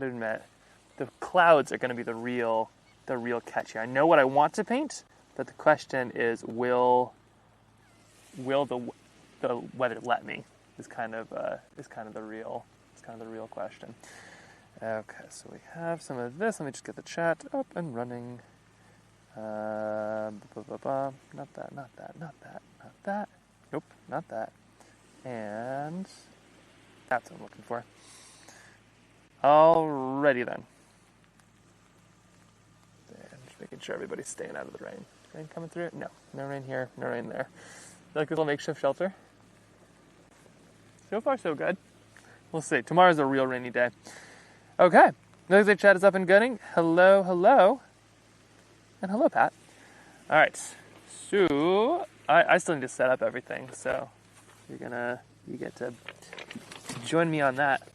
I admit, the clouds are going to be the real catch here. I know what I want to paint, but the question is, will the weather let me? Is kind of the real question. Okay, so we have some of this. Let me just get the chat up and running. Not that. Nope, not that. And that's what I'm looking for. Alrighty then. Just making sure everybody's staying out of the rain. Rain coming through? No rain here, no rain there. Like a little makeshift shelter. So far, so good. We'll see. Tomorrow's a real rainy day. Okay. Looks like chat is up and gunning. Hello. And hello, Pat. All right. So I still need to set up everything. So you get to join me on that.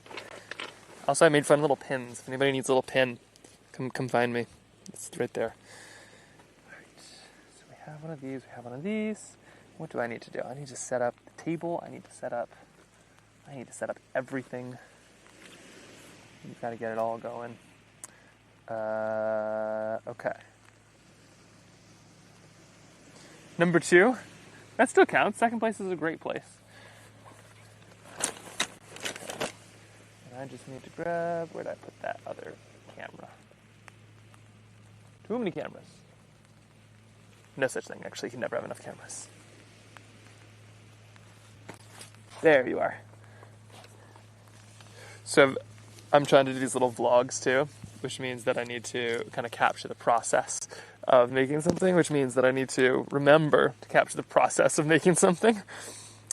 Also, I made fun little pins. If anybody needs a little pin, come find me. It's right there. All right. So we have one of these. We have one of these. What do I need to do? I need to set up the table. I need to set up everything. You've got to get it all going. Okay. Number 2. That still counts. Second place is a great place. And I just need to grab... Where'd I put that other camera? Too many cameras. No such thing, actually. You can never have enough cameras. There you are. So I'm trying to do these little vlogs too, which means that I need to kind of capture the process of making something, which means that I need to remember to capture the process of making something.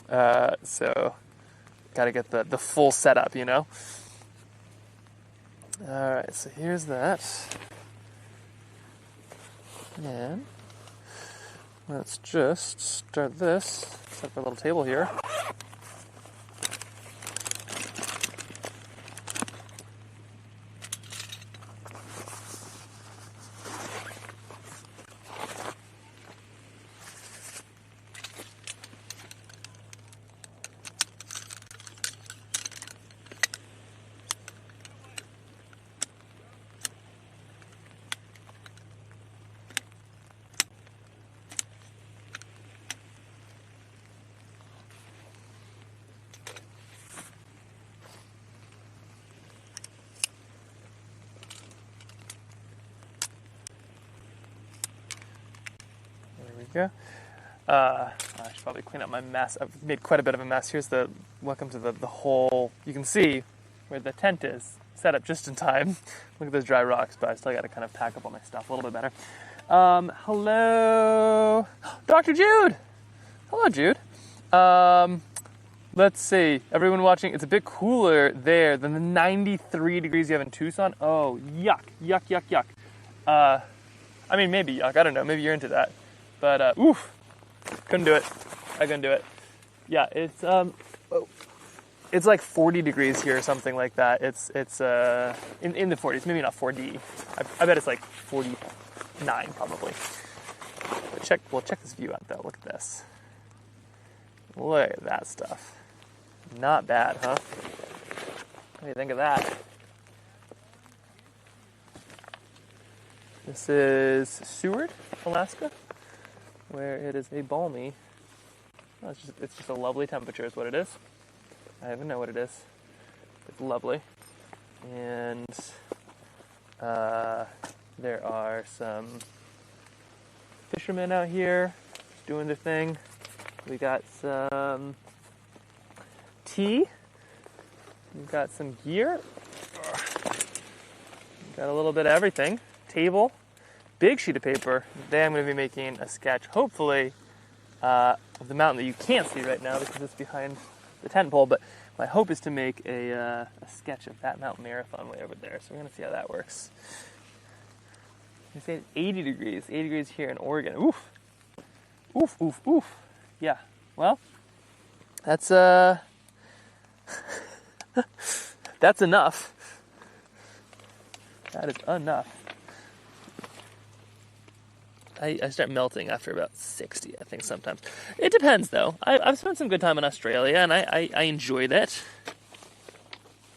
So got to get the full setup, you know? All right, so here's that. And let's just start this. Set up a little table here. Go. I should probably clean up my mess. I've made quite a bit of a mess. Here's welcome to the whole, you can see where the tent is, set up just in time. Look at those dry rocks, but I still got to kind of pack up all my stuff a little bit better. Hello, Dr. Jude. Hello, Jude. Let's see, everyone watching, it's a bit cooler there than the 93 degrees you have in Tucson. Oh, yuck. I mean, maybe yuck, I don't know, maybe you're into that. But, oof, couldn't do it. I couldn't do it. Yeah, it's like 40 degrees here or something like that. It's in the 40s, maybe not 4D. I bet it's like 49 probably. But we'll check this view out though. Look at this. Look at that stuff. Not bad, huh? What do you think of that? This is Seward, Alaska, where it is a balmy. Oh, it's just a lovely temperature is what it is. I don't even know what it is. It's lovely. And there are some fishermen out here just doing their thing. We got some tea. We've got some gear. We've got a little bit of everything. Table. Big sheet of paper. Today I'm going to be making a sketch, hopefully, of the mountain that you can't see right now because it's behind the tent pole, but my hope is to make a sketch of that mountain marathon way over there, so we're going to see how that works. They say it's 80 degrees here in Oregon. Oof. Yeah, well, that's that's enough. That is enough. I start melting after about 60, I think, sometimes. It depends, though. I've spent some good time in Australia, and I enjoyed it.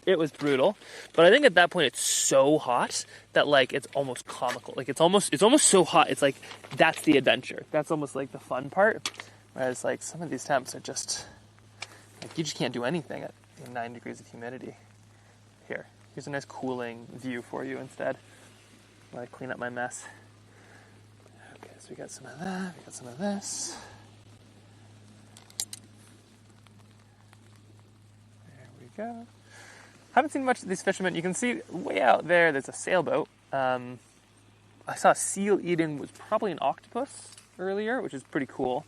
It was brutal, but I think at that point it's so hot that like it's almost comical. Like it's almost so hot. It's like that's the adventure. That's almost like the fun part. Whereas like some of these temps are just like you just can't do anything at 9 degrees of humidity. Here's a nice cooling view for you instead. While I clean up my mess. Okay, so we got some of that. We got some of this. There we go. Haven't seen much of these fishermen. You can see way out there's a sailboat. I saw a seal eating was probably an octopus earlier, which is pretty cool.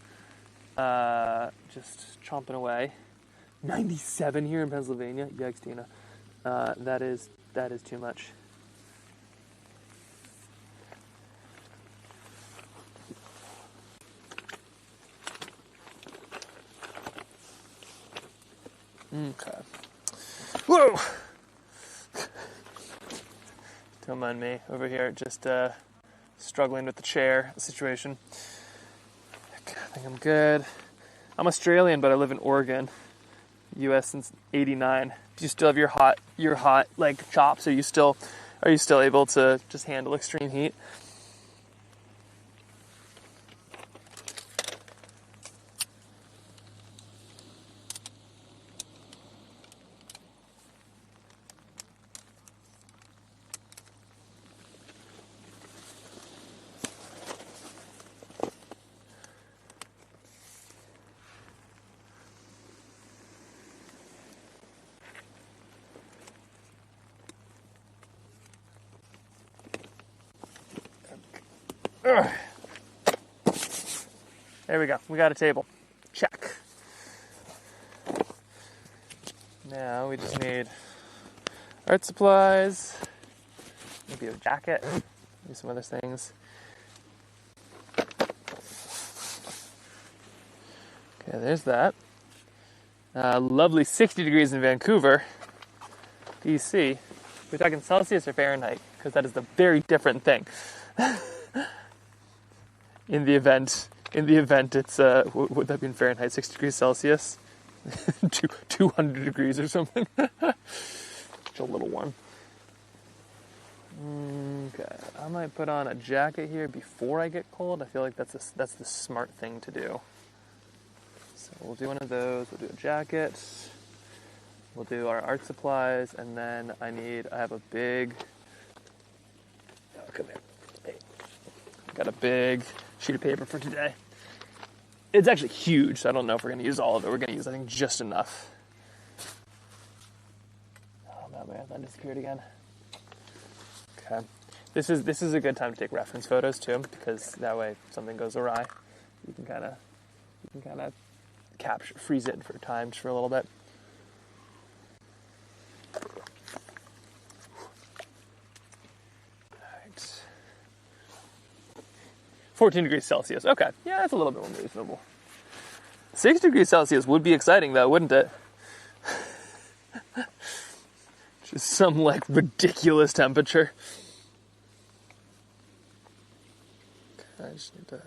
Just chomping away. 97 here in Pennsylvania. Yikes, Tina. That is too much. Okay. Whoa! Don't mind me over here, just struggling with the chair situation. Okay, I think I'm good. I'm Australian, but I live in Oregon, U.S. since '89. Do you still have your hot like chops? Are you still able to just handle extreme heat? Ugh. There we go. We got a table. Check. Now we just need art supplies, maybe a jacket, maybe some other things. Okay, there's that. Lovely 60 degrees in Vancouver, BC. We're talking Celsius or Fahrenheit, because that is the very different thing. In the event it's, would that be in Fahrenheit, 6 degrees Celsius? 200 degrees or something. Just a little warm. Okay, I might put on a jacket here before I get cold. I feel like that's the smart thing to do. So we'll do one of those, we'll do a jacket, we'll do our art supplies, and then I have a big, oh, come here. Hey. Got a big sheet of paper for today. It's actually huge, so I don't know if we're going to use all of it. We're going to use, I think, just enough. Oh, man, my outline disappeared again. Okay. This is a good time to take reference photos, too, because that way if something goes awry, you can kind of freeze it for time just for a little bit. 14 degrees Celsius. Okay. Yeah, that's a little bit more reasonable. 6 degrees Celsius would be exciting, though, wouldn't it? Just some, like, ridiculous temperature. Okay, I just need to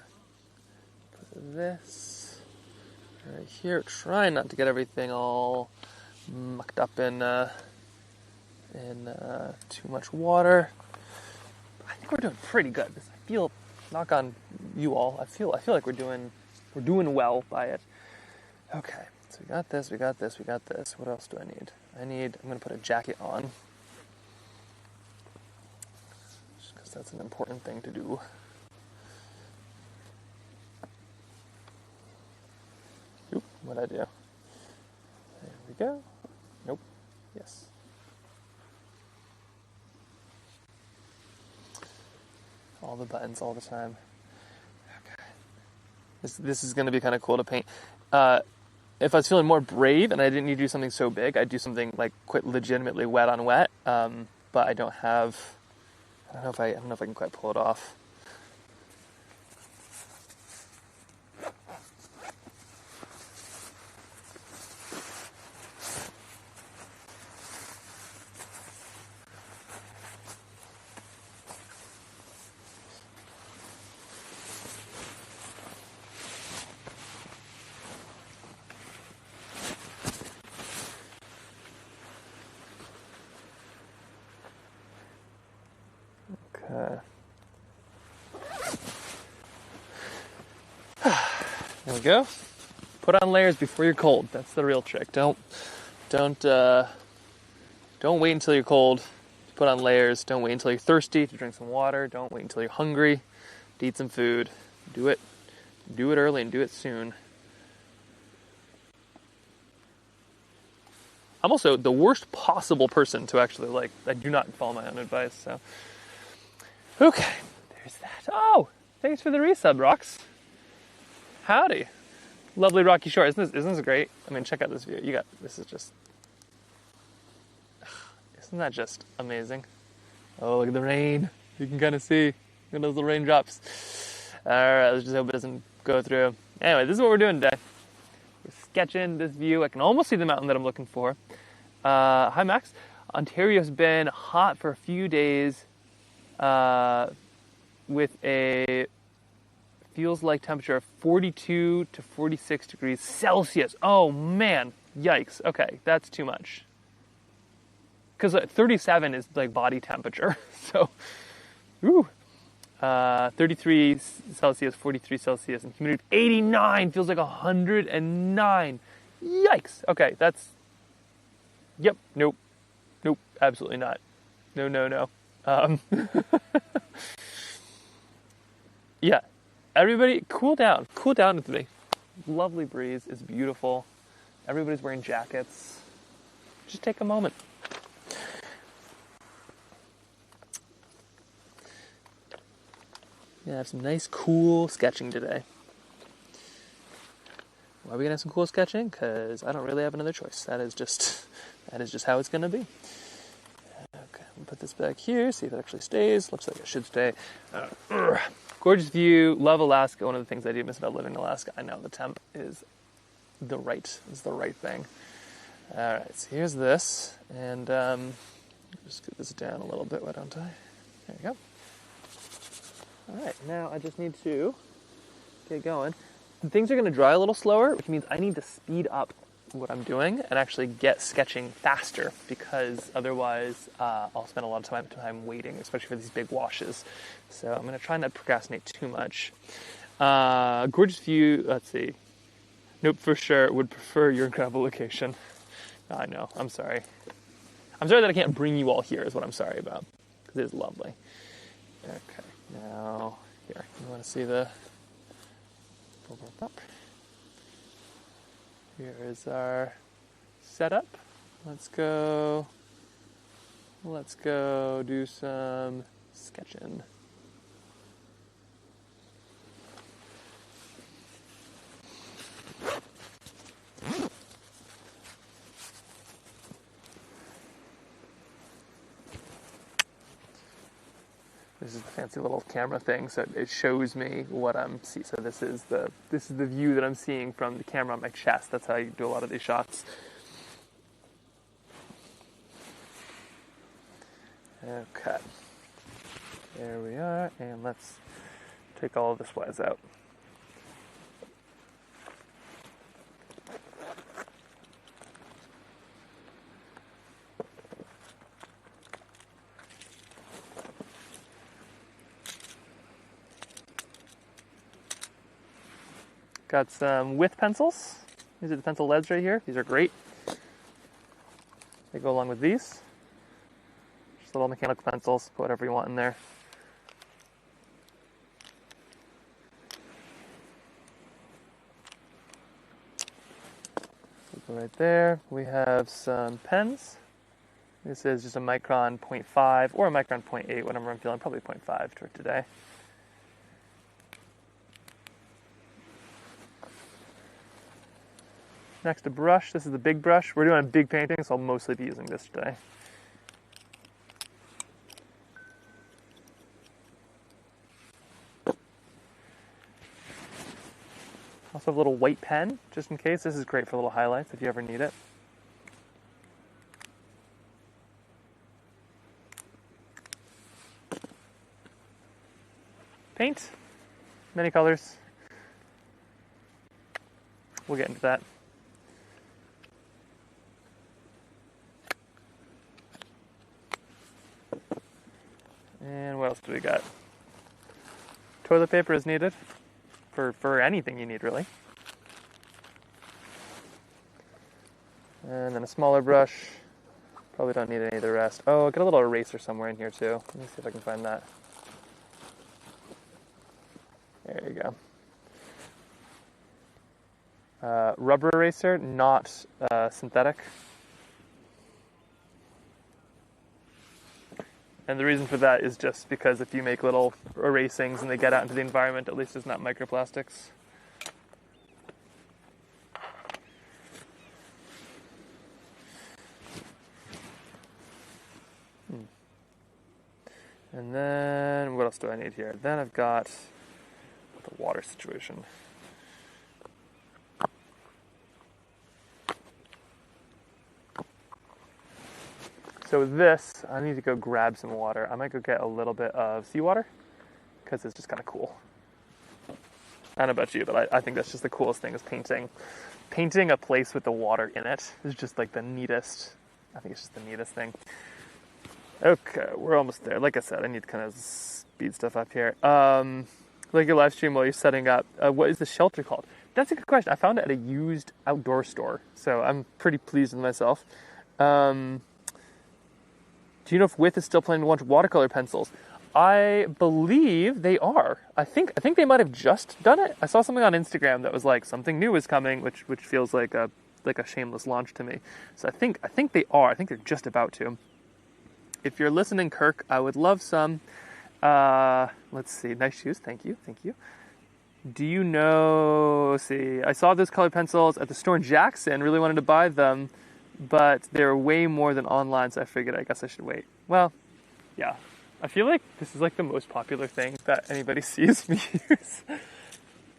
put this right here. Try not to get everything all mucked up in too much water. I think we're doing pretty good. I feel, knock on you all, I feel like we're doing well by it. Okay, so we got this. What else do I need? I'm going to put a jacket on. Just because that's an important thing to do. Oop, what'd I do? There we go. Nope. Yes. All the buttons all the time. Okay. This is going to be kind of cool to paint. If I was feeling more brave and I didn't need to do something so big, I'd do something like quite legitimately wet on wet. But I don't know if I can quite pull it off. There we go. Put on layers before you're cold. That's the real trick. Don't wait until you're cold to put on layers. Don't wait until you're thirsty to drink some water. Don't wait until you're hungry to eat some food. Do it early and do it soon. I'm also the worst possible person to actually I do not follow my own advice, so. Okay, there's that. Oh, thanks for the resub, Rocks. Howdy. Lovely rocky shore. Isn't this great? I mean, check out this view. This is just, isn't that just amazing? Oh, look at the rain. You can kind of see. Look at those little raindrops. All right, let's just hope it doesn't go through. Anyway, this is what we're doing today. We're sketching this view. I can almost see the mountain that I'm looking for. Hi, Max. Ontario's been hot for a few days with a feels like temperature of 42 to 46 degrees Celsius. Oh, man. Yikes. Okay, that's too much. Because 37 is like body temperature. So, ooh. 33 Celsius, 43 Celsius, and humidity 89 feels like 109. Yikes. Okay, that's... Yep, nope, absolutely not. No. Yeah, everybody cool down with me. Lovely breeze, it's beautiful. Everybody's wearing jackets. Just take a moment. Yeah, have some nice, cool sketching today. Why are we gonna have some cool sketching? Because I don't really have another choice. That is just how it's gonna be. Okay, we'll put this back here, see if it actually stays. Looks like it should stay. Gorgeous view, love Alaska. One of the things I do miss about living in Alaska, I know the temp is the right thing. All right, so here's this, and just get this down a little bit, why don't I? There you go. All right, now I just need to get going. Things are going to dry a little slower, which means I need to speed up what I'm doing and actually get sketching faster, because otherwise I'll spend a lot of time waiting, especially for these big washes. So I'm going to try not to procrastinate too much. Gorgeous view, let's see. Nope, for sure, would prefer your incredible location. I know, I'm sorry. I'm sorry that I can't bring you all here is what I'm sorry about, because it is lovely. Okay. Now, here, you want to see the... Here is our setup. Let's go do some sketching. This is the fancy little camera thing, so it shows me what I'm seeing. So this is the view that I'm seeing from the camera on my chest. That's how you do a lot of these shots. Okay, there we are, and let's take all of this wise out. Got some width pencils. These are the pencil leads right here. These are great. They go along with these. Just little mechanical pencils. Put whatever you want in there. Right there. We have some pens. This is just a micron 0.5 or a micron 0.8, whatever I'm feeling. Probably 0.5 for today. Next, a brush. This is the big brush. We're doing a big painting, so I'll mostly be using this today. Also have a little white pen, just in case. This is great for little highlights if you ever need it. Paint. Many colors. We'll get into that. And what else do we got? Toilet paper is needed for anything you need, really. And then a smaller brush. Probably don't need any of the rest. Oh, I'll get a little eraser somewhere in here too. Let me see if I can find that. There you go. Rubber eraser, not synthetic. And the reason for that is just because if you make little erasings and they get out into the environment, at least it's not microplastics. And then, what else do I need here? Then I've got the water situation. So with this, I need to go grab some water. I might go get a little bit of seawater, because it's just kind of cool. I don't know about you, but I think that's just the coolest thing is painting. Painting a place with the water in it is just like the neatest, I think it's just the neatest thing. Okay, we're almost there. Like I said, I need to kind of speed stuff up here. Like your live stream while you're setting up, what is the shelter called? That's a good question. I found it at a used outdoor store, so I'm pretty pleased with myself. Do you know if With is still planning to launch watercolor pencils? I believe they are. I think they might have just done it. I saw something on Instagram that was like something new is coming, which feels like a shameless launch to me. So I think they are. I think they're just about to. If you're listening, Kirk, I would love some. Let's see. Nice shoes. Thank you. Do you know, let's see, I saw those colored pencils at the store in Jackson. Really wanted to buy them, but they're way more than online, so I figured I guess I should wait. Well, yeah. I feel like this is like the most popular thing that anybody sees me use.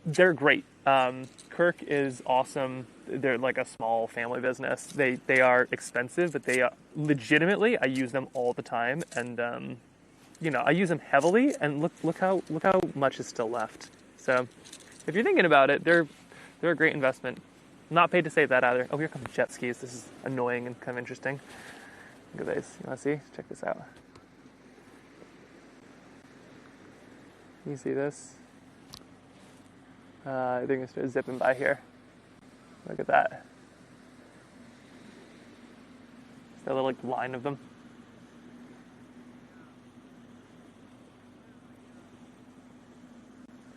They're great. Kirk is awesome. They're like a small family business. They are expensive, but they legitimately, I use them all the time, and you know, I use them heavily. And look how much is still left. So, if you're thinking about it, they're a great investment. I'm not paid to say that either. Oh, here come jet skis. This is annoying and kind of interesting. Look at this. You want to see? Check this out. You see this? They're going to start zipping by here. Look at that. There's a little like line of them.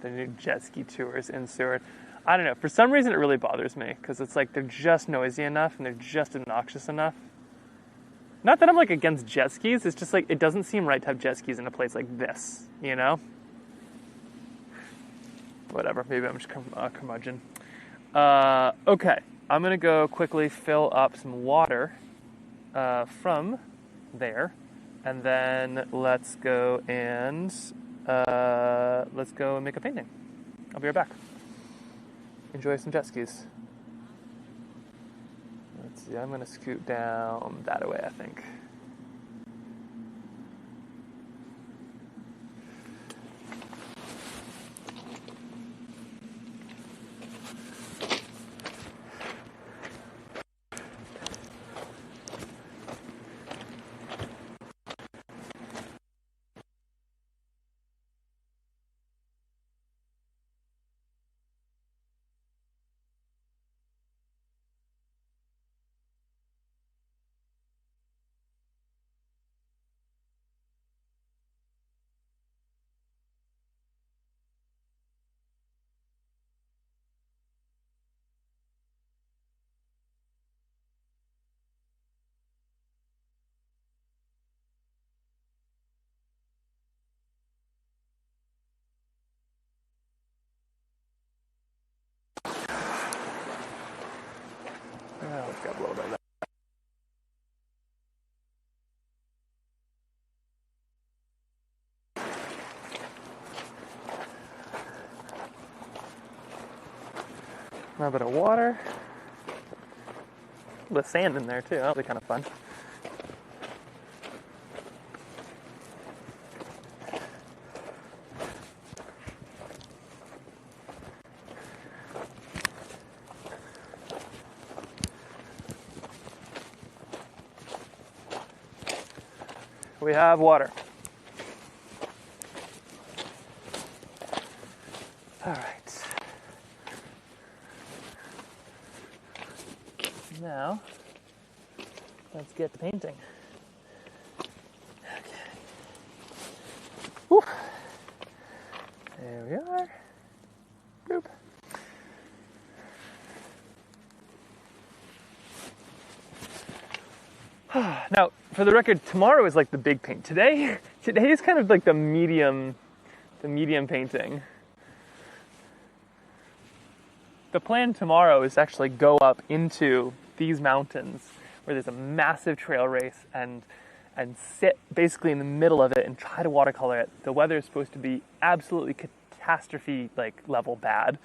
The new jet ski tours in Seward. I don't know. For some reason, it really bothers me because it's like they're just noisy enough and they're just obnoxious enough. Not that I'm like against jet skis. It's just like it doesn't seem right to have jet skis in a place like this, you know? Whatever. Maybe I'm just curmudgeon. Okay. I'm going to go quickly fill up some water from there. And then let's go and make a painting. I'll be right back. Enjoy some jet skis. Let's see. I'm going to scoot down that way, I think. Let's grab a little bit of that. A little bit of water. A little sand in there too. That'll be kind of fun. We have water. All right. Now, let's get to painting. Okay. Woo. There we are. Boop. Now, for the record, tomorrow is like the big paint. Today is kind of like the medium painting. The plan tomorrow is to actually go up into these mountains where there's a massive trail race and sit basically in the middle of it and try to watercolor it. The weather is supposed to be absolutely catastrophe like level bad.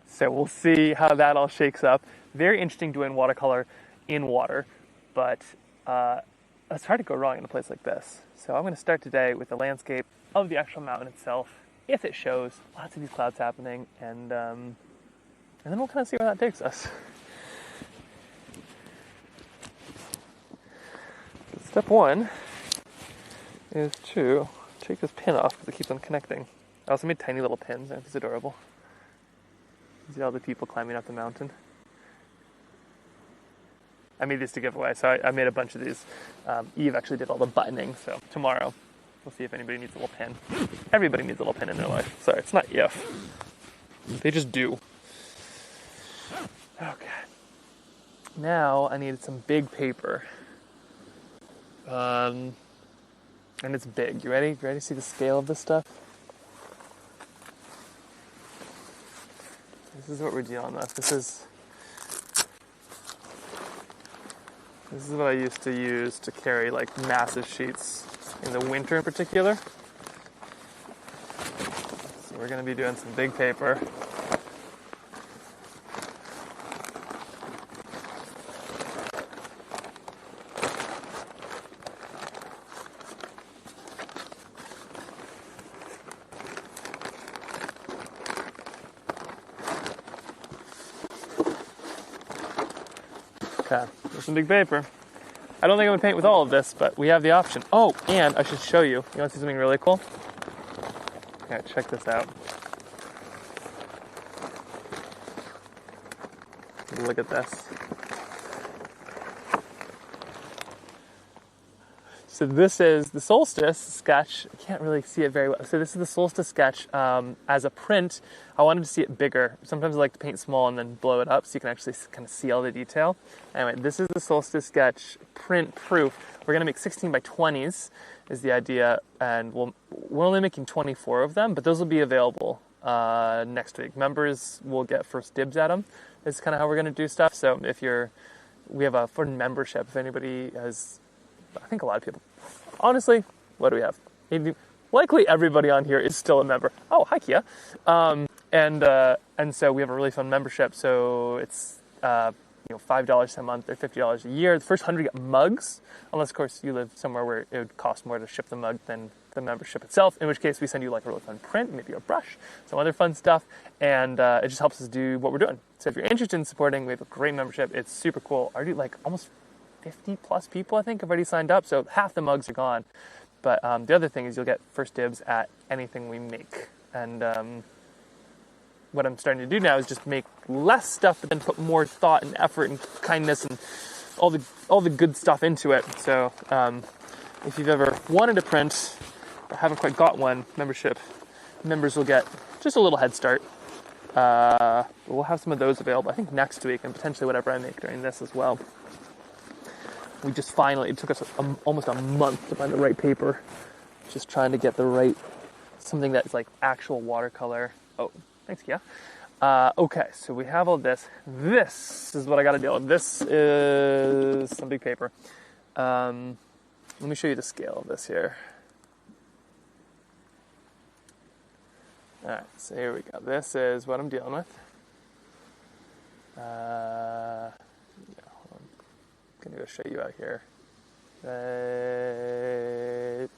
So we'll see how that all shakes up. Very interesting doing watercolor in water, but it's hard to go wrong in a place like this. So I'm going to start today with the landscape of the actual mountain itself, if it shows. Lots of these clouds happening, and then we'll kind of see where that takes us. Step one is to take this pin off because it keeps on connecting. I also made tiny little pins. Aren't these adorable? See all the people climbing up the mountain. I made these to give away, so I made a bunch of these. Eve actually did all the buttoning, so tomorrow we'll see if anybody needs a little pin. Everybody needs a little pin in their life. Sorry, it's not if. They just do. Okay. Now I needed some big paper. And it's big. You ready? You ready to see the scale of this stuff? This is what we're dealing with. This is what I used to use to carry like massive sheets in the winter in particular. So we're going to be doing some big paper. Okay, there's some big paper. I don't think I'm going to paint with all of this, but we have the option. Oh, and I should show you. You want to see something really cool? Yeah, check this out. Look at this. So this is the solstice sketch. I can't really see it very well. So this is the solstice sketch as a print. I wanted to see it bigger. Sometimes I like to paint small and then blow it up so you can actually kind of see all the detail. Anyway, this is the solstice sketch print proof. We're going to make 16 by 20s is the idea, and we're only making 24 of them, but those will be available next week. Members will get first dibs at them. This is kind of how we're going to do stuff. So we have a for membership. If anybody has, I think a lot of people. Honestly, what do we have? Likely everybody on here is still a member. Oh, hi Kia. And so we have a really fun membership. So it's $5 a month or $50 a year. The first 100 get mugs, unless of course you live somewhere where it would cost more to ship the mug than the membership itself. In which case we send you like a really fun print, maybe a brush, some other fun stuff, and it just helps us do what we're doing. So if you're interested in supporting, we have a great membership. It's super cool. Already like almost 50 plus people, I think, have already signed up, so half the mugs are gone. But the other thing is you'll get first dibs at anything we make. And what I'm starting to do now is just make less stuff, but then put more thought and effort and kindness and all the good stuff into it. So if you've ever wanted a print or haven't quite got one, members will get just a little head start. We'll have some of those available, I think, next week, and potentially whatever I make during this as well. We just it took us almost a month to find the right paper. Just trying to get something that's like actual watercolor. Oh, thanks, Kia. Okay, so we have all this. This is what I got to deal with. This is some big paper. Let me show you the scale of this here. All right, so here we go. This is what I'm dealing with. I'm going to go show you out here. Right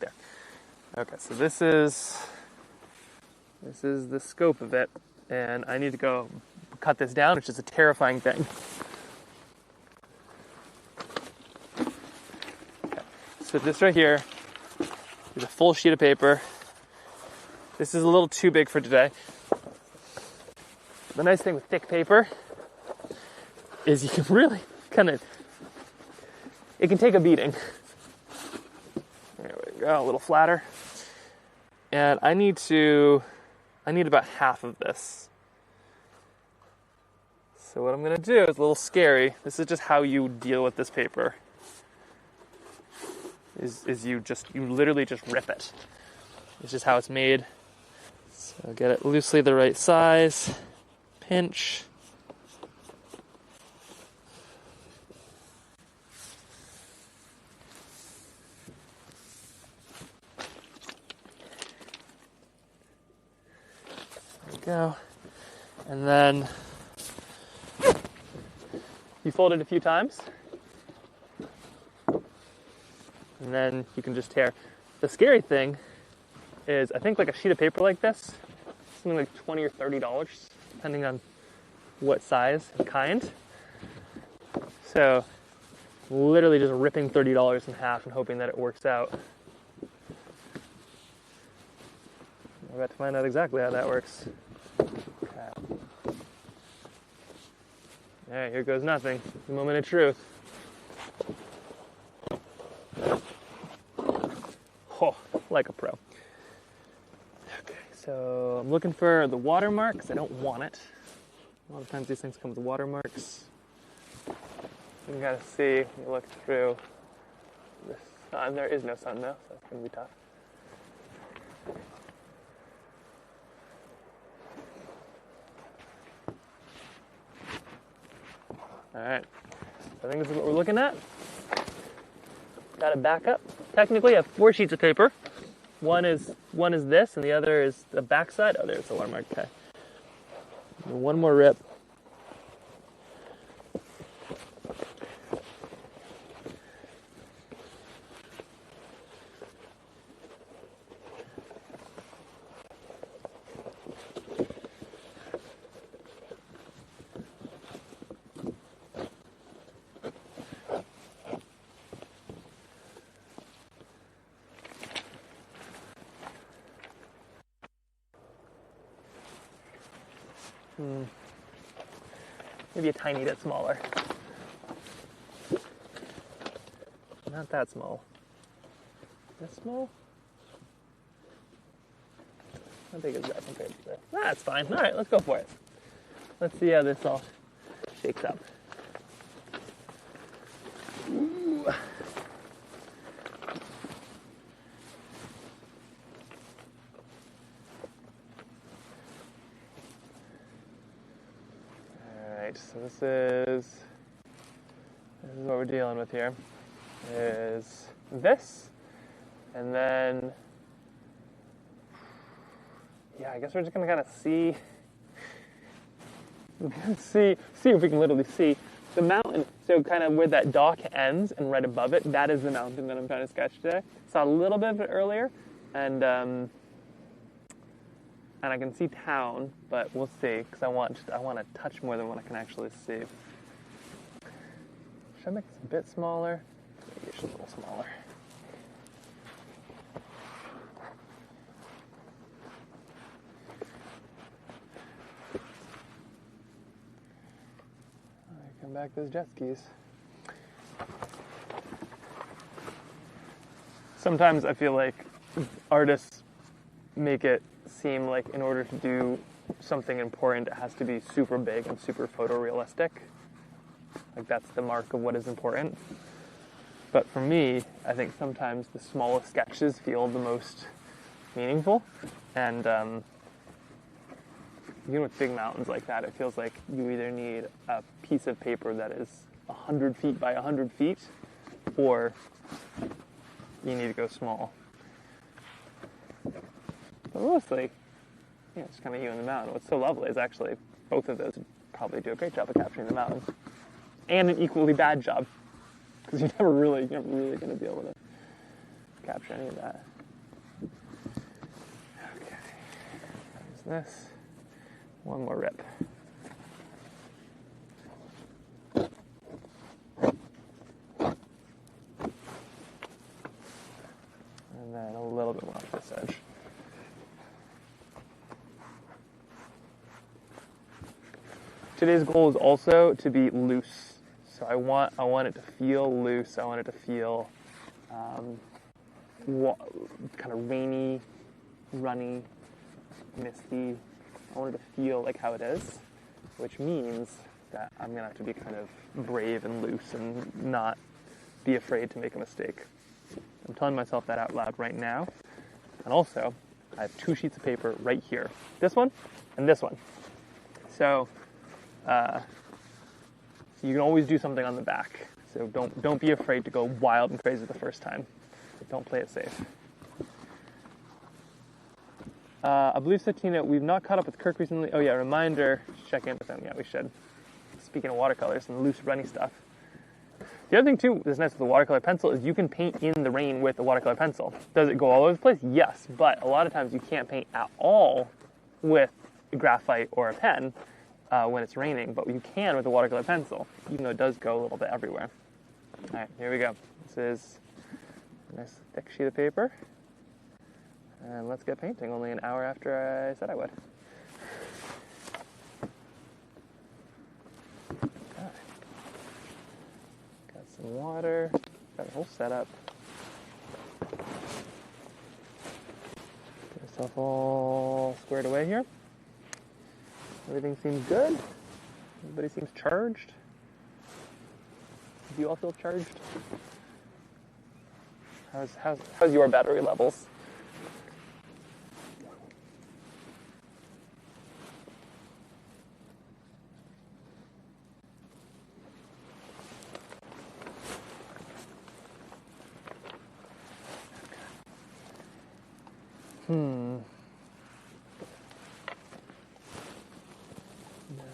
there. Okay, so this is the scope of it, and I need to go cut this down, which is a terrifying thing. Okay. So this right here is a full sheet of paper. This is a little too big for today. The nice thing with thick paper is you can really it can take a beating. There we go, a little flatter. And I need about half of this. So what I'm gonna do is a little scary. This is just how you deal with this paper. Is you literally just rip it. It's just how it's made. So get it loosely the right size. Pinch. There we go. And then you fold it a few times. And then you can just tear. The scary thing is, I think like a sheet of paper like this, something like $20 or $30, depending on what size and kind. So literally just ripping $30 in half and hoping that it works out. I'm about to find out exactly how that works. Okay. All right, here goes nothing. The moment of truth. Oh, like a pro. Okay, so I'm looking for the watermark because I don't want it. A lot of times these things come with watermarks. You can kind of see, you look through the sun. There is no sun though, so it's going to be tough. Alright, so I think this is what we're looking at. Got a backup. Technically I have 4 sheets of paper. One is this, and the other is the backside. Oh, there's the watermark. Okay. One more rip. Maybe a tiny bit smaller. Not that small. This small? How big is that compared to this? That's fine. All right, let's go for it. Let's see how this all shakes up. Ooh. So this is what we're dealing with here, is this, and then, yeah, I guess we're just going to kind of see if we can literally see the mountain. So kind of where that dock ends and right above it, that is the mountain that I'm trying to sketch today. Saw a little bit of it earlier, and I can see town, but we'll see, because I want to touch more than what I can actually see. Should I make this a bit smaller? Maybe it's just a little smaller. Come back those jet skis. Sometimes I feel like artists make it seem like in order to do something important, it has to be super big and super photorealistic. Like that's the mark of what is important. But for me, I think sometimes the smallest sketches feel the most meaningful. And even with big mountains like that, it feels like you either need a piece of paper that is 100 feet by 100 feet, or you need to go small. But mostly, yeah, it's kind of you and the mountain. What's so lovely is actually both of those probably do a great job of capturing the mountain, and an equally bad job, because you're never really going to be able to capture any of that. Okay, there's this. One more rip. And then a little bit more off this edge. Today's goal is also to be loose. So I want it to feel loose. I want it to feel kind of rainy, runny, misty. I want it to feel like how it is, which means that I'm going to have to be kind of brave and loose and not be afraid to make a mistake. I'm telling myself that out loud right now. And also, I have 2 sheets of paper right here. This one and this one. So you can always do something on the back. So don't be afraid to go wild and crazy the first time. Don't play it safe. I believe, Satina, we've not caught up with Kirk recently. Oh yeah, reminder, check in with him. Yeah, we should. Speaking of watercolors and loose, runny stuff. The other thing too that's nice with the watercolor pencil is you can paint in the rain with a watercolor pencil. Does it go all over the place? Yes, but a lot of times you can't paint at all with graphite or a pen when it's raining, but you can with a watercolor pencil, even though it does go a little bit everywhere. All right, here we go. This is a nice thick sheet of paper. And let's get painting, only an hour after I said I would. Okay. Got some water, got a whole setup. Get yourself all squared away here. Everything seems good. Everybody seems charged. Do you all feel charged? How's your battery levels?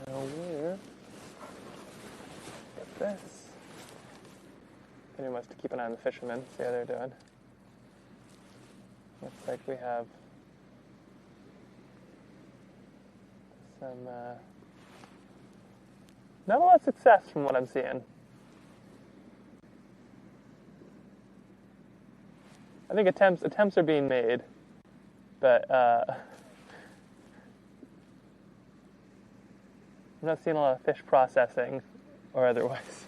Now where? Get this. Pretty much to keep an eye on the fishermen, see how they're doing. Looks like we have some not a lot of success from what I'm seeing. I think attempts are being made, but I'm not seeing a lot of fish processing or otherwise.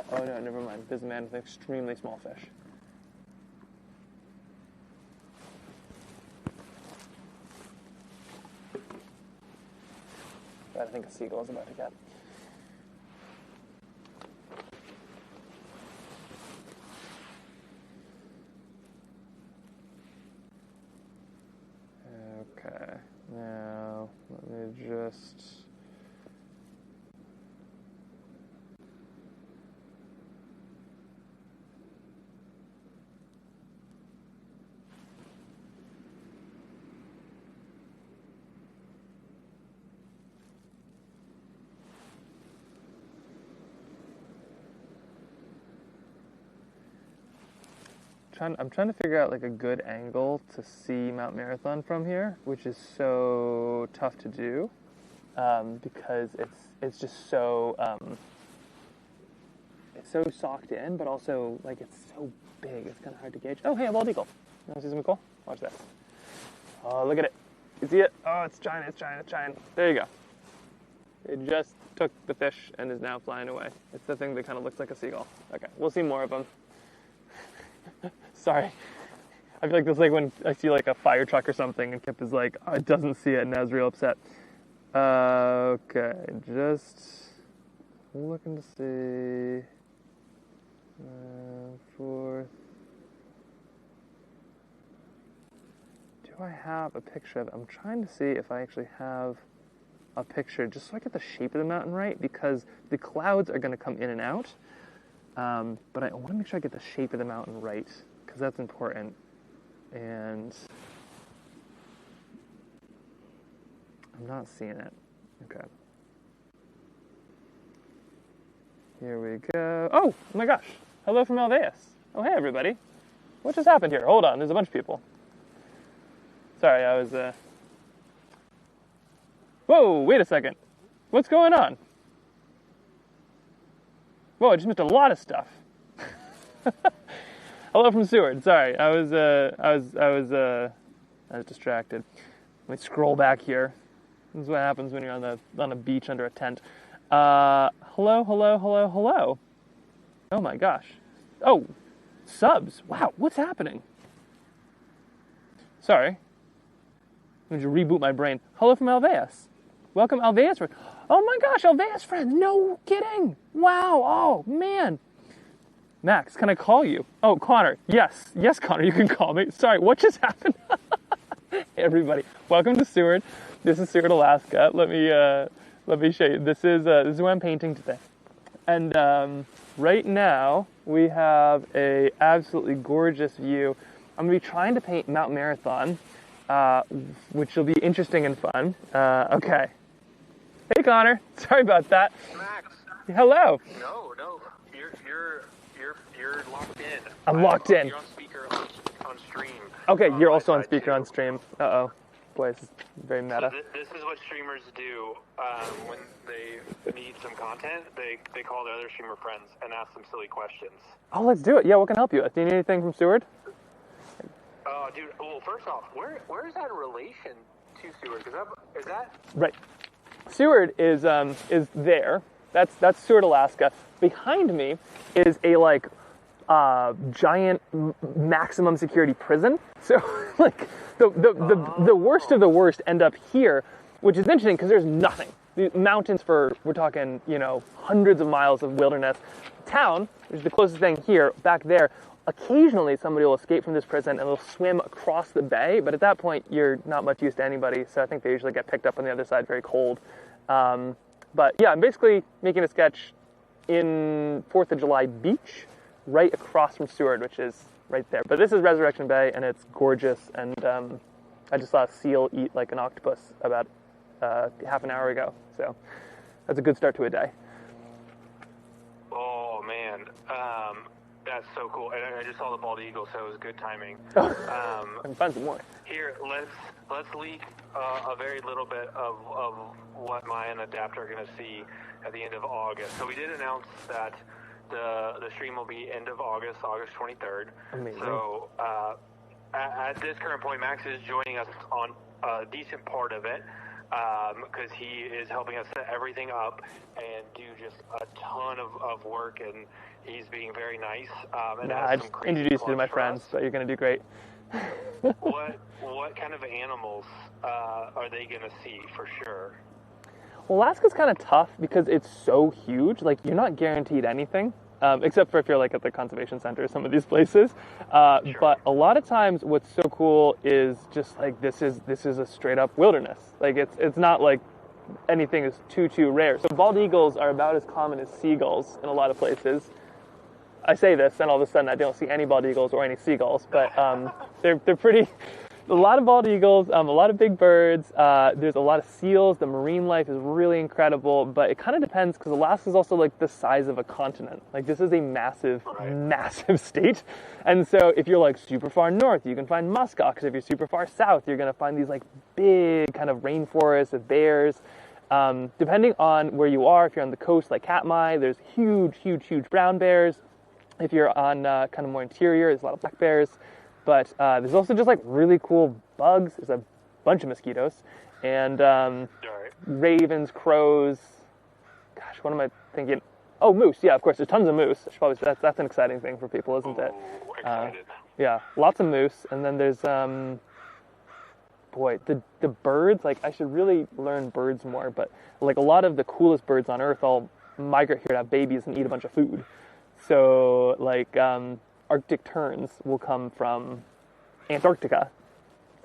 Oh no, never mind. This man is an extremely small fish. That I think a seagull is about to get. Okay, now let me just... I'm trying to figure out like a good angle to see Mount Marathon from here, which is so tough to do because it's just so it's so socked in, but also like it's so big. It's kind of hard to gauge. Oh, hey, a bald eagle. You want to see something cool? Watch this. Oh, look at it. You see it? Oh, it's giant. It's giant. It's giant. There you go. It just took the fish and is now flying away. It's the thing that kind of looks like a seagull. Okay, we'll see more of them. Sorry. I feel like this is like when I see like a fire truck or something and Kip is like, oh, it doesn't see it, and I was real upset. Okay, just looking to see. Fourth. Do I have a picture of it? I'm trying to see if I actually have a picture just so I get the shape of the mountain right, because the clouds are going to come in and out. But I want to make sure I get the shape of the mountain right, because that's important. And I'm not seeing it. Okay. Here we go. Oh my gosh. Hello from Alveus. Oh, hey, everybody. What just happened here? Hold on. There's a bunch of people. Sorry, I was... Whoa, wait a second. What's going on? Whoa, I just missed a lot of stuff. Hello from Seward. Sorry, I was distracted. Let me scroll back here. This is what happens when you're on a beach under a tent. Hello. Oh my gosh. Oh, subs. Wow, what's happening? Sorry. I'm going to reboot my brain. Hello from Alveus. Welcome, Alveus. Oh my gosh, Alveus friends. No kidding. Wow. Oh, man. Max, can I call you? Oh, Connor. Yes, Connor, you can call me. Sorry, what just happened? Hey, everybody. Welcome to Seward. This is Seward, Alaska. Let me show you. This is what I'm painting today. And right now, we have a absolutely gorgeous view. I'm going to be trying to paint Mount Marathon, which will be interesting and fun. Okay. Hey, Connor. Sorry about that. Max. Hello. No. You're locked in. I'm locked in. You're on speaker on stream. Okay, you're also on speaker on stream. Uh-oh. Boy, this is very meta. So this is what streamers do when they need some content. They call their other streamer friends and ask them silly questions. Oh, let's do it. Yeah, what can I help you with? Do you need anything from Seward? Dude, well, first off, where is that in relation to Seward? Is that... Right. Seward is there. That's Seward, Alaska. Behind me is a giant maximum security prison. So like the worst of the worst end up here, which is interesting because there's nothing. The mountains we're talking, hundreds of miles of wilderness. Town, which is the closest thing here, back there. Occasionally somebody will escape from this prison and they'll swim across the bay, but at that point you're not much use to anybody, so I think they usually get picked up on the other side very cold. But yeah, I'm basically making a sketch in 4th of July Beach, right across from Seward, which is right there. But this is Resurrection Bay, and it's gorgeous, and I just saw a seal eat like an octopus about half an hour ago, so that's a good start to a day. Oh, man. That's so cool. And I just saw the bald eagle, so it was good timing. I can find some more. Here, let's leak a very little bit of what Maya and Adapter are going to see at the end of August. So we did announce that the stream will be end of August 23rd. Amazing. So at this current point, Max is joining us on a decent part of it because he is helping us set everything up and do just a ton of work, and he's being very nice. And I just introduced you to my friends, but you're going to do great. What kind of animals are they going to see for sure? Well, Alaska's kind of tough because it's so huge. Like, you're not guaranteed anything, except for if you're like at the conservation center or some of these places. Sure. But a lot of times, what's so cool is just like this is a straight up wilderness. Like it's not like anything is too rare. So bald eagles are about as common as seagulls in a lot of places. I say this, and all of a sudden I don't see any bald eagles or any seagulls, but they're pretty. A lot of bald eagles, a lot of big birds. There's a lot of seals. The marine life is really incredible, but it kind of depends because Alaska is also like the size of a continent. Like this is a massive, massive state, and so if you're like super far north, you can find muskox. Because if you're super far south, you're gonna find these like big kind of rainforests with bears. Depending on where you are, if you're on the coast like Katmai, there's huge brown bears. If you're on kind of more interior, there's a lot of black bears. But there's also just like really cool bugs. There's a bunch of mosquitoes and ravens, crows. Gosh, what am I thinking? Oh, moose. Yeah, of course. There's tons of moose. I should probably, that's an exciting thing for people, isn't it? Excited. Yeah, lots of moose. And then there's boy, the birds. Like I should really learn birds more. But like a lot of the coolest birds on Earth all migrate here to have babies and eat a bunch of food. So like Arctic terns will come from Antarctica,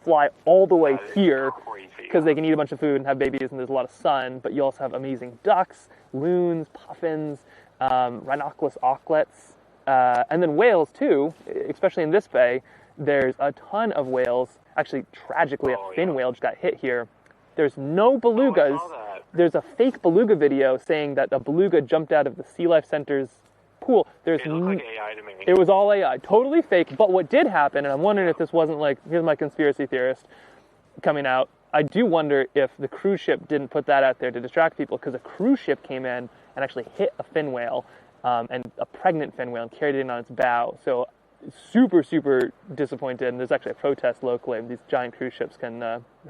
fly all the way here because they can eat a bunch of food and have babies, and there's a lot of sun. But you also have amazing ducks, loons, puffins, rhinoceros auklets, and then whales too. Especially in this bay, there's a ton of whales. Actually, tragically, a fin whale just got hit here. There's no belugas. There's a fake beluga video saying that a beluga jumped out of the Sea Life Center's pool. It looked like AI to me. It was all AI, totally fake. But what did happen, and I'm wondering if this wasn't like, here's my conspiracy theorist coming out. I do wonder if the cruise ship didn't put that out there to distract people, because a cruise ship came in and actually hit a fin whale, and a pregnant fin whale, and carried it in on its bow. So super, super disappointed. And there's actually a protest locally. These giant cruise ships can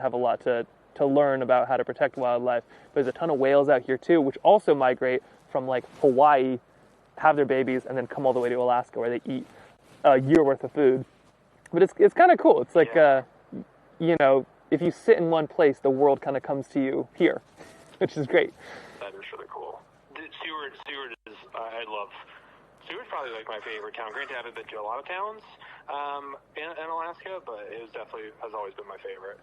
have a lot to learn about how to protect wildlife. But there's a ton of whales out here too, which also migrate from like Hawaii, have their babies, and then come all the way to Alaska where they eat a year worth of food. But it's kind of cool. It's like, you know, if you sit in one place, the world kind of comes to you here, which is great. That is really cool. Seward is, Seward's probably like my favorite town. Granted, I haven't been to a lot of towns in Alaska, but it has always been my favorite.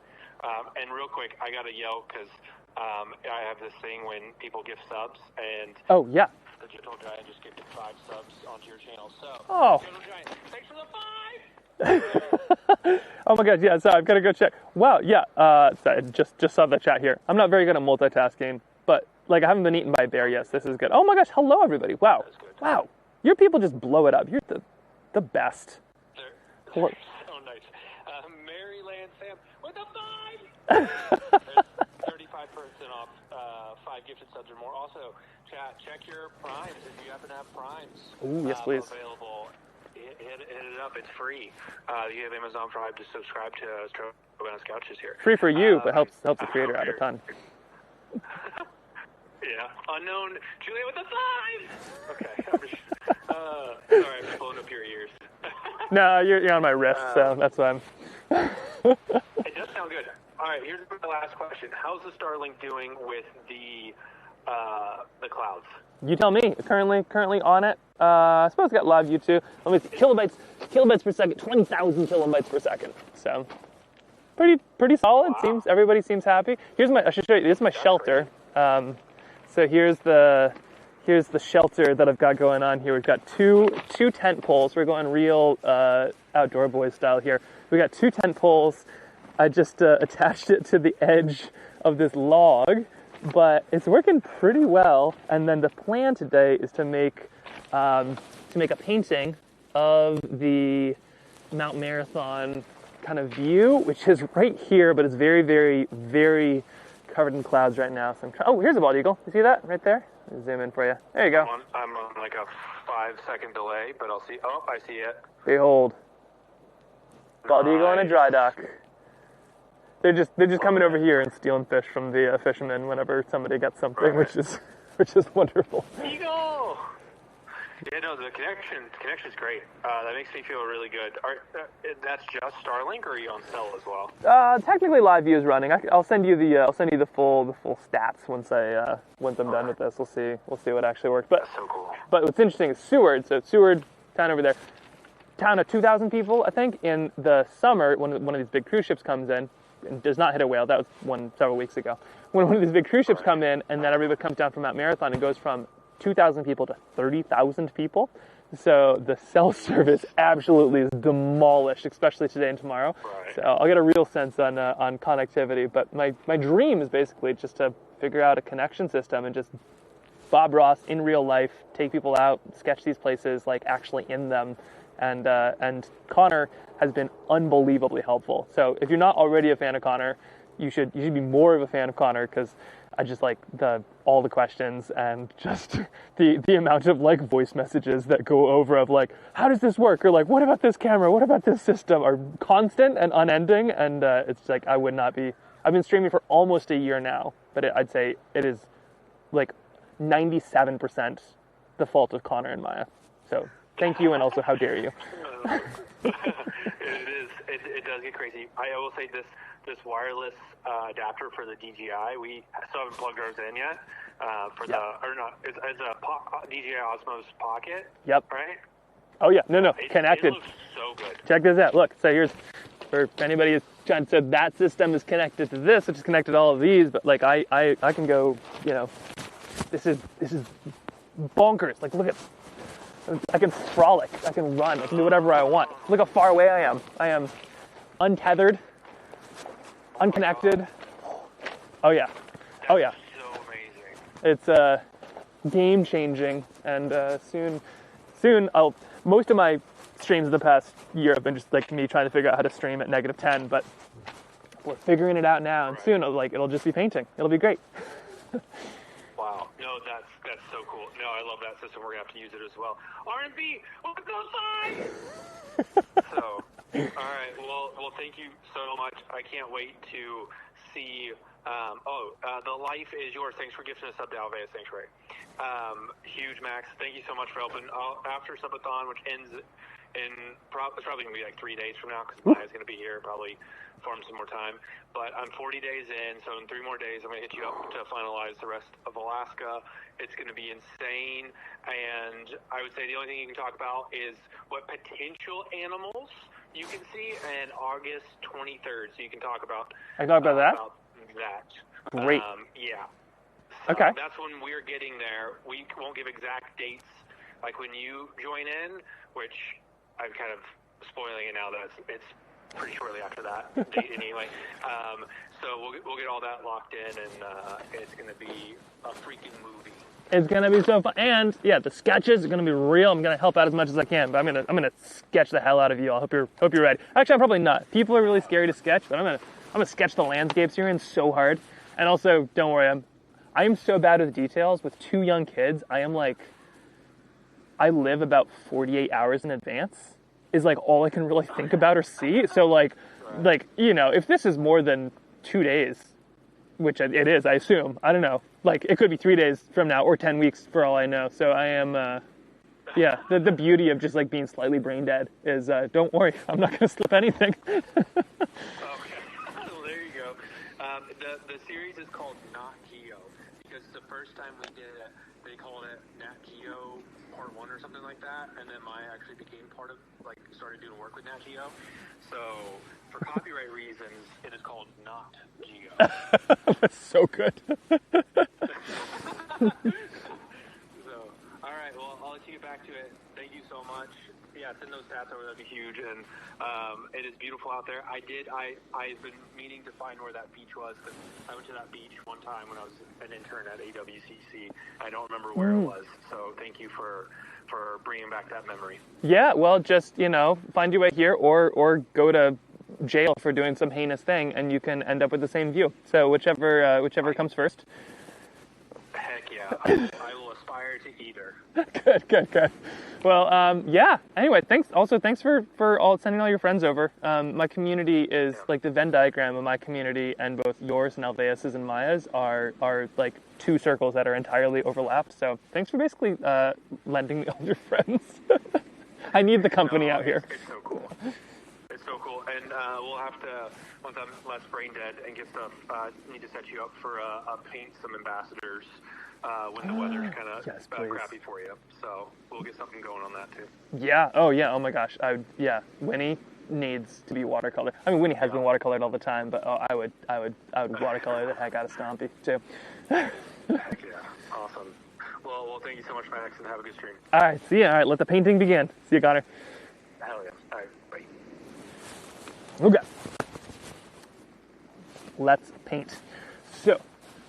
And real quick, I got to yell because I have this thing when people give subs, and oh yeah, the Gentle Giant just gifted 5 subs onto your channel. So, Gentle Giant, thanks for the 5. Oh my gosh, yeah, so I've got to go check. Wow, yeah, sorry, just saw the chat here. I'm not very good at multitasking, but like I haven't been eaten by a bear yet, so this is good. Oh my gosh, hello everybody. Wow. Wow. Your people just blow it up. You're the best. They're so nice. Maryland Sam with a 5. There's 35% off 5 gifted subs or more. Also, chat, check your primes if you happen to have primes. Ooh, yes, please. Available. Hit it up. It's free. You have Amazon Prime to subscribe to Trailbound Sketches here. Free for you, but helps the creator out a ton. Yeah. Unknown Julia with a 5. Okay. Sorry, I'm just blowing up your ears. No, you're on my wrist, so that's why I'm. It does sound good. All right, here's the last question. How's the Starlink doing with the clouds? You tell me. Currently on it. I suppose it's got live view too. Let me see. Kilobytes per second. 20,000 kilobytes per second. So pretty solid. Wow. Everybody seems happy. I should show you. This is my shelter. So here's the shelter that I've got going on here. We've got two tent poles. We're going real outdoor boy style here. We got 2 tent poles. I just attached it to the edge of this log, but it's working pretty well. And then the plan today is to make a painting of the Mount Marathon kind of view, which is right here, but it's very, very, very covered in clouds right now. So oh, here's a bald eagle. You see that right there? I'll zoom in for you. There you go. I'm on like a 5-second delay, but I'll see. Oh, I see it. Behold, bald eagle in a dry dock. They're just coming over here and stealing fish from the fishermen whenever somebody gets something, which is wonderful. Eagle. Yeah, no, the connection's great. That makes me feel really good. That's just Starlink, or are you on cell as well? Technically, live view is running. I'll send you the full stats once I'm done with this. We'll see what actually works. But that's so cool. But what's interesting is Seward. So Seward, town over there, town of 2,000 people, I think. In the summer, when one of these big cruise ships comes in, and does not hit a whale. That was one several weeks ago. When one of these big cruise ships come in, and then everybody comes down from Mount Marathon, and goes from 2,000 people to 30,000 people. So the cell service absolutely is demolished, especially today and tomorrow. Right. So I'll get a real sense on connectivity. But my dream is basically just to figure out a connection system and just Bob Ross in real life, take people out, sketch these places like actually in them. And Connor has been unbelievably helpful. So if you're not already a fan of Connor, you should be more of a fan of Connor, because I just like all the questions and just the amount of like voice messages that go over of like, how does this work? Or like, what about this camera? What about this system? Are constant and unending. And it's like, I've been streaming for almost a year now, but I'd say it is like 97% the fault of Connor and Maya. So thank you, and also how dare you. It does get crazy. I will say this wireless adapter for the DJI, we still haven't plugged ours in yet. It's a DJI Osmos Pocket. Yep. Right? Oh yeah, no, connected. It looks so good. Check this out. Look, so here's, for anybody who's trying to say that system is connected to this, which is connected to all of these, but like I can go, this is bonkers. Like, look at, I can frolic, I can run, I can do whatever I want. Look how far away I am. I am untethered, unconnected. Oh yeah. Oh yeah. So amazing. It's game changing, and soon most of my streams of the past year have been just like me trying to figure out how to stream at -10, but we're figuring it out now, and soon it'll just be painting. It'll be great. Wow. No, that's so cool. No, I love that system. We're gonna have to use it as well. R&B, what goes on? So, all right. Well, thank you so much. I can't wait to see. The life is yours. Thanks for gifting us up to Alvea Sanctuary. Huge, Max. Thank you so much for helping. After Subathon, which ends in it's probably gonna be like 3 days from now because Maya's gonna be here probably. Farm some more time, but I'm 40 days in, so in 3 more days I'm going to hit you up to finalize the rest of Alaska. It's going to be insane, and I would say the only thing you can talk about is what potential animals you can see in August 23rd, so you can talk about that? Great. Yeah. So okay. That's when we're getting there. We won't give exact dates, like when you join in, which I'm kind of spoiling it now that it's pretty shortly after that date anyway. So we'll get all that locked in, and it's going to be a freaking movie. It's going to be so fun. And yeah, the sketches are going to be real. I'm going to help out as much as I can, but I'm going to sketch the hell out of you all. Hope you're ready. Actually, I'm probably not. People are really scary to sketch, but I'm going to sketch the landscapes here in so hard. And also, don't worry, I am so bad with details. With 2 young kids, I live about 48 hours in advance. Is like all I can really think about or see. So like, if this is more than 2 days, which it is, I assume, I don't know. Like it could be 3 days from now or 10 weeks for all I know. So I am, the beauty of just like being slightly brain dead is, don't worry, I'm not going to slip anything. Okay, well, there you go. The series is called Not Geo because the first time we did it, they called it Nat Geo Part 1 or something like that, and then Maya actually became part of, started doing work with Nat Geo. So, for copyright reasons, it is called Not Geo. That's so good. So, all right, well, I'll let you get back to it. Thank you so much. Yeah, send those stats over, that'd be huge, and it is beautiful out there. I've been meaning to find where that beach was, because I went to that beach one time when I was an intern at AWCC. I don't remember where it was, so thank you for bringing back that memory. Yeah, well, just, find your way here or go to jail for doing some heinous thing, and you can end up with the same view. So whichever comes first. Heck yeah, I will aspire to either. Good. Well, anyway, thanks for sending all your friends over. My community is like the Venn diagram of my community, and both yours and Alveas's and Maya's are like 2 circles that are entirely overlapped. So thanks for basically lending me all your friends. I need the company out here. It's so cool. It's so cool. And we'll have to, once I'm less brain dead and get stuff, need to set you up for paint some ambassadors when the weather's kind of crappy for you. So we'll get something going on that too. Yeah. Oh yeah. Oh my gosh. Winnie needs to be watercolored. I mean, Winnie has been watercolored all the time, but I would watercolor the heck out of Stompy too. Heck yeah. Awesome. Well, thank you so much, Max, and have a good stream. All right. See ya. All right. Let the painting begin. See you, Connor. Hell yeah. All right. Bye. Okay. Let's paint. So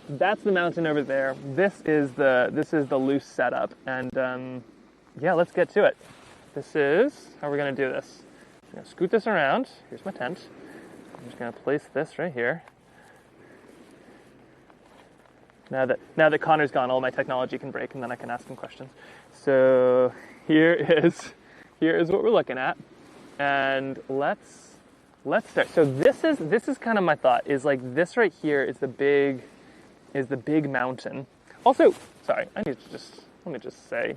that's the mountain over there. This is the loose setup, and let's get to it. This is how we're gonna do this. I'm gonna scoot this around. Here's my tent. I'm just gonna place this right here. Now that Connor's gone, all my technology can break, and then I can ask him questions. So here is what we're looking at, and let's start. So this is kind of my thought. Is like this right here is the big mountain. Also, sorry, let me just say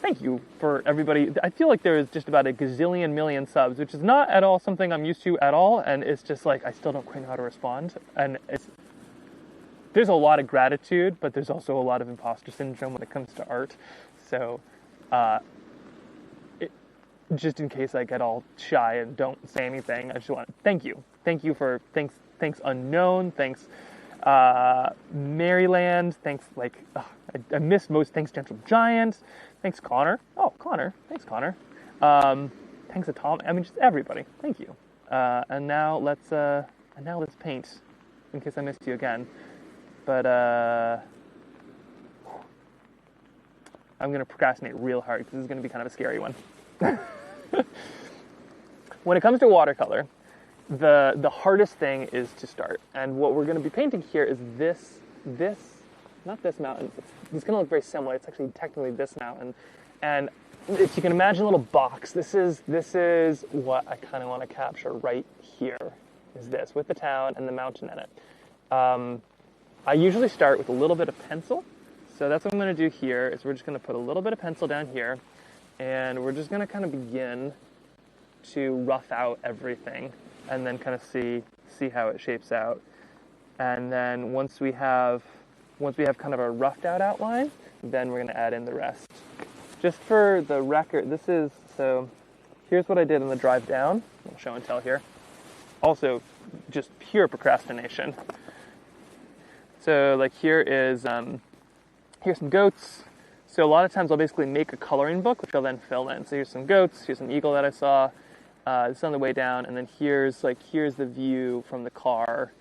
thank you for everybody. I feel like there is just about a gazillion million subs, which is not at all something I'm used to at all, and it's just like I still don't quite know how to respond. And there's a lot of gratitude, but there's also a lot of imposter syndrome when it comes to art. So, just in case I get all shy and don't say anything, I just want to thank you. Thank you for thanks Unknown, thanks Maryland, thanks I missed most. Thanks Gentle Giant, thanks Connor. Oh, Connor, thanks Connor. Thanks to Tom. I mean, just everybody. Thank you. And now let's paint. In case I missed you again. But I'm going to procrastinate real hard because this is going to be kind of a scary one. When it comes to watercolor, the hardest thing is to start. And what we're going to be painting here is this not this mountain. It's going to look very similar. It's actually technically this mountain. And if you can imagine a little box, this is what I kind of want to capture right here, is this, with the town and the mountain in it. I usually start with a little bit of pencil. So that's what I'm going to do here, is we're just going to put a little bit of pencil down here, and we're just going to kind of begin to rough out everything, and then kind of see how it shapes out. And then once we have kind of a roughed out outline, then we're going to add in the rest. Just for the record, here's what I did on the drive down. I'll show and tell here. Also, just pure procrastination. So like here's some goats. So a lot of times I'll basically make a coloring book, which I'll then fill in. So here's some goats, here's an eagle that I saw. It's on the way down, and then here's the view from the car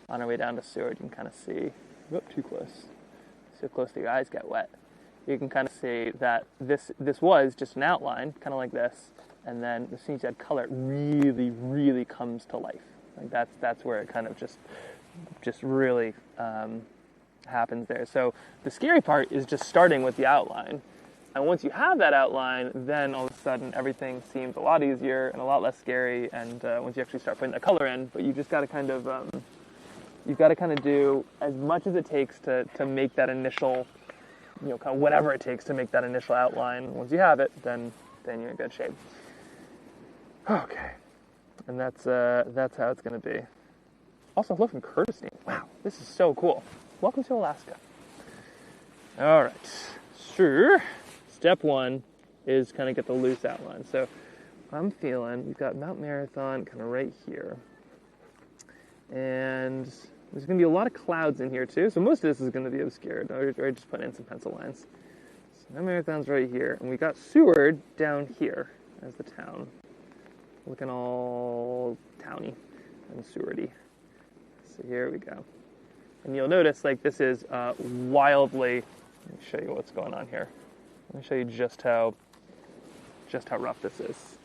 on our way down to Seward. You can kind of see, whoop, too close. So close that your eyes get wet. You can kind of see that this was just an outline, kind of like this, and then as soon as you add color, it really, really comes to life. Like that's where it kind of just really happens there. So the scary part is just starting with the outline. And once you have that outline, then all of a sudden everything seems a lot easier and a lot less scary. And once you actually start putting the color in, but you just got to kind of do as much as it takes to make that initial, kind of whatever it takes to make that initial outline. Once you have it, then you're in good shape. Okay, and that's how it's going to be. Also, hello from Kurdistan. Wow, this is so cool. Welcome to Alaska. All right, so step one is kind of get the loose outline. So I'm feeling we've got Mount Marathon kind of right here. And there's going to be a lot of clouds in here too. So most of this is going to be obscured. I just put in some pencil lines. So Mount Marathon's right here. And we got Seward down here as the town. Looking all towny and Sewardy. So here we go. And you'll notice like this is wildly, let me show you what's going on here. Let me show you just how rough this is.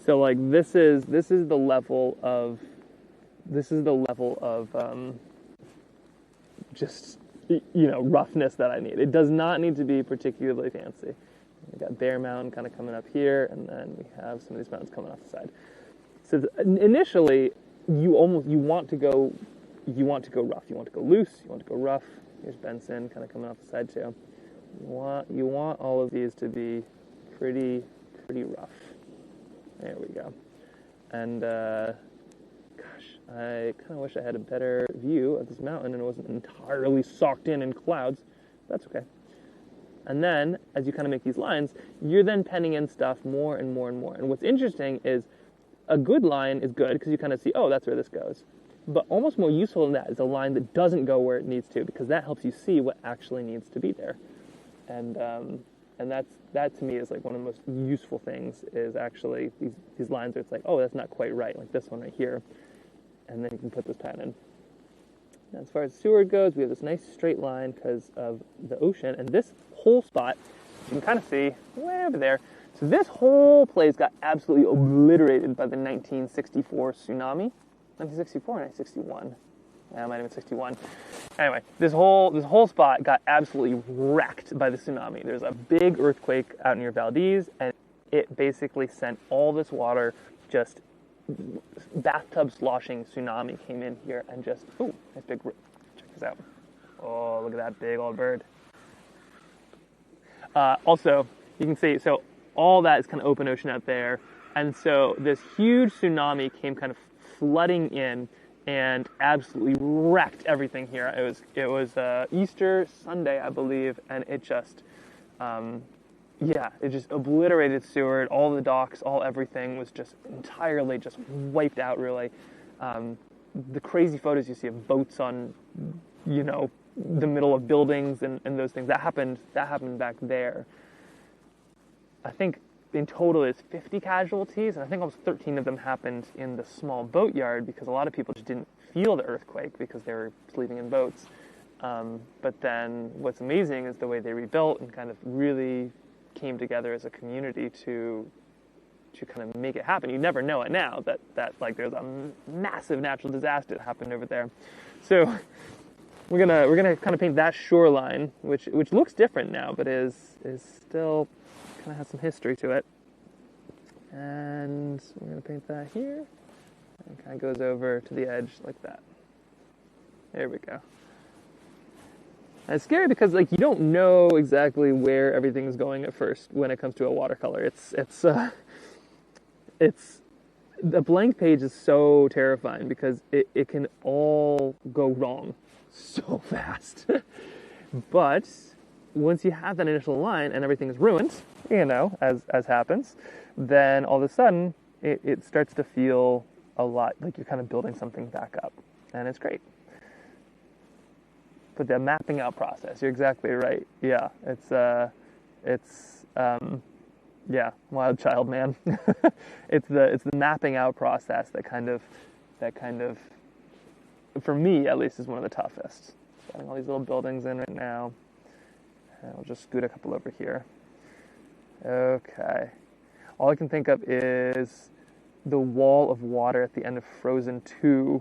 So like this is the level of just roughness that I need. It does not need to be particularly fancy. We got Bear Mountain kind of coming up here, and then we have some of these mountains coming off the side. So initially, you want to go rough. You want to go loose. You want to go rough. Here's Benson kind of coming off the side too. You want all of these to be pretty rough. There we go. And I kind of wish I had a better view of this mountain and it wasn't entirely socked in clouds. That's okay. And then, as you kind of make these lines, you're then penning in stuff more and more and more. And what's interesting is a good line is good because you kind of see, oh, that's where this goes. But almost more useful than that is a line that doesn't go where it needs to, because that helps you see what actually needs to be there. And that to me is like one of the most useful things is actually these lines where it's like, oh, that's not quite right, like this one right here. And then you can put this pen in. Now, as far as Seward goes, we have this nice straight line because of the ocean. And this whole spot, you can kind of see way over there. So this whole place got absolutely obliterated by the 1964 tsunami. 1964 or 1961? Yeah, it might have been 61. Anyway, this whole spot got absolutely wrecked by the tsunami. There's a big earthquake out near Valdez, and it basically sent all this water, just bathtub sloshing tsunami came in here and just, ooh, nice big, check this out. Oh, look at that big old bird. Also, you can see, so all that is kind of open ocean out there, and so this huge tsunami came kind of flooding in and absolutely wrecked everything here. It was Easter Sunday, I believe, and it just, it just obliterated Seward. All the docks, all everything was just entirely just wiped out, really. The crazy photos you see of boats on, the middle of buildings and those things, that happened back there. I think in total it's 50 casualties, and I think almost 13 of them happened in the small boatyard because a lot of people just didn't feel the earthquake because they were sleeping in boats. But then what's amazing is the way they rebuilt and kind of really came together as a community to kind of make it happen. You never know it now that like there's a massive natural disaster that happened over there. So we're gonna kind of paint that shoreline, which looks different now, but is still kind of has some history to it. And we're gonna paint that here, and kind of goes over to the edge like that. There we go. And it's scary because like you don't know exactly where everything is going at first when it comes to a watercolor. It's the blank page is so terrifying because it can all go wrong so fast. But once you have that initial line and everything is ruined, you know, as happens, then all of a sudden it starts to feel a lot like you're kind of building something back up, and it's great. But the mapping out process, you're exactly right. Yeah, yeah, wild child, man. it's the mapping out process that kind of, for me at least, is one of the toughest. Getting all these little buildings in right now. And I'll just scoot a couple over here. Okay. All I can think of is the wall of water at the end of Frozen 2.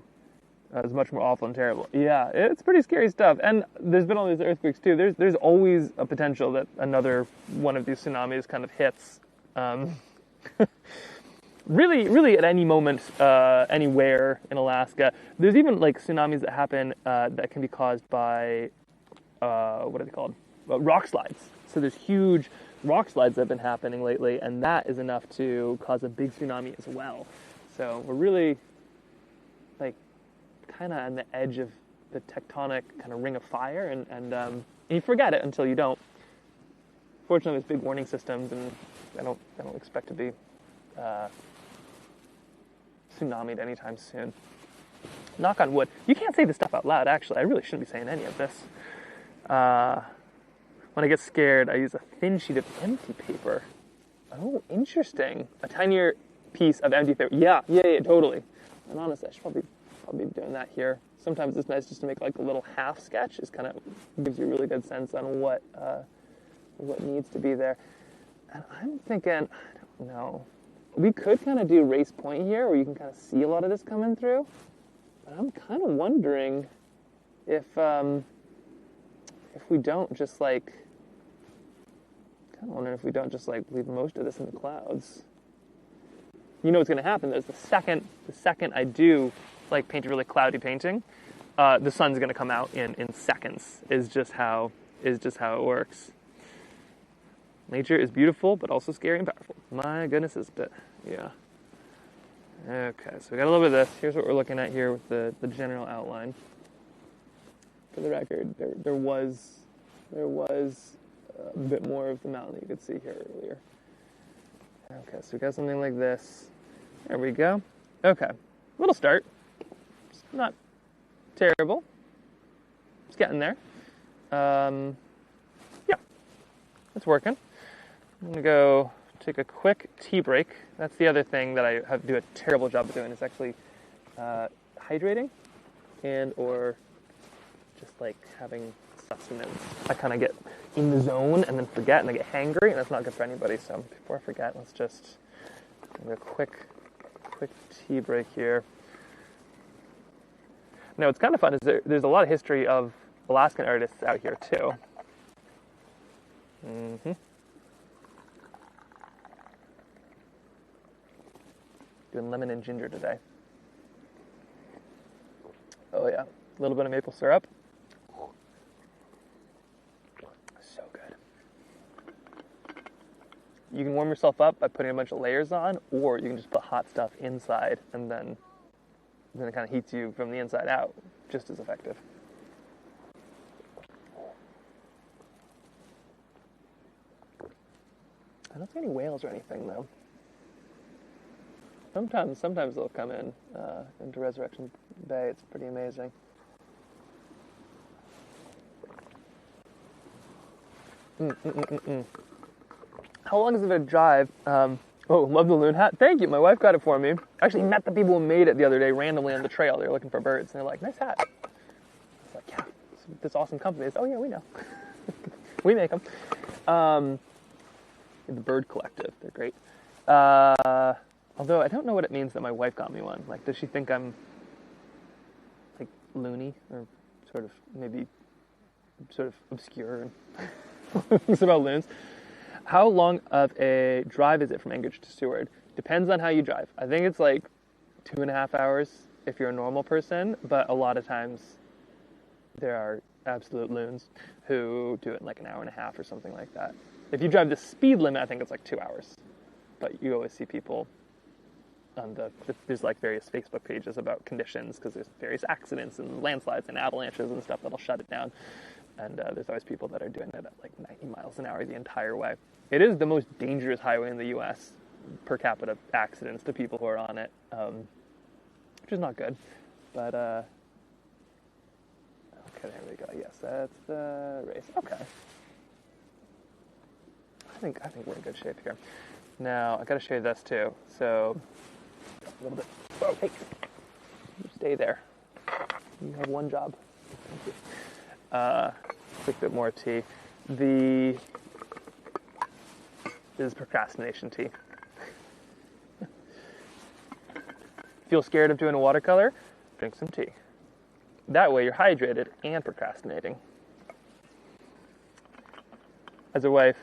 Is much more awful and terrible. Yeah, it's pretty scary stuff. And there's been all these earthquakes too. There's always a potential that another one of these tsunamis kind of hits. Really at any moment, anywhere in Alaska. There's even like tsunamis that happen that can be caused by, what are they called? Rock slides. So there's huge rock slides that have been happening lately, and that is enough to cause a big tsunami as well. So we're really like kind of on the edge of the tectonic kind of ring of fire, and you forget it until you don't. Fortunately, there's big warning systems, and I don't expect to be tsunami'd anytime soon. Knock on wood. You can't say this stuff out loud, actually. I really shouldn't be saying any of this. When I get scared, I use a thin sheet of empty paper. Oh, interesting. A tinier piece of empty paper. Yeah, totally. And honestly, I should probably be doing that here. Sometimes it's nice just to make like a little half sketch. It kind of gives you a really good sense on what needs to be there. And I'm thinking, I don't know. We could kind of do race point here, where you can kind of see a lot of this coming through. But I'm kind of wondering if we don't just like, leave most of this in the clouds. You know what's going to happen is the second I do like paint a really cloudy painting, the sun's going to come out in seconds. Is just how it works. Nature is beautiful, but also scary and powerful. My goodness, isn't it? Yeah. Okay, so we got a little bit of this. Here's what we're looking at here with the general outline. For the record, there was a bit more of the mountain that you could see here earlier. Okay, so we got something like this. There we go. Okay, little start. It's not terrible. It's getting there. Yeah, it's working. I'm gonna go take a quick tea break. That's the other thing that I do a terrible job of doing, is actually hydrating and or just like having sustenance. I kind of get in the zone and then forget, and I get hangry, and that's not good for anybody. So before I forget, let's just do a quick tea break here. Now, what's kind of fun is there's a lot of history of Alaskan artists out here too. Doing lemon and ginger today. Oh yeah, a little bit of maple syrup. So good. You can warm yourself up by putting a bunch of layers on, or you can just put hot stuff inside, and then it kind of heats you from the inside out, just as effective. I don't see any whales or anything though. Sometimes they'll come into Resurrection Bay. It's pretty amazing. How long is it a drive? Oh, love the loon hat. Thank you. My wife got it for me. I actually met the people who made it the other day randomly on the trail. They were looking for birds, and they're like, "Nice hat." I was like, "Yeah, it's this awesome company." It's, "Oh yeah, we know. We make them." The Bird Collective. They're great. Although I don't know what it means that my wife got me one. Like, does she think I'm like loony or sort of maybe sort of obscure things about loons. How long of a drive is it from Anchorage to Seward? Depends on how you drive. I think it's like 2.5 hours if you're a normal person, but a lot of times there are absolute loons who do it in like 1.5 hours or something like that. If you drive the speed limit, I think it's like 2 hours. But you always see people on there's like various Facebook pages about conditions because there's various accidents and landslides and avalanches and stuff that'll shut it down. And there's always people that are doing it at like 90 miles an hour the entire way. It is the most dangerous highway in the U.S. per capita accidents to people who are on it, which is not good. But, okay, there we go. Yes, that's the race. Okay. I think we're in good shape here. Now, I got to show you this too. So, a little bit. Oh, hey, you stay there. You have one job. Thank you. Quick bit more tea. This is procrastination tea. Feel scared of doing a watercolor? Drink some tea. That way you're hydrated and procrastinating. As a wife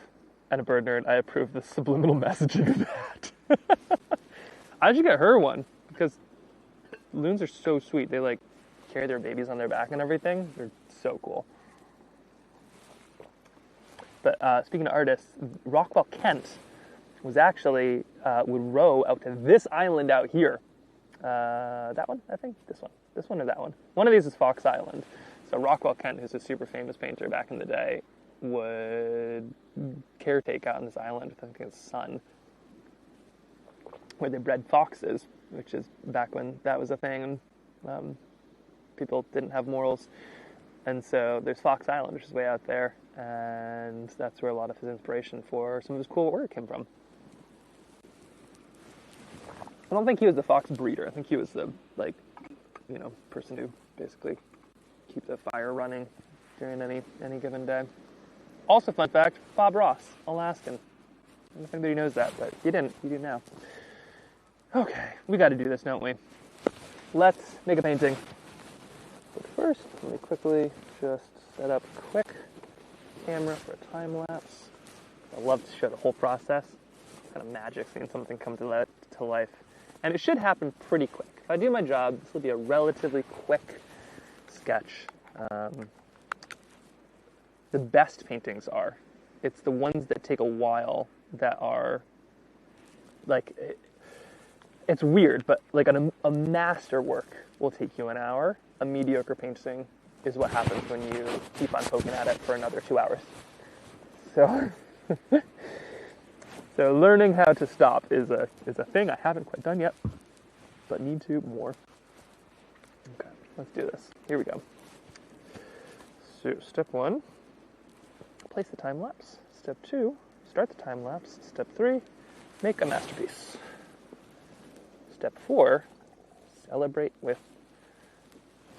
and a bird nerd, I approve the subliminal messaging of that. I should get her one because loons are so sweet. They like carry their babies on their back and everything. They're so cool. But speaking of artists, Rockwell Kent was actually would row out to this island out here. That one, I think. This one or that one. One of these is Fox Island. So Rockwell Kent, who's a super famous painter back in the day, would caretake out on this island with, I think, his son, where they bred foxes, which is back when that was a thing and people didn't have morals. And so there's Fox Island, which is way out there, and that's where a lot of his inspiration for some of his cool work came from. I don't think he was the fox breeder. I think he was the, person who basically keep the fire running during any given day. Also, fun fact, Bob Ross, Alaskan. I don't know if anybody knows that, but you didn't. You do now. Okay, we got to do this, don't we? Let's make a painting. But first, let me quickly just set up a quick camera for a time lapse. I love to show the whole process. It's kind of magic seeing something come to life. And it should happen pretty quick. If I do my job, this will be a relatively quick sketch. The best paintings are. It's the ones that take a while that are, it's weird, but like a masterwork will take you an hour. A mediocre painting is what happens when you keep on poking at it for another 2 hours. So, so learning how to stop is a thing I haven't quite done yet, but need to more. Okay, let's do this. Here we go. So step 1, place the time lapse. Step 2, start the time lapse. Step 3, make a masterpiece. Step 4, celebrate with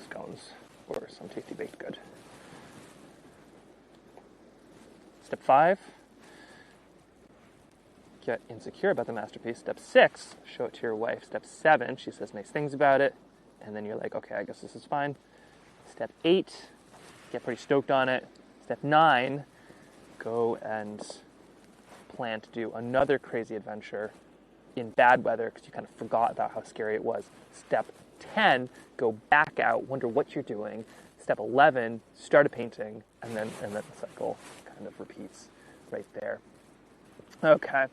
scones or some tasty baked good. Step 5, get insecure about the masterpiece. Step 6, show it to your wife. Step 7, she says nice things about it, and then you're like, okay, I guess this is fine. Step 8, get pretty stoked on it. Step 9, go and plan to do another crazy adventure in bad weather because you kind of forgot about how scary it was. Step 10, go back out, wonder what you're doing. Step 11, start a painting, and then the cycle kind of repeats right there. Okay.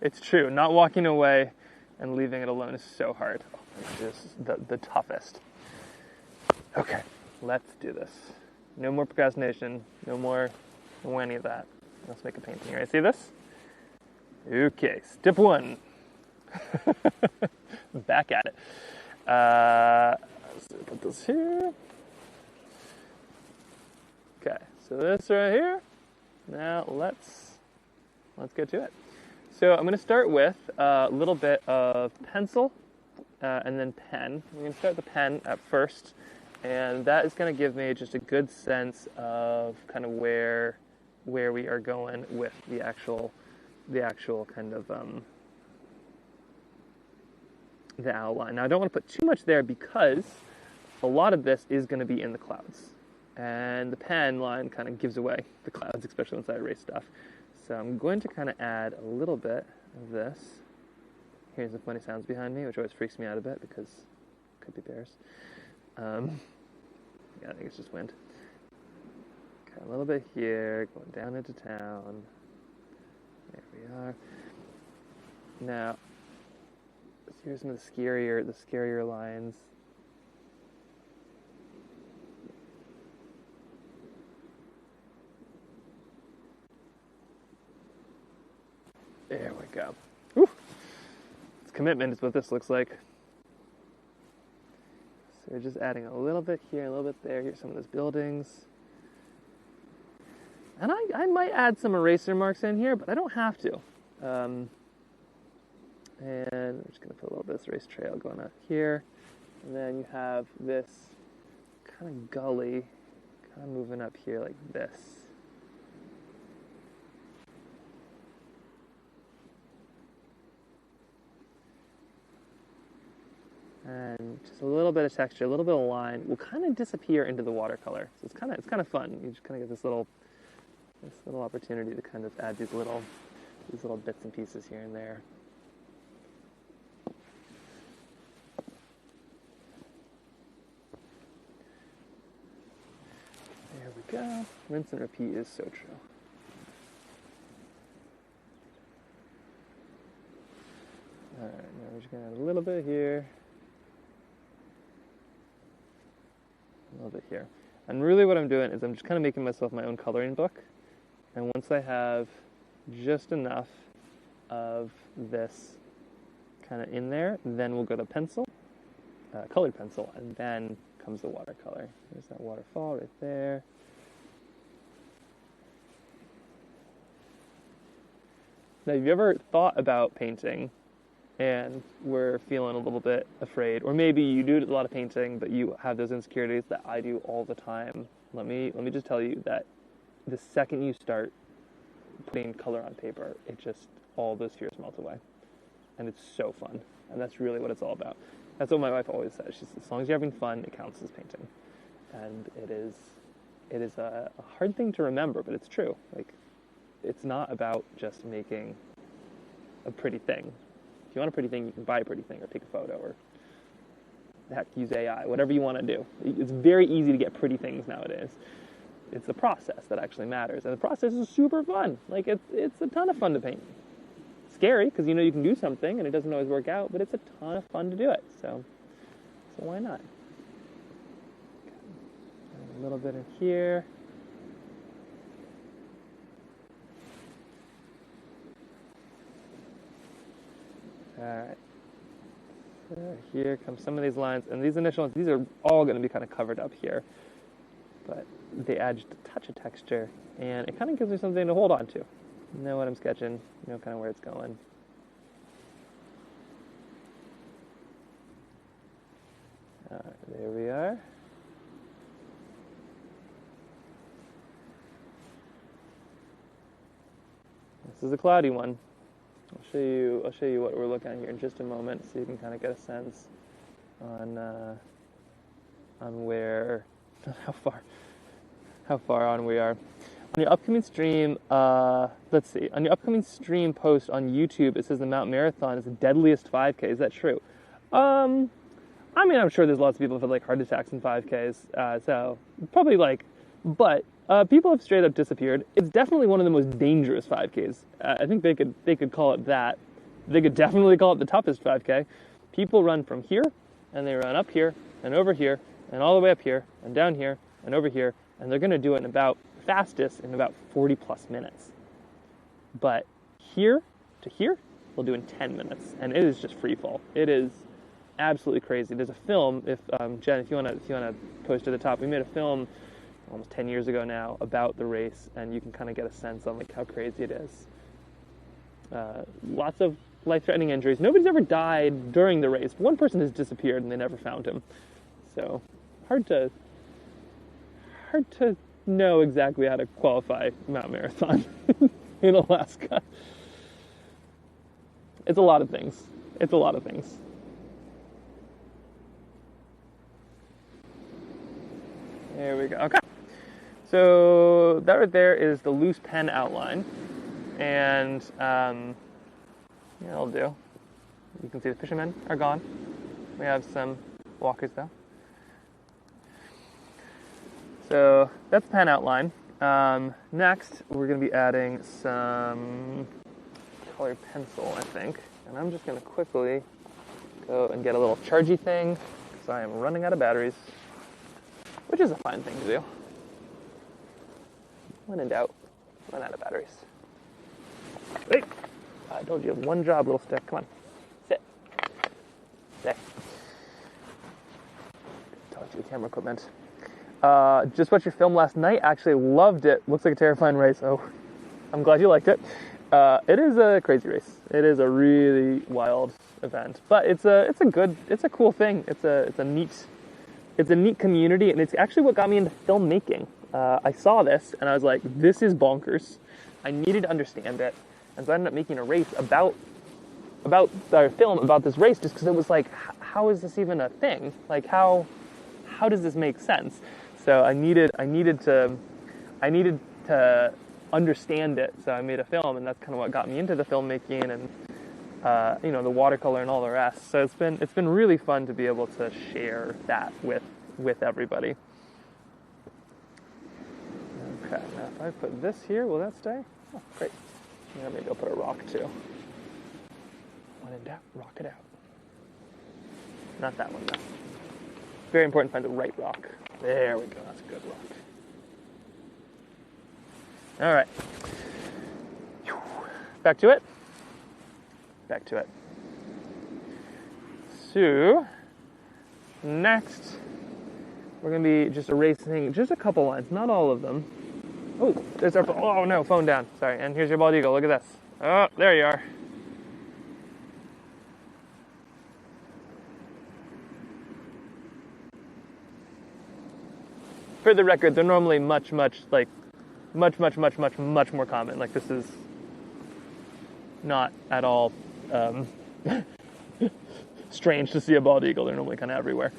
It's true. Not walking away and leaving it alone is so hard. It's just the toughest. Okay, let's do this. No more procrastination. No any of that. Let's make a painting. You ready to see this? Okay, step 1. Back at it. So put this here. Okay, so this right here. Now let's get to it. So I'm going to start with a little bit of pencil and then pen. We're going to start the pen at first, and that is going to give me just a good sense of kind of where we are going with the actual kind of the outline. Now I don't want to put too much there because a lot of this is going to be in the clouds. And the pen line kind of gives away the clouds, especially once I erase stuff. So I'm going to kind of add a little bit of this. Here's the funny sounds behind me, which always freaks me out a bit because it could be bears. Yeah, I think it's just wind. Okay, a little bit here, going down into town. There we are. Now, here's some of the scarier lines. There we go. Whew. It's commitment is what this looks like. So we're just adding a little bit here, a little bit there. Here's some of those buildings. And I might add some eraser marks in here, but I don't have to. And I'm just going to put a little bit of this race trail going up here. And then you have this kind of gully kind of moving up here like this. And just a little bit of texture, a little bit of line will kind of disappear into the watercolor. So it's kind of fun. You just kind of get this little opportunity to kind of add these little bits and pieces here and there. There we go. Rinse and repeat is so true. All right, now we're just gonna add a little bit here. A little bit here. And really what I'm doing is I'm just kind of making myself my own coloring book. And once I have just enough of this kind of in there, then we'll go to pencil, colored pencil, and then comes the watercolor. There's that waterfall right there. Now, have you ever thought about painting and we're feeling a little bit afraid, or maybe you do a lot of painting, but you have those insecurities that I do all the time? Let me just tell you that the second you start putting color on paper, it just, all those fears melt away. And it's so fun. And that's really what it's all about. That's what my wife always says. She says, as long as you're having fun, it counts as painting. And it is a hard thing to remember, but it's true. Like, it's not about just making a pretty thing. If you want a pretty thing, you can buy a pretty thing or take a photo or heck, use AI, whatever you want to do. It's very easy to get pretty things nowadays. It's the process that actually matters. And the process is super fun. Like, it's a ton of fun to paint. Scary, because you know you can do something and it doesn't always work out, but it's a ton of fun to do it. So why not? Okay. A little bit in here. Alright, so here come some of these lines, and these initial ones, these are all going to be kind of covered up here, but they add just a touch of texture, and it kind of gives me something to hold on to. You know what I'm sketching, you know kind of where it's going. Alright, there we are. This is a cloudy one. I'll show you what we're looking at here in just a moment, so you can kind of get a sense on where, how far on we are. On your upcoming stream, let's see. On your upcoming stream post on YouTube, it says the Mount Marathon is the deadliest 5K. Is that true? I mean, I'm sure there's lots of people who've had like heart attacks in 5Ks, so probably like, but. People have straight up disappeared. It's definitely one of the most dangerous 5Ks. I think they could call it that. They could definitely call it the toughest 5K. People run from here, and they run up here, and over here, and all the way up here, and down here, and over here, and they're going to do it in about, fastest, in about 40 plus minutes. But here to here, they'll do in 10 minutes, and it is just free fall. It is absolutely crazy. There's a film, if Jen, if you want to post at the top, we made a film almost 10 years ago now about the race, and you can kind of get a sense on like how crazy it is. Lots of life-threatening injuries. Nobody's ever died during the race. One person has disappeared and they never found him. So hard to know exactly how to qualify Mount Marathon in Alaska. It's a lot of things. There we go. Okay. So that right there is the loose pen outline. And yeah, it'll do. You can see the fishermen are gone. We have some walkers though. So that's the pen outline. Next, we're going to be adding some colored pencil, I think. And I'm just going to quickly go and get a little chargy thing because I am running out of batteries, which is a fine thing to do. When in doubt, run out of batteries. Wait, I told you have one job, little stick. Come on, sit. Sit. Talk to the camera equipment. Just watched your film last night. Actually loved it. Looks like a terrifying race. Oh, I'm glad you liked it. It is a crazy race. It is a really wild event, but it's a cool thing. It's a neat community, and it's actually what got me into filmmaking. I saw this and I was like, this is bonkers. I needed to understand it, and so I ended up making a race about our film about this race, just because it was like, how is this even a thing? Like how does this make sense? So I needed to understand it. So I made a film, and that's kind of what got me into the filmmaking and the watercolor and all the rest. So it's been really fun to be able to share that with everybody. Okay, now if I put this here, will that stay? Oh, great. Yeah, maybe I'll put a rock too. When in doubt, rock it out. Not that one though. Very important to find the right rock. There we go, that's a good rock. All right. Back to it. Back to it. So, next, we're going to be just erasing just a couple lines, not all of them. Oh, there's our, oh no, phone down. Sorry, and here's your bald eagle, look at this. Oh, there you are. For the record, they're normally much more common. Like, this is not at all strange to see a bald eagle. They're normally kind of everywhere.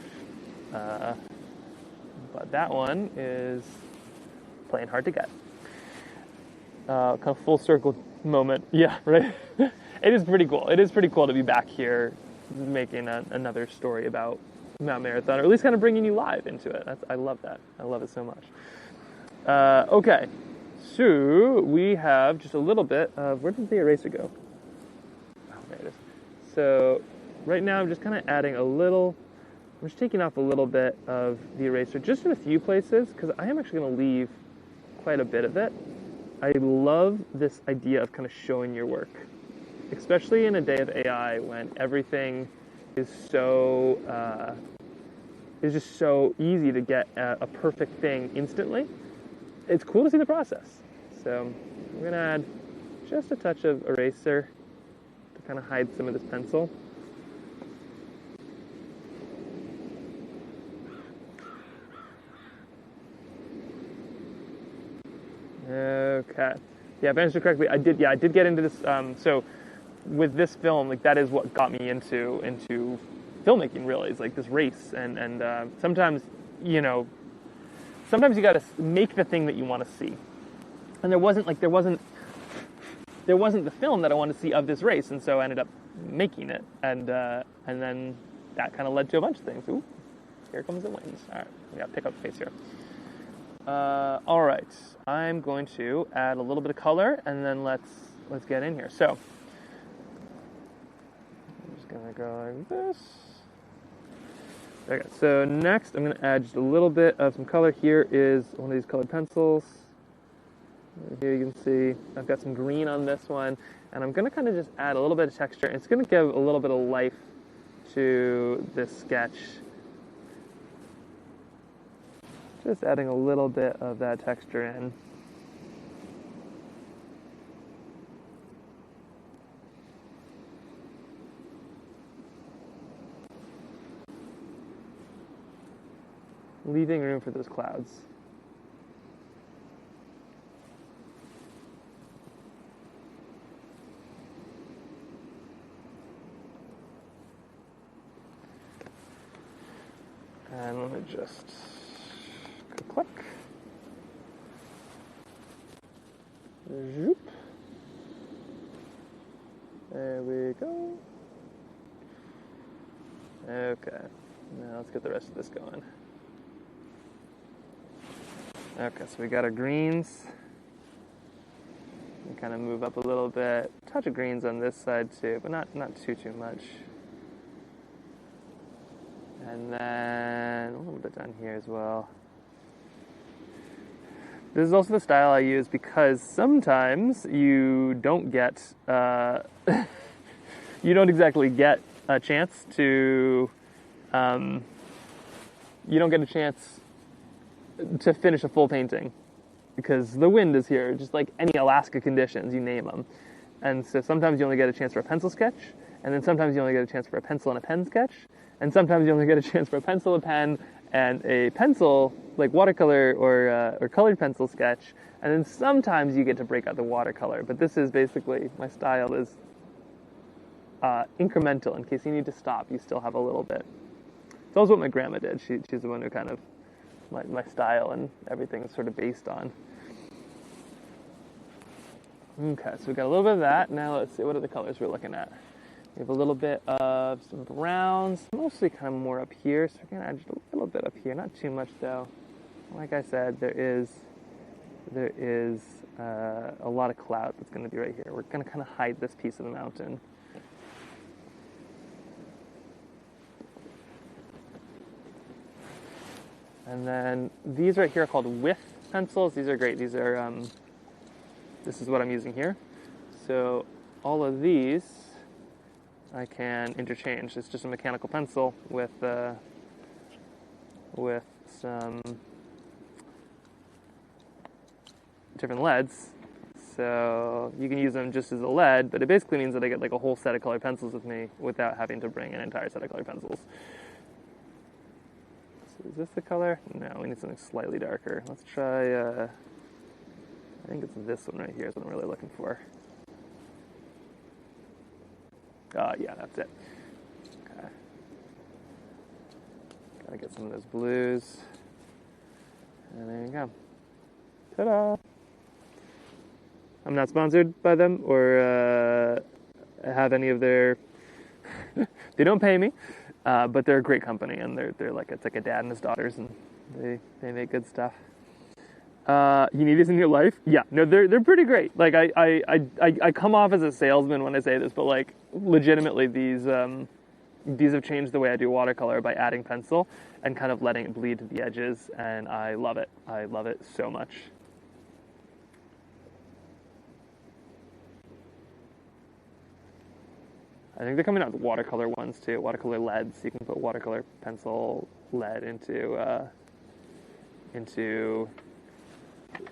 But that one is playing hard to get. Kind of full circle moment. Yeah, right? It is pretty cool. It is pretty cool to be back here making another story about Mount Marathon, or at least kind of bringing you live into it. I love that. I love it so much. Okay, so we have just a little bit of, where did the eraser go? Oh, there it is. So right now I'm just kind of adding I'm just taking off a little bit of the eraser, just in a few places, because I am actually going to leave quite a bit of it. I love this idea of kind of showing your work, especially in a day of AI when everything is so it's just so easy to get a perfect thing instantly. It's cool to see the process. So I'm going to add just a touch of eraser to kind of hide some of this pencil. Okay. Yeah, if I answered correctly, I did get into this. So with this film, like, that is what got me into filmmaking, really. It's like this race, and sometimes you got to make the thing that you want to see. And there wasn't the film that I wanted to see of this race, and so I ended up making it, and then that kind of led to a bunch of things. Ooh, here comes the wind. All right, we got to pick up the pace here. All right, I'm going to add a little bit of color, and then let's get in here. So I'm just gonna go like this. Okay, so next I'm gonna add just a little bit of some color. Here is one of these colored pencils. Here you can see I've got some green on this one, and I'm gonna kind of just add a little bit of texture. It's gonna give a little bit of life to this sketch. Just adding a little bit of that texture in. Leaving room for those clouds. And let me just Zoop. There we go. Okay, now let's get the rest of this going. Okay, so we got our greens. We kind of move up a little bit. Touch of greens on this side too, but not too much. And then a little bit down here as well. This is also the style I use because sometimes you don't get, you don't exactly get a chance to, you don't get a chance to finish a full painting because the wind is here, just like any Alaska conditions, you name them. And so sometimes you only get a chance for a pencil sketch, and then sometimes you only get a chance for a pencil and a pen sketch, and sometimes you only get a chance for a pencil, a pen, and a pencil, like watercolor or colored pencil sketch, and then sometimes you get to break out the watercolor. But this is basically, my style is incremental. In case you need to stop, you still have a little bit. It's also what my grandma did. She's the one who kind of, my style and everything is sort of based on. Okay, so we got a little bit of that. Now let's see, what are the colors we're looking at? We have a little bit of some browns, mostly kind of more up here, so we're going to add just a little bit up here, not too much though. Like I said, there is a lot of cloud that's going to be right here. We're going to kind of hide this piece of the mountain. And then these right here are called width pencils. These are great. These are, this is what I'm using here. So all of these I can interchange. It's just a mechanical pencil with some different leads. So you can use them just as a lead, but it basically means that I get like a whole set of colored pencils with me without having to bring an entire set of colored pencils. So is this the color? No, we need something slightly darker. Let's try, I think it's this one right here is what I'm really looking for. Yeah, that's it. Okay. Gotta get some of those blues. And there you go. Ta-da! I'm not sponsored by them or have any of their... They don't pay me, but they're a great company, and they're like, it's like a dad and his daughters, and they make good stuff. You need these in your life? Yeah, no, they're pretty great. Like I come off as a salesman when I say this, but like legitimately these have changed the way I do watercolor by adding pencil and kind of letting it bleed to the edges, and I love it. I love it so much. I think they're coming out with watercolor ones too, watercolor leads. You can put watercolor pencil lead into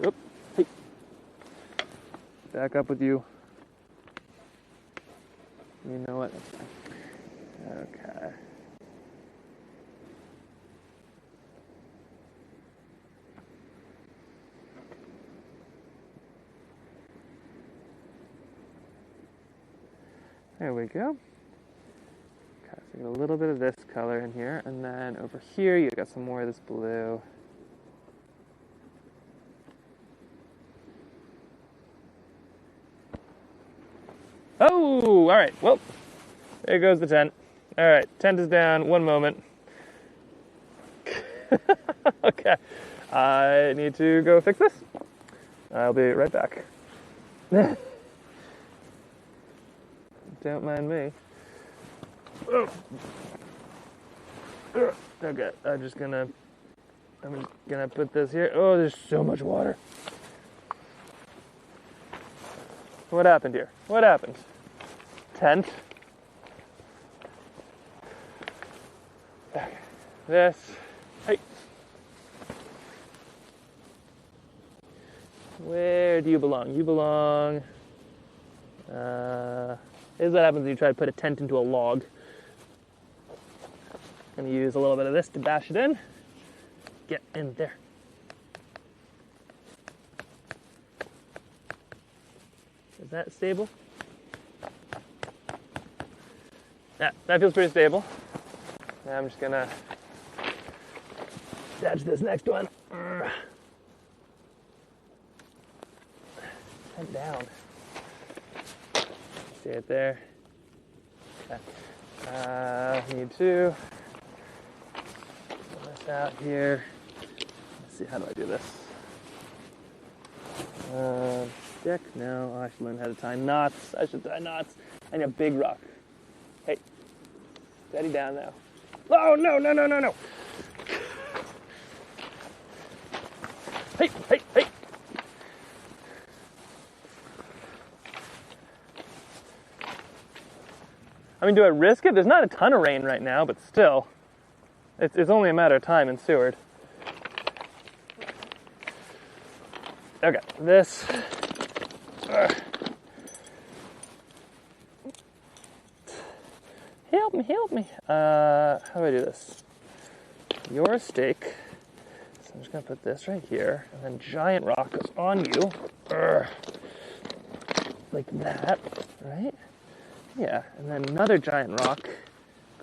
Oop, hey. Back up with you. You know what? That's fine. Okay. There we go. Okay, so you get a little bit of this color in here, and then over here you got some more of this blue. Oh, all right. Well, there goes the tent. All right, tent is down. One moment. Okay, I need to go fix this. I'll be right back. Don't mind me. Okay, I'm just gonna put this here. Oh, there's so much water. What happened here? What happened? Tent. Okay. This. Hey. Where do you belong? You belong. This is what happens when you try to put a tent into a log. Gonna use a little bit of this to bash it in. Get in there. Is that stable? Yeah, that feels pretty stable. Now I'm just gonna attach this next one. Come down. See it there? Okay. Need to pull this out here. Let's see, how do I do this? Stick? No, I should learn how to tie knots. I should tie knots. I need a big rock. Hey, steady down now. Oh, no, no, no, no, no. Hey, hey, hey. I mean, do I risk it? There's not a ton of rain right now, but still. It's only a matter of time in Seward. Okay, this. Help me, help me. How do I do this? Your stake. So I'm just gonna put this right here, and then giant rock goes on you. Like that, right? Yeah, and then another giant rock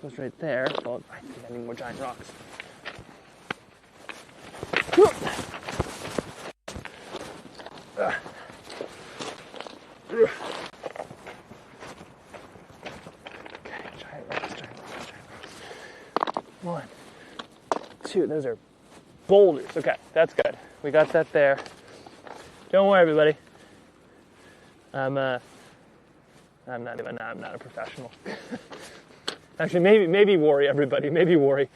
goes right there. Well, I think I need more giant rocks. Okay, giant rocks, giant rocks, giant rocks. 1, 2, those are boulders. Okay, that's good. We got that there. Don't worry, everybody. I'm not a professional. Actually, maybe worry, everybody. Maybe worry.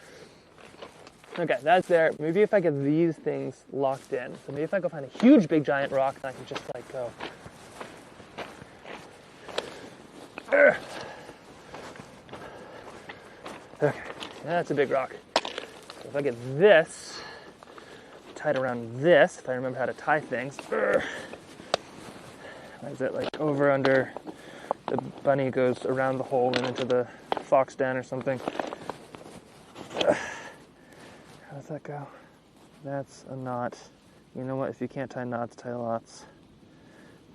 Okay, that's there. Maybe if I get these things locked in. So maybe if I go find a huge, big, giant rock, then I can just like go. Okay, that's a big rock. So if I get this tied around this, if I remember how to tie things. Is it like over under the bunny goes around the hole and into the fox den or something? How does that go? That's a knot. You know what? If you can't tie knots, tie lots.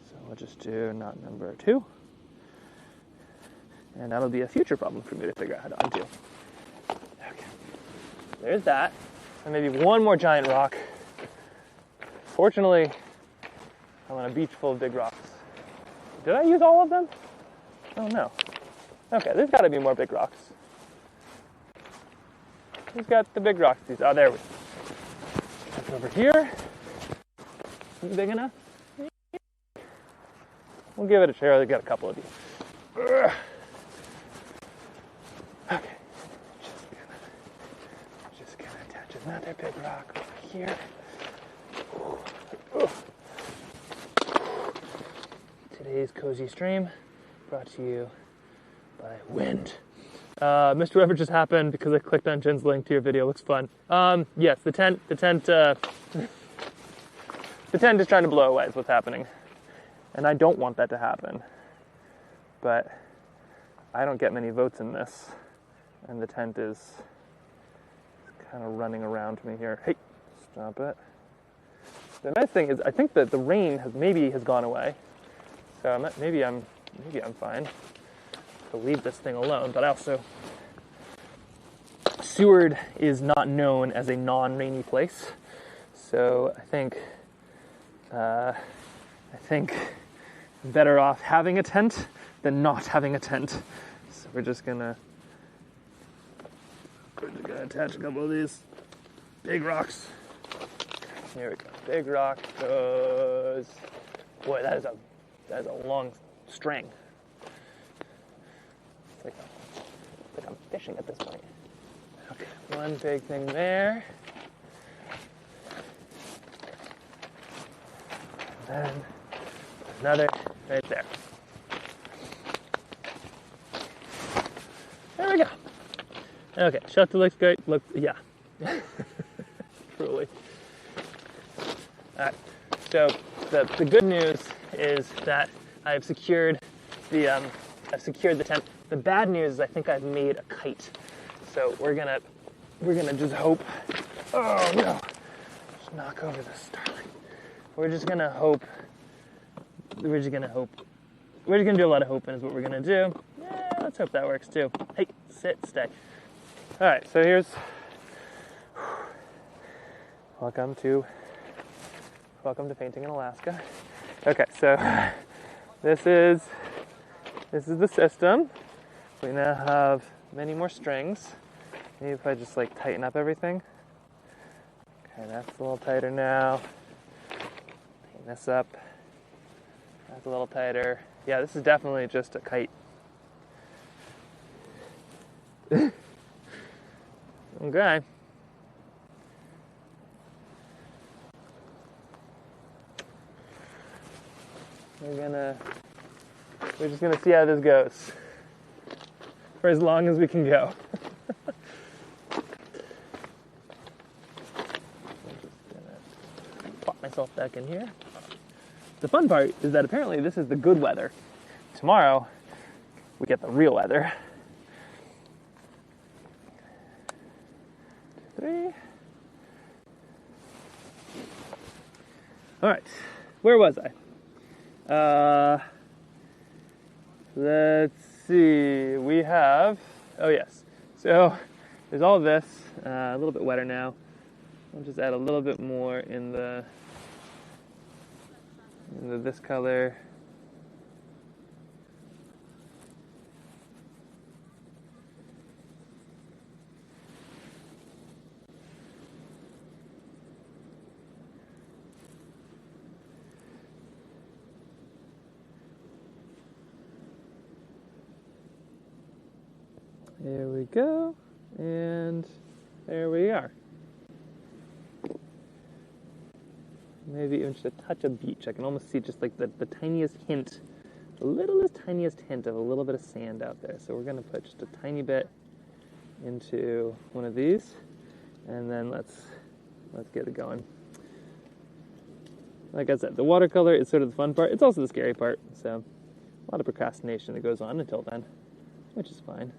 So we'll just do knot number 2. And that'll be a future problem for me to figure out how to undo. Okay. There's that. And maybe one more giant rock. Fortunately, I'm on a beach full of big rocks. Did I use all of them? Oh no. Okay, there's got to be more big rocks. Who's got the big rocks? Oh, there we go. Jump over here. Is it big enough? We'll give it a try. I've got a couple of these. Okay. Just gonna attach another big rock over here. Today's cozy stream brought to you by wind. Mr. Weber just happened because I clicked on Jen's link to your video. Looks fun. Yes, the tent is trying to blow away is what's happening. And I don't want that to happen. But I don't get many votes in this. And the tent is kind of running around me here. Hey, stop it. The nice thing is I think that the rain has gone away. So maybe I'm fine to leave this thing alone, but also Seward is not known as a non-rainy place, so I think I'm better off having a tent than not having a tent. So we're just gonna attach a couple of these big rocks. Here we go. Big rock goes. Boy, that is a long string. It's like I'm fishing at this point. Okay, one big thing there. And then another right there. There we go. Okay, shelter looks great. Yeah. Truly. Alright, so the good news is that I've secured the tent. The bad news is I think I've made a kite. So we're gonna just hope. Oh no! Just knock over this starling. We're just gonna hope. We're just gonna do a lot of hoping is what we're gonna do. Yeah, let's hope that works too. Hey, sit, stay. All right, so here's. Welcome to painting in Alaska. Okay, so this is the system. We now have many more strings. Maybe if I just like tighten up everything. Okay, that's a little tighter now. Tighten this up. That's a little tighter. Yeah, this is definitely just a kite. Okay. We're just gonna see how this goes for as long as we can go. I'm just gonna pop myself back in here. The fun part is that apparently this is the good weather. Tomorrow, we get the real weather. 2, 3. All right, where was I? Let's see, we have, oh yes, so there's all of this, a little bit wetter now. I'll just add a little bit more in this color. There we go, and there we are. Maybe even just a touch of beach. I can almost see just like the tiniest hint, the littlest tiniest hint of a little bit of sand out there. So we're gonna put just a tiny bit into one of these, and then let's get it going. Like I said, the watercolor is sort of the fun part. It's also the scary part. So a lot of procrastination that goes on until then, which is fine.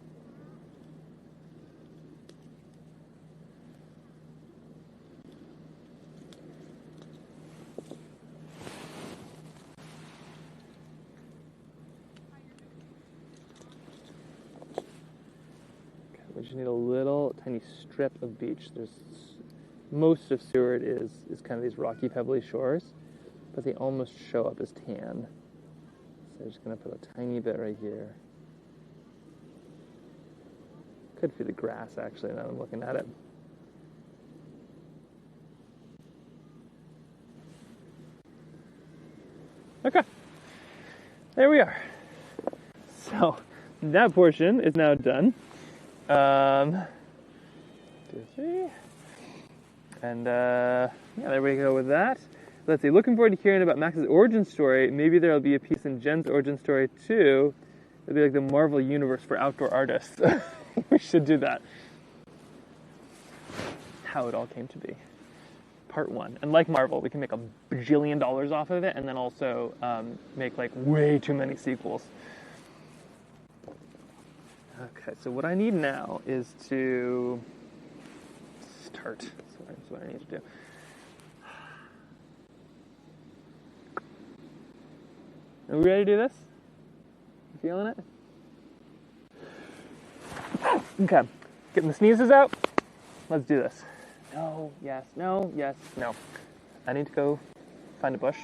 We just need a little tiny strip of beach. Most of Seward is kind of these rocky, pebbly shores, but they almost show up as tan. So I'm just going to put a tiny bit right here. Could be the grass, actually, now I'm looking at it. Okay, there we are. So that portion is now done. 2, 3. And yeah, there we go with that. Let's see, looking forward to hearing about Max's origin story. Maybe there'll be a piece in Jen's origin story too. It'll be like the Marvel universe for outdoor artists. We should do that. How it all came to be. Part 1. And like Marvel, we can make $1 bajillion off of it, and then also make like way too many sequels. Okay, so what I need now is to start. That's what I need to do. Are we ready to do this? You feeling it? Okay, getting the sneezes out. Let's do this. No, yes, no, yes, no. I need to go find a bush,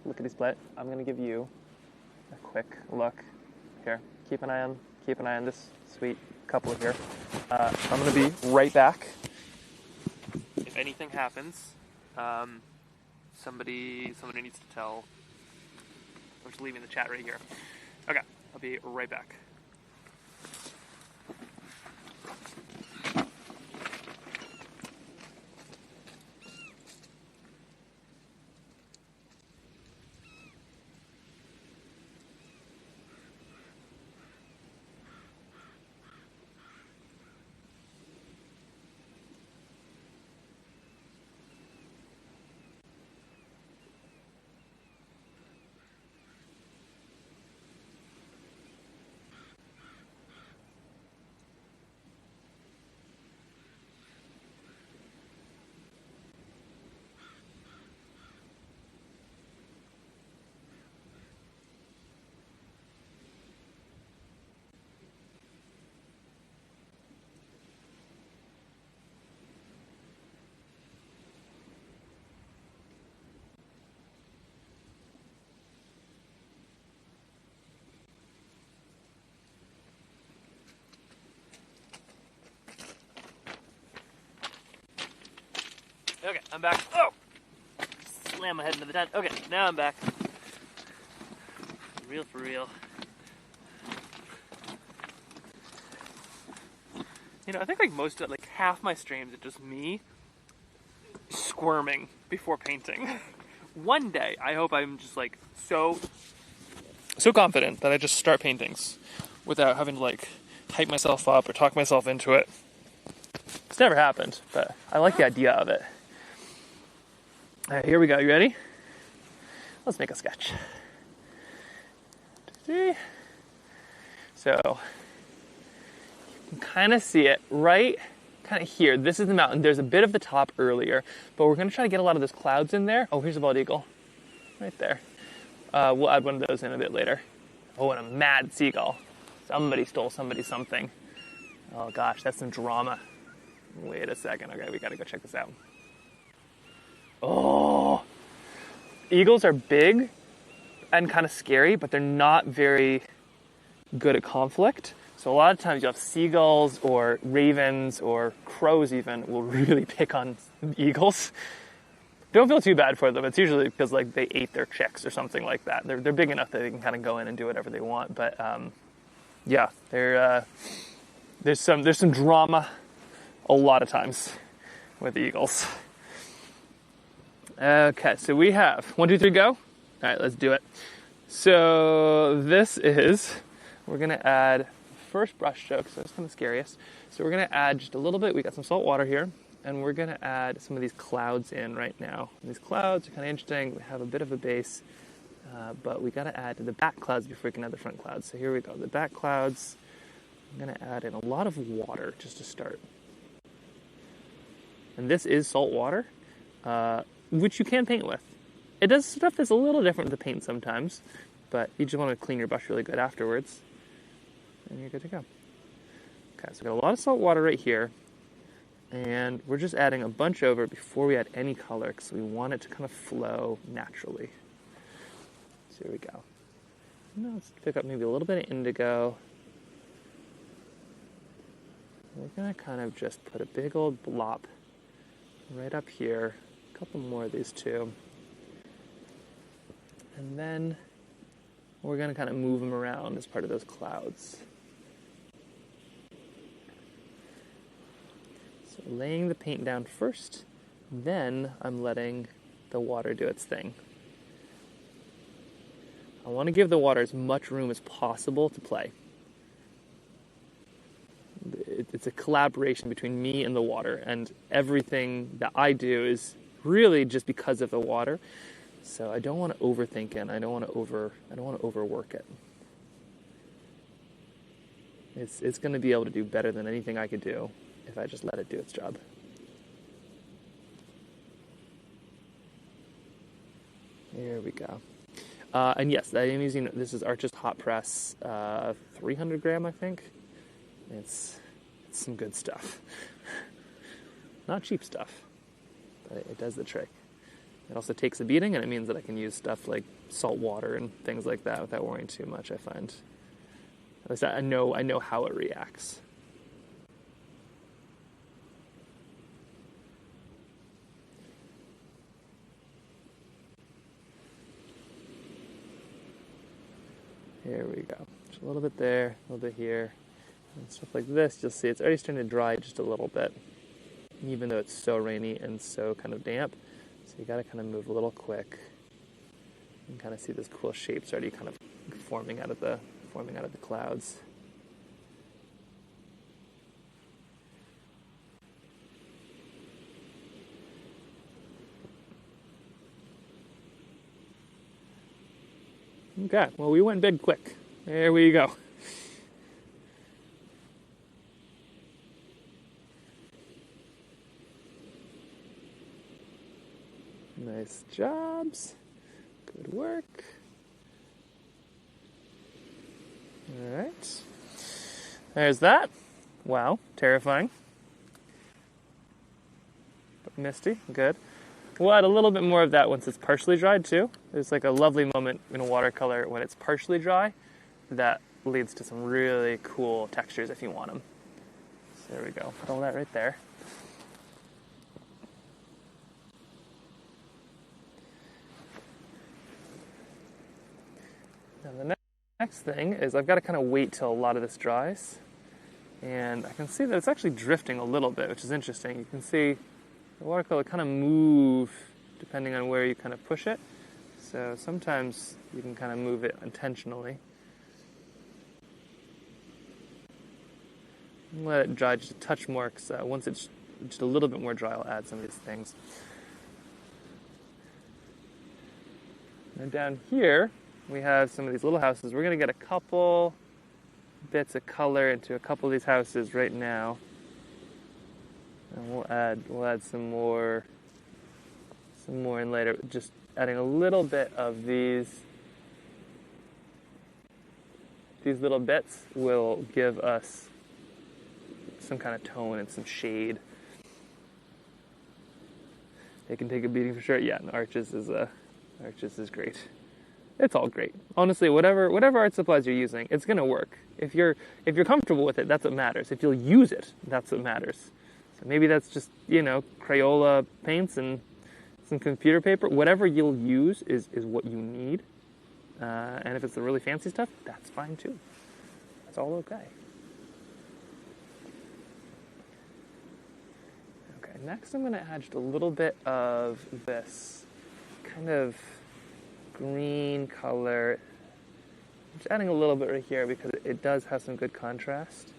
lickety split. I'm gonna give you a quick look. Here, keep an eye on this sweet couple here. I'm gonna be right back. If anything happens, somebody needs to tell. I'm just leaving the chat right here. Okay, I'll be right back. Okay, I'm back. Oh! Slam my head into the tent. Okay, now I'm back. For real. You know, I think like like half my streams are just me squirming before painting. One day, I hope I'm just like so confident that I just start paintings without having to like hype myself up or talk myself into it. It's never happened, but I like the idea of it. All right, here we go. You ready? Let's make a sketch. So you can kind of see it right kind of here. This is the mountain. There's a bit of the top earlier, but we're going to try to get a lot of those clouds in there. Oh, here's a bald eagle right there. We'll add one of those in a bit later. Oh, and a mad seagull. Somebody stole somebody something. Oh gosh, that's some drama. Wait a second. Okay, we got to go check this out. Oh, eagles are big and kind of scary, but they're not very good at conflict. So a lot of times you have seagulls or ravens or crows even will really pick on eagles. Don't feel too bad for them. It's usually because like they ate their chicks or something like that. They're big enough that they can kind of go in and do whatever they want. But yeah, there's some drama a lot of times with the eagles. Okay, so we have 1, 2, 3, go. All right, let's do it. So this is, we're gonna add first brush stroke, so it's kind of scariest. So we're gonna add just a little bit. We got some salt water here, and we're gonna add some of these clouds in right now. And these clouds are kind of interesting. They have a bit of a base, but we gotta add to the back clouds before we can add the front clouds. So here we go, the back clouds. I'm gonna add in a lot of water just to start. And this is salt water, which you can paint with. It does stuff that's a little different to paint sometimes, but you just want to clean your brush really good afterwards, and you're good to go. Okay, so we got a lot of salt water right here, and we're just adding a bunch over before we add any color, because we want it to kind of flow naturally. So here we go. Now let's pick up maybe a little bit of indigo. We're going to kind of just put a big old blop right up here, a couple more of these too. And then we're going to kind of move them around as part of those clouds. So laying the paint down first, then I'm letting the water do its thing. I want to give the water as much room as possible to play. It's a collaboration between me and the water, and everything that I do is really just because of the water. So I don't want to overthink it. I don't want to overwork it. It's going to be able to do better than anything I could do if I just let it do its job. Here we go. And yes, I am using, this is Arches Hot Press, 300 gram, I think. It's some good stuff. Not cheap stuff, but it does the trick. It also takes a beating, and it means that I can use stuff like salt water and things like that without worrying too much, I find. At least I know how it reacts. Here we go. Just a little bit there, a little bit here. And stuff like this, you'll see it's already starting to dry just a little bit, even though it's so rainy and so kind of damp. So you gotta kind of move a little quick. You can kind of see this cool shapes already kind of forming out of the clouds. Okay, well, we went big quick. There we go. Nice jobs. Good work. All right. There's that. Wow, terrifying. But misty, good. We'll add a little bit more of that once it's partially dried too. There's like a lovely moment in a watercolor when it's partially dry that leads to some really cool textures if you want them. So there we go. Put all that right there. Now the next thing is I've got to kind of wait till a lot of this dries. And I can see that it's actually drifting a little bit, which is interesting. You can see the watercolor kind of move depending on where you kind of push it. So sometimes you can kind of move it intentionally. Let it dry just a touch more, because once it's just a little bit more dry, I'll add some of these things. And down here, we have some of these little houses. We're going to get a couple bits of color into a couple of these houses right now. And we'll add some more in later. Just adding a little bit of these little bits will give us some kind of tone and some shade. It can take a beating for sure. Yeah, and Arches is great. It's all great. Honestly, whatever art supplies you're using, it's gonna work. If you're comfortable with it, that's what matters. If you'll use it, that's what matters. So maybe that's just, Crayola paints and some computer paper. Whatever you'll use is what you need. And if it's the really fancy stuff, that's fine too. That's all okay. Okay, next I'm gonna add just a little bit of this kind of green color. I'm just adding a little bit right here because it does have some good contrast.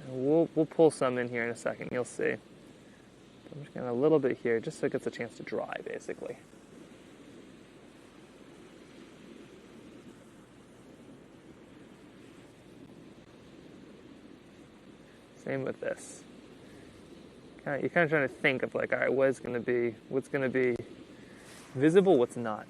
And we'll pull some in here in a second, you'll see. I'm just getting a little bit here just so it gets a chance to dry, basically. Same with this. You're kind of trying to think of like, all right, what's going to be visible, what's not.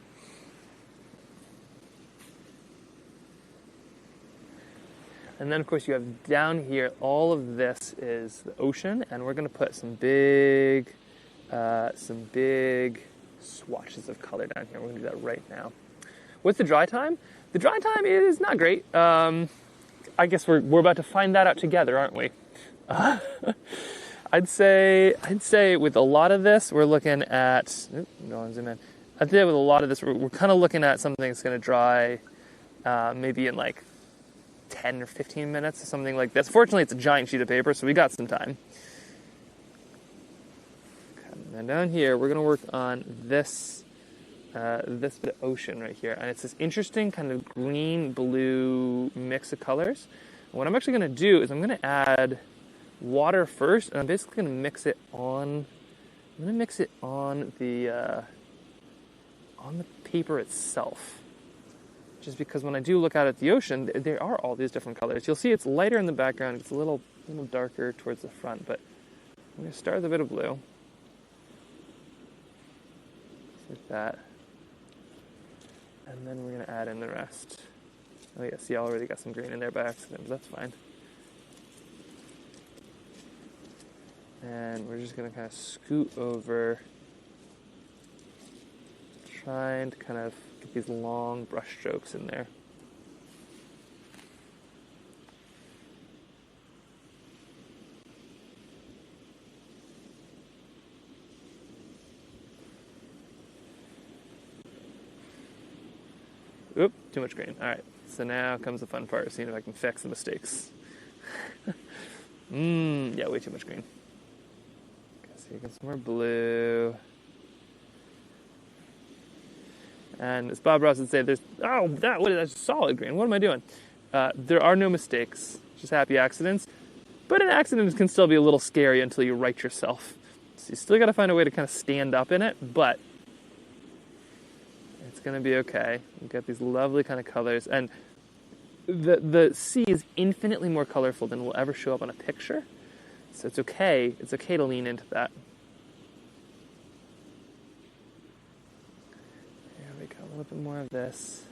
And then, of course, you have down here, all of this is the ocean, and we're going to put some big swatches of color down here. We're going to do that right now. What's the dry time? The dry time is not great. I guess we're about to find that out together, aren't we? I'd say with a lot of this, we're looking at. No, zoom in. I'd say with a lot of this, we're kind of looking at something that's going to dry, maybe in like 10 or 15 minutes or something like this. Fortunately, it's a giant sheet of paper, so we got some time. Okay, and down here, we're going to work on this bit of ocean right here, and it's this interesting kind of green-blue mix of colors. And what I'm actually going to do is I'm going to add water first, and I'm basically going to mix it on. I'm going to mix it on the paper itself. Just because when I do look out at the ocean, there are all these different colors. You'll see it's lighter in the background, it's a little darker towards the front, but I'm going to start with a bit of blue. Just like that. And then we're going to add in the rest. Oh yeah, see, I already got some green in there by accident, but that's fine. And we're just going to kind of scoot over, trying to kind of get these long brush strokes in there. Oop, too much green. All right, so now comes the fun part, seeing if I can fix the mistakes. Yeah, way too much green. Okay, so you get some more blue. And as Bob Ross would say, that's solid green. What am I doing? There are no mistakes, just happy accidents. But an accident can still be a little scary until you right yourself. So you still got to find a way to kind of stand up in it, but it's going to be okay. You've got these lovely kind of colors, and the sea is infinitely more colorful than will ever show up on a picture. So it's okay. It's okay to lean into that. A little bit more of this.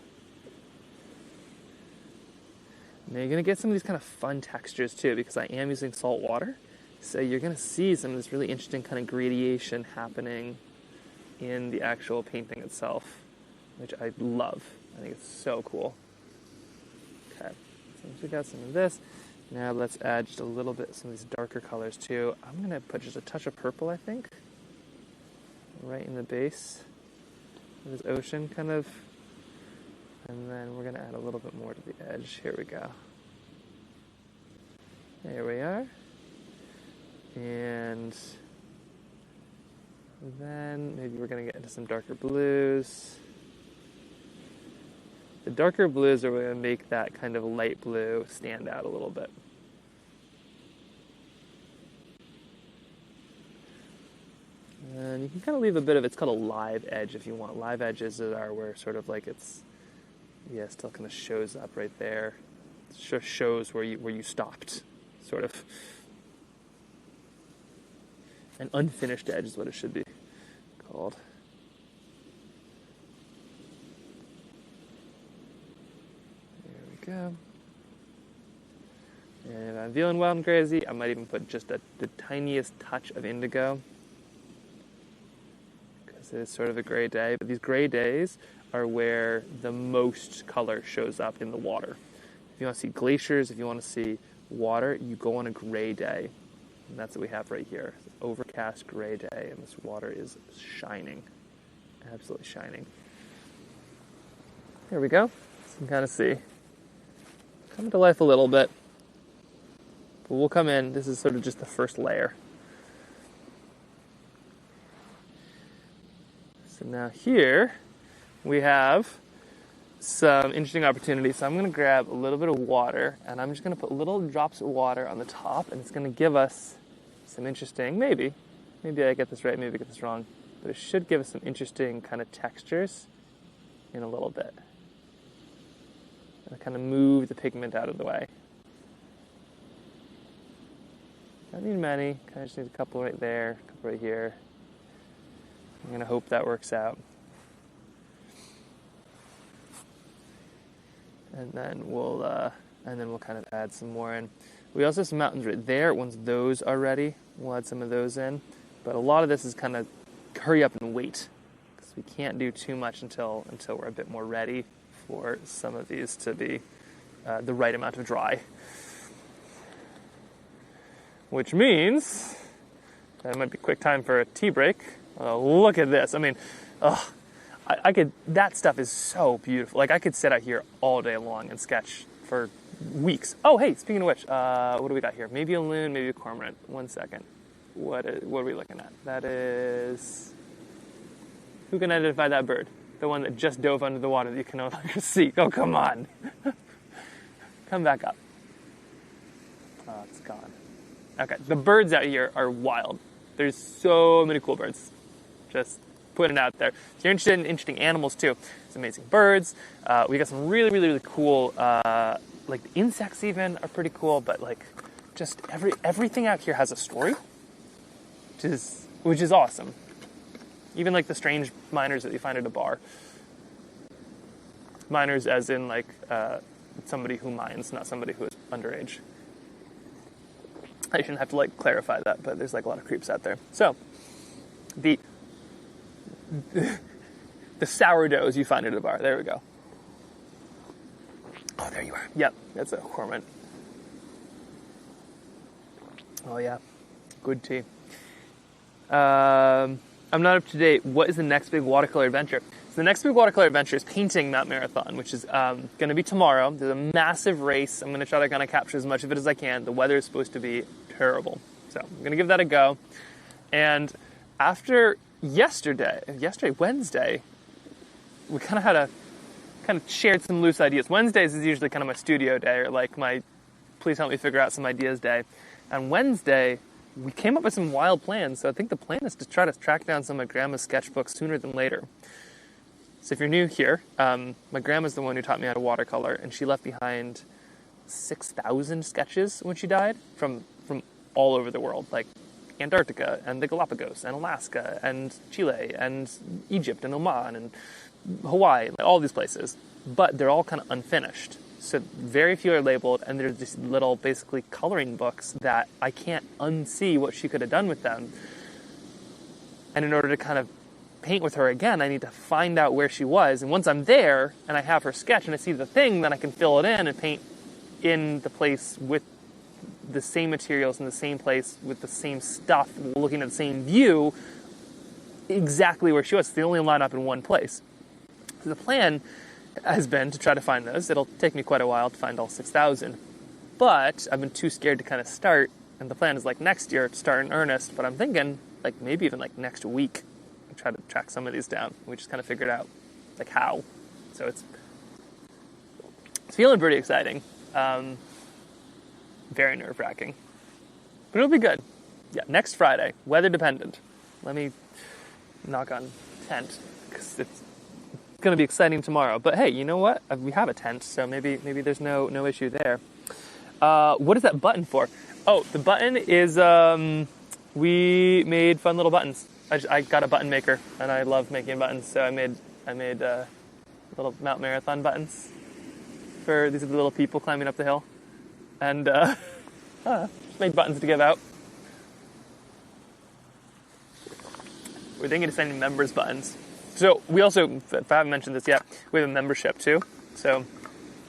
Now you're going to get some of these kind of fun textures too, because I am using salt water. So you're going to see some of this really interesting kind of gradation happening in the actual painting itself, which I love. I think it's so cool. Okay, so once we got some of this, now let's add just a little bit, some of these darker colors too. I'm going to put just a touch of purple, I think, right in the base. This ocean kind of, and then we're going to add a little edge. Here we go. There we are. And then maybe we're going to get into some darker blues. The darker blues are going to make that kind of light blue stand out a little bit. And you can kind of leave a bit of, it's called a live edge if you want. Live edges are where sort of like it's, yeah, still kind of shows up right there. It shows where you stopped, sort of. An unfinished edge is what it should be called. There we go. And if I'm feeling wild and crazy, I might even put just the tiniest touch of indigo. Because it is sort of a gray day. But these gray days are where the most color shows up in the water. If you want to see glaciers, if you want to see water, you go on a gray day. And that's what we have right here. It's an overcast gray day, and this water is shining. Absolutely shining. There we go. So you can kind of see. Come to life a little bit. But we'll come in. This is sort of just the first layer. So now here we have some interesting opportunities. So I'm going to grab a little bit of water, and I'm just going to put little drops of water on the top, and it's going to give us some interesting, maybe I get this right, maybe I get this wrong, but it should give us some interesting kind of textures in a little bit. And kind of move the pigment out of the way. Don't need many, kind of just need a couple right there, a couple right here. I'm going to hope that works out. And then we'll kind of add some more in. We also have some mountains right there. Once those are ready, we'll add some of those in. But a lot of this is kind of hurry up and wait, because we can't do too much until we're a bit more ready for some of these to be the right amount of dry. Which means that it might be a quick time for a tea break. Look at this. I mean, I could, that stuff is so beautiful. Like, I could sit out here all day long and sketch for weeks. Oh, hey, speaking of which, what do we got here? Maybe a loon, maybe a cormorant. 1 second. What are we looking at? That is, who can identify that bird? The one that just dove under the water that you can no longer see. Oh, come on. Come back up. Oh, it's gone. Okay, the birds out here are wild. There's so many cool birds. Just putting it out there. If you're interested in interesting animals too, it's amazing birds. We got some really, really, really cool, like the insects even are pretty cool, but like just everything out here has a story, which is awesome. Even like the strange miners that you find at a bar. Miners as in like somebody who mines, not somebody who is underage. I shouldn't have to like clarify that, but there's like a lot of creeps out there. So the sourdoughs you find at a bar. There we go. Oh, there you are. Yep, that's a cormorant. Oh yeah, good tea. I'm not up to date. What is the next big watercolor adventure? So the next big watercolor adventure is painting Mount Marathon, which is going to be tomorrow. There's a massive race. I'm going to try to kind of capture as much of it as I can. The weather is supposed to be terrible, so I'm going to give that a go. And after Wednesday, we kind of shared some loose ideas. Wednesdays is usually kind of my studio day, or like my please help me figure out some ideas day. And Wednesday, we came up with some wild plans. So I think the plan is to try to track down some of my grandma's sketchbooks sooner than later. So if you're new here, my grandma's the one who taught me how to watercolor, and she left behind 6,000 sketches when she died from all over the world, like Antarctica and the Galapagos and Alaska and Chile and Egypt and Oman and Hawaii, like all these places. But they're all kind of unfinished. So very few are labeled, and there's just little basically coloring books that I can't unsee what she could have done with them. And in order to kind of paint with her again, I need to find out where she was. And once I'm there and I have her sketch and I see the thing, then I can fill it in and paint in the place with the same materials in the same place with the same stuff, looking at the same view, exactly where she was. They only line up in one place. So the plan has been to try to find those. It'll take me quite a while to find all 6,000. But I've been too scared to kind of start, and the plan is like next year to start in earnest, but I'm thinking like maybe even like next week and try to track some of these down. We just kind of figured out like how. So it's feeling pretty exciting. Very nerve-wracking. But it'll be good. Yeah, next Friday, weather dependent. Let me knock on tent, because it's going to be exciting tomorrow. But hey, you know what? We have a tent, so maybe there's no issue there. What is that button for? Oh, the button is, we made fun little buttons. I got a button maker, and I love making buttons, so I made little Mount Marathon buttons. These are the little people climbing up the hill. And made buttons to give out. We're thinking of sending members buttons. So we also, if I haven't mentioned this yet, we have a membership too. So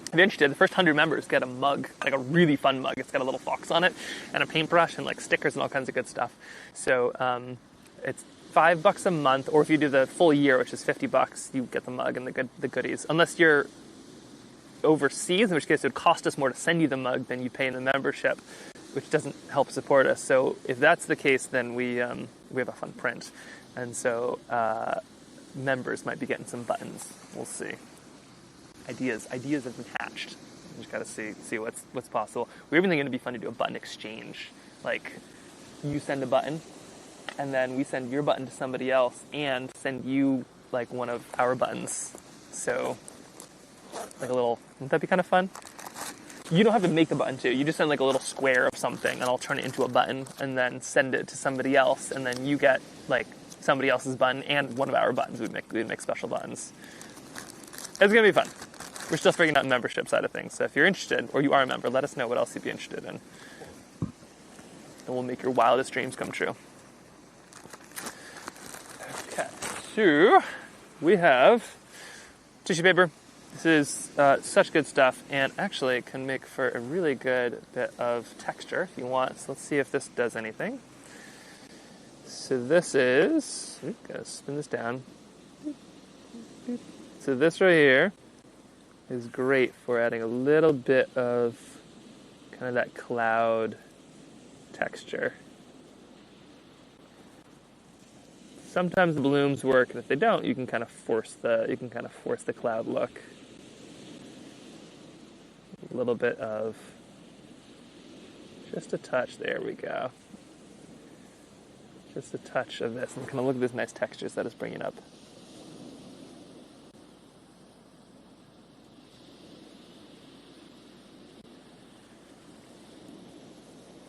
if you're interested, the first 100 members get a mug, like a really fun mug. It's got a little fox on it and a paintbrush and like stickers and all kinds of good stuff. So it's $5 a month, or if you do the full year, which is $50, you get the mug and the goodies. Unless you're overseas, in which case it would cost us more to send you the mug than you pay in the membership, which doesn't help support us. So if that's the case, then we have a fun print, and so members might be getting some buttons. We'll see. Ideas have been hatched. We just got to see what's possible. We're even thinking it'd be fun to do a button exchange. Like you send a button, and then we send your button to somebody else, and send you like one of our buttons. So. Like a little, wouldn't that be kind of fun? You don't have to make the button too. You just send like a little square of something, and I'll turn it into a button and then send it to somebody else, and then you get like somebody else's button and one of our buttons. We'd make special buttons. It's gonna be fun. We're still figuring out the membership side of things. So if you're interested, or you are a member, let us know what else you'd be interested in, and we'll make your wildest dreams come true. Okay, so we have tissue paper. This is such good stuff, and actually it can make for a really good bit of texture if you want. So let's see if this does anything. So this is, gotta spin this down. So this right here is great for adding a little bit of kind of that cloud texture. Sometimes the blooms work, and if they don't, you can kind of force the cloud look. A little bit of, just a touch, there we go. Just a touch of this, and kind of look at this nice textures that it's bringing up.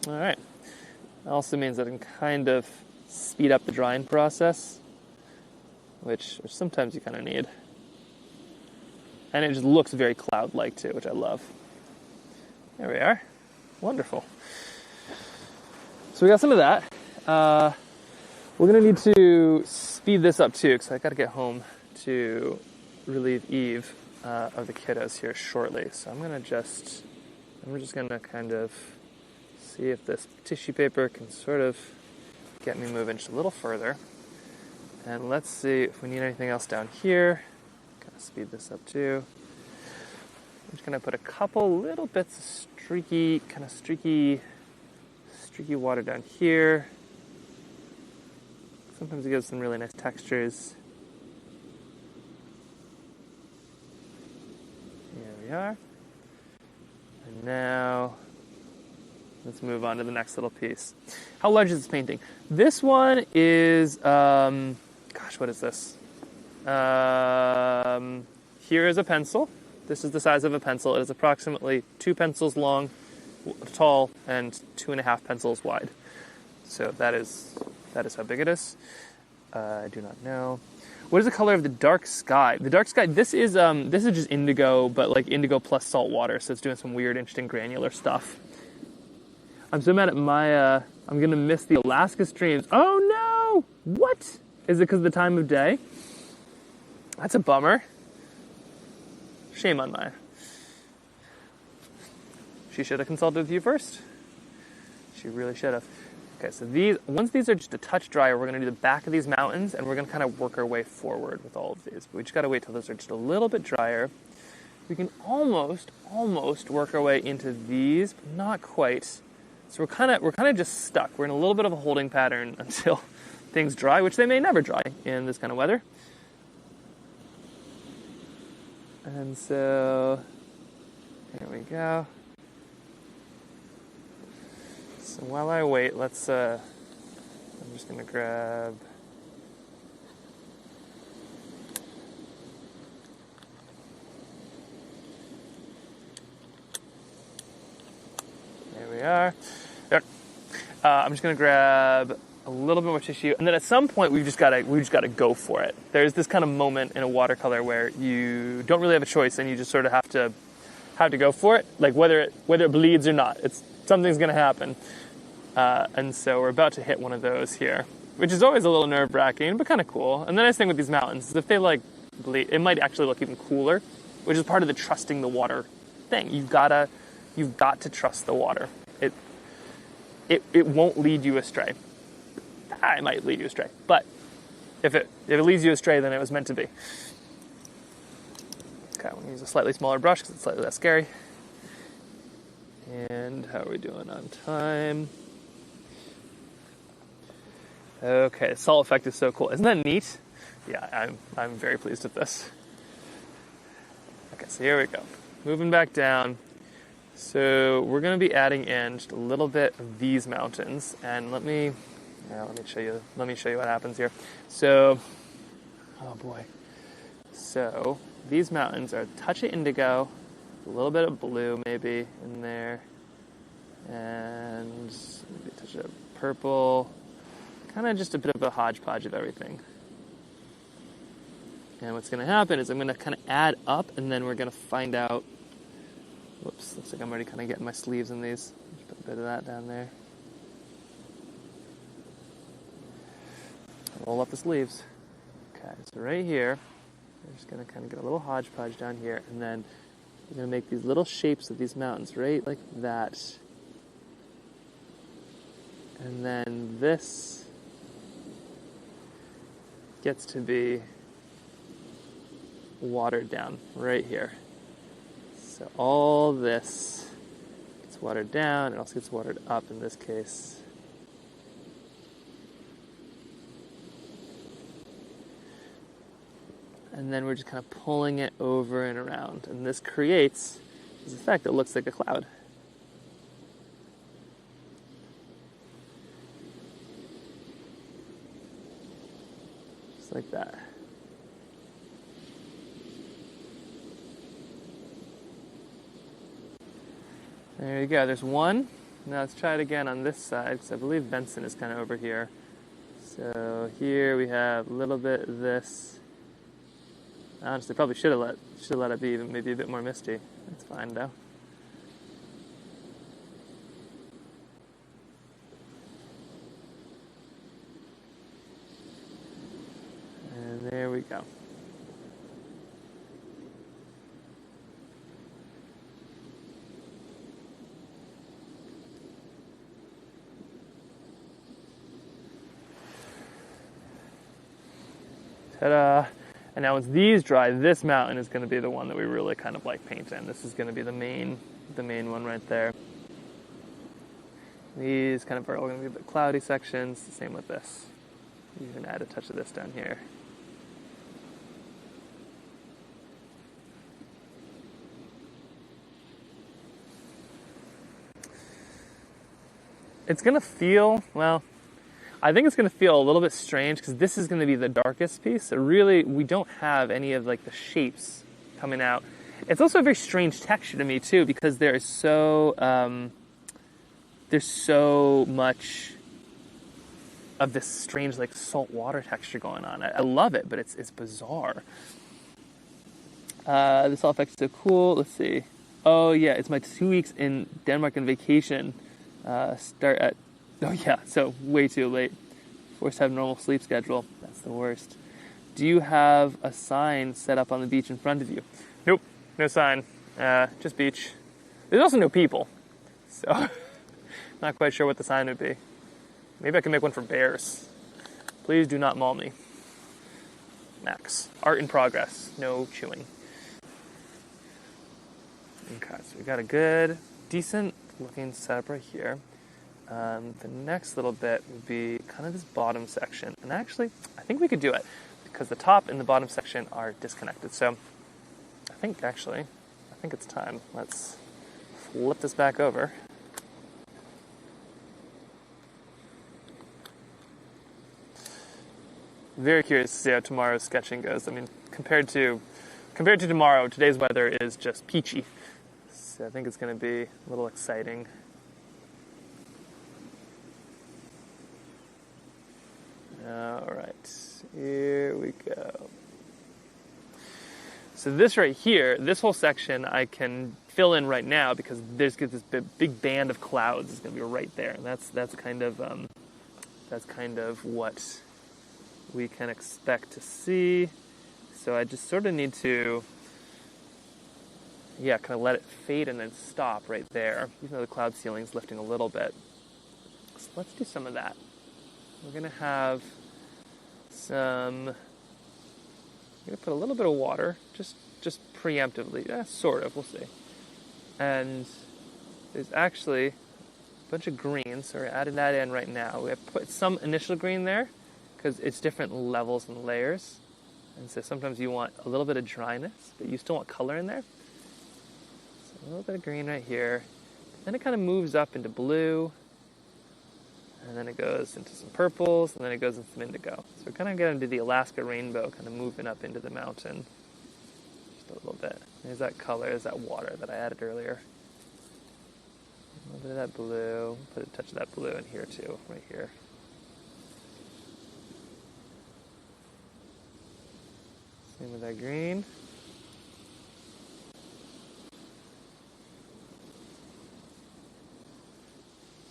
All right. That also means that I can kind of speed up the drying process, which sometimes you kind of need. And it just looks very cloud-like too, which I love. There we are. Wonderful. So we got some of that. We're going to need to speed this up too, because I got to get home to relieve Eve of the kiddos here shortly. So I'm just going to kind of see if this tissue paper can sort of get me moving just a little further. And let's see if we need anything else down here. Kind of speed this up too. I'm just going to put a couple little bits of streaky water down here. Sometimes it gives some really nice textures. Here we are. And now, let's move on to the next little piece. How large is this painting? This one is, what is this? Here is a pencil. This is the size of a pencil. It is approximately 2 pencils long, tall, and 2.5 pencils wide. So that is how big it is. I do not know. What is the color of the dark sky? The dark sky, this is just indigo, but like indigo plus salt water, so it's doing some weird, interesting granular stuff. I'm so mad at Maya. I'm going to miss the Alaska streams. Oh no! What? Is it because of the time of day? That's a bummer. Shame on Maya. She should have consulted with you first. She really should have. Okay, so once these are just a touch drier, we're going to do the back of these mountains, and we're going to kind of work our way forward with all of these. But we just got to wait till those are just a little bit drier. we can almost work our way into these, but not quite. So we're kind of just stuck. We're in a little bit of a holding pattern until things dry, which they may never dry in this kind of weather. And so, there we go. So while I wait, I'm just gonna grab, there we are. There. I'm just gonna grab a little bit more tissue, and then at some point we've just gotta go for it. There's this kind of moment in a watercolor where you don't really have a choice, and you just sort of have to go for it, like whether it bleeds or not. Something's gonna happen, and so we're about to hit one of those here, which is always a little nerve-wracking, but kind of cool. And the nice thing with these mountains is if they like bleed, it might actually look even cooler, which is part of the trusting the water thing. You've got to trust the water. It won't lead you astray. It might lead you astray, but if it leads you astray, then it was meant to be. Okay, I'm going to use a slightly smaller brush because it's slightly less scary. And how are we doing on time? Okay, the salt effect is so cool. Isn't that neat? Yeah, I'm very pleased with this. Okay, so here we go. Moving back down. So we're going to be adding in just a little bit of these mountains, and let me show you what happens here. So, oh boy. So these mountains are a touch of indigo, a little bit of blue maybe in there, and maybe a touch of purple, kind of just a bit of a hodgepodge of everything. And what's going to happen is I'm going to kind of add up, and then we're going to find out. Whoops, looks like I'm already kind of getting my sleeves in these. Just put a bit of that down there. Roll up the sleeves. Okay, so right here, we're just going to kind of get a little hodgepodge down here, and then we're going to make these little shapes of these mountains, right like that. And then this gets to be watered down right here. So all this gets watered down, it also gets watered up in this case. And then we're just kind of pulling it over and around. And this creates this effect that looks like a cloud. Just like that. There you go, there's one. Now let's try it again on this side, because I believe Benson is kind of over here. So here we have a little bit of this. Honestly, probably should have let it be maybe a bit more misty. That's fine though. And there we go. Ta-da! And now once these dry, this mountain is going to be the one that we really kind of like paint in. This is going to be the main one right there. These kind of are all going to be the cloudy sections. The same with this. You can add a touch of this down here. It's going to feel, well, I think it's going to feel a little bit strange because this is going to be the darkest piece. So really, we don't have any of like the shapes coming out. It's also a very strange texture to me too because there's so much of this strange like salt water texture going on. I love it, but it's bizarre. This all effect is so cool. Let's see. Oh yeah, it's my 2 weeks in Denmark on vacation. Start at. Oh yeah, so way too late. Forced to have a normal sleep schedule. That's the worst. Do you have a sign set up on the beach in front of you? Nope, no sign. Just beach. There's also no people. So, not quite sure what the sign would be. Maybe I can make one for bears. Please do not maul me. Max. Art in progress. No chewing. Okay, so we got a good, decent looking setup right here. The next little bit would be kind of this bottom section. And actually, I think we could do it because the top and the bottom section are disconnected. So I think it's time. Let's flip this back over. Very curious to see how tomorrow's sketching goes. I mean, compared to tomorrow, today's weather is just peachy. So I think it's going to be a little exciting. All right, here we go. So this right here, this whole section I can fill in right now because there's this big band of clouds is going to be right there, and that's kind of what we can expect to see. So I just sort of need to, kind of let it fade and then stop right there, even though the cloud ceiling's lifting a little bit. So let's do some of that. We're going to have I'm going to put a little bit of water, just preemptively, sort of, we'll see. And there's actually a bunch of green, so we're adding that in right now. We have put some initial green there, because it's different levels and layers. And so sometimes you want a little bit of dryness, but you still want color in there. So a little bit of green right here. Then it kind of moves up into blue. And then it goes into some purples, and then it goes into some indigo. So we're kind of getting into the Alaska rainbow, kind of moving up into the mountain. Just a little bit. There's that color, there's that water that I added earlier. A little bit of that blue. Put a touch of that blue in here too, right here. Same with that green.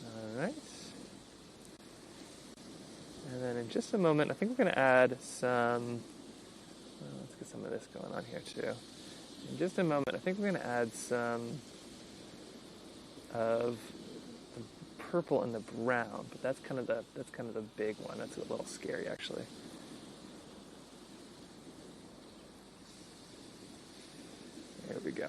All right. And then in just a moment, I think we're going to add some, let's get some of this going on here too. In just a moment, I think we're going to add some of the purple and the brown, but that's kind of the big one. That's a little scary actually. There we go.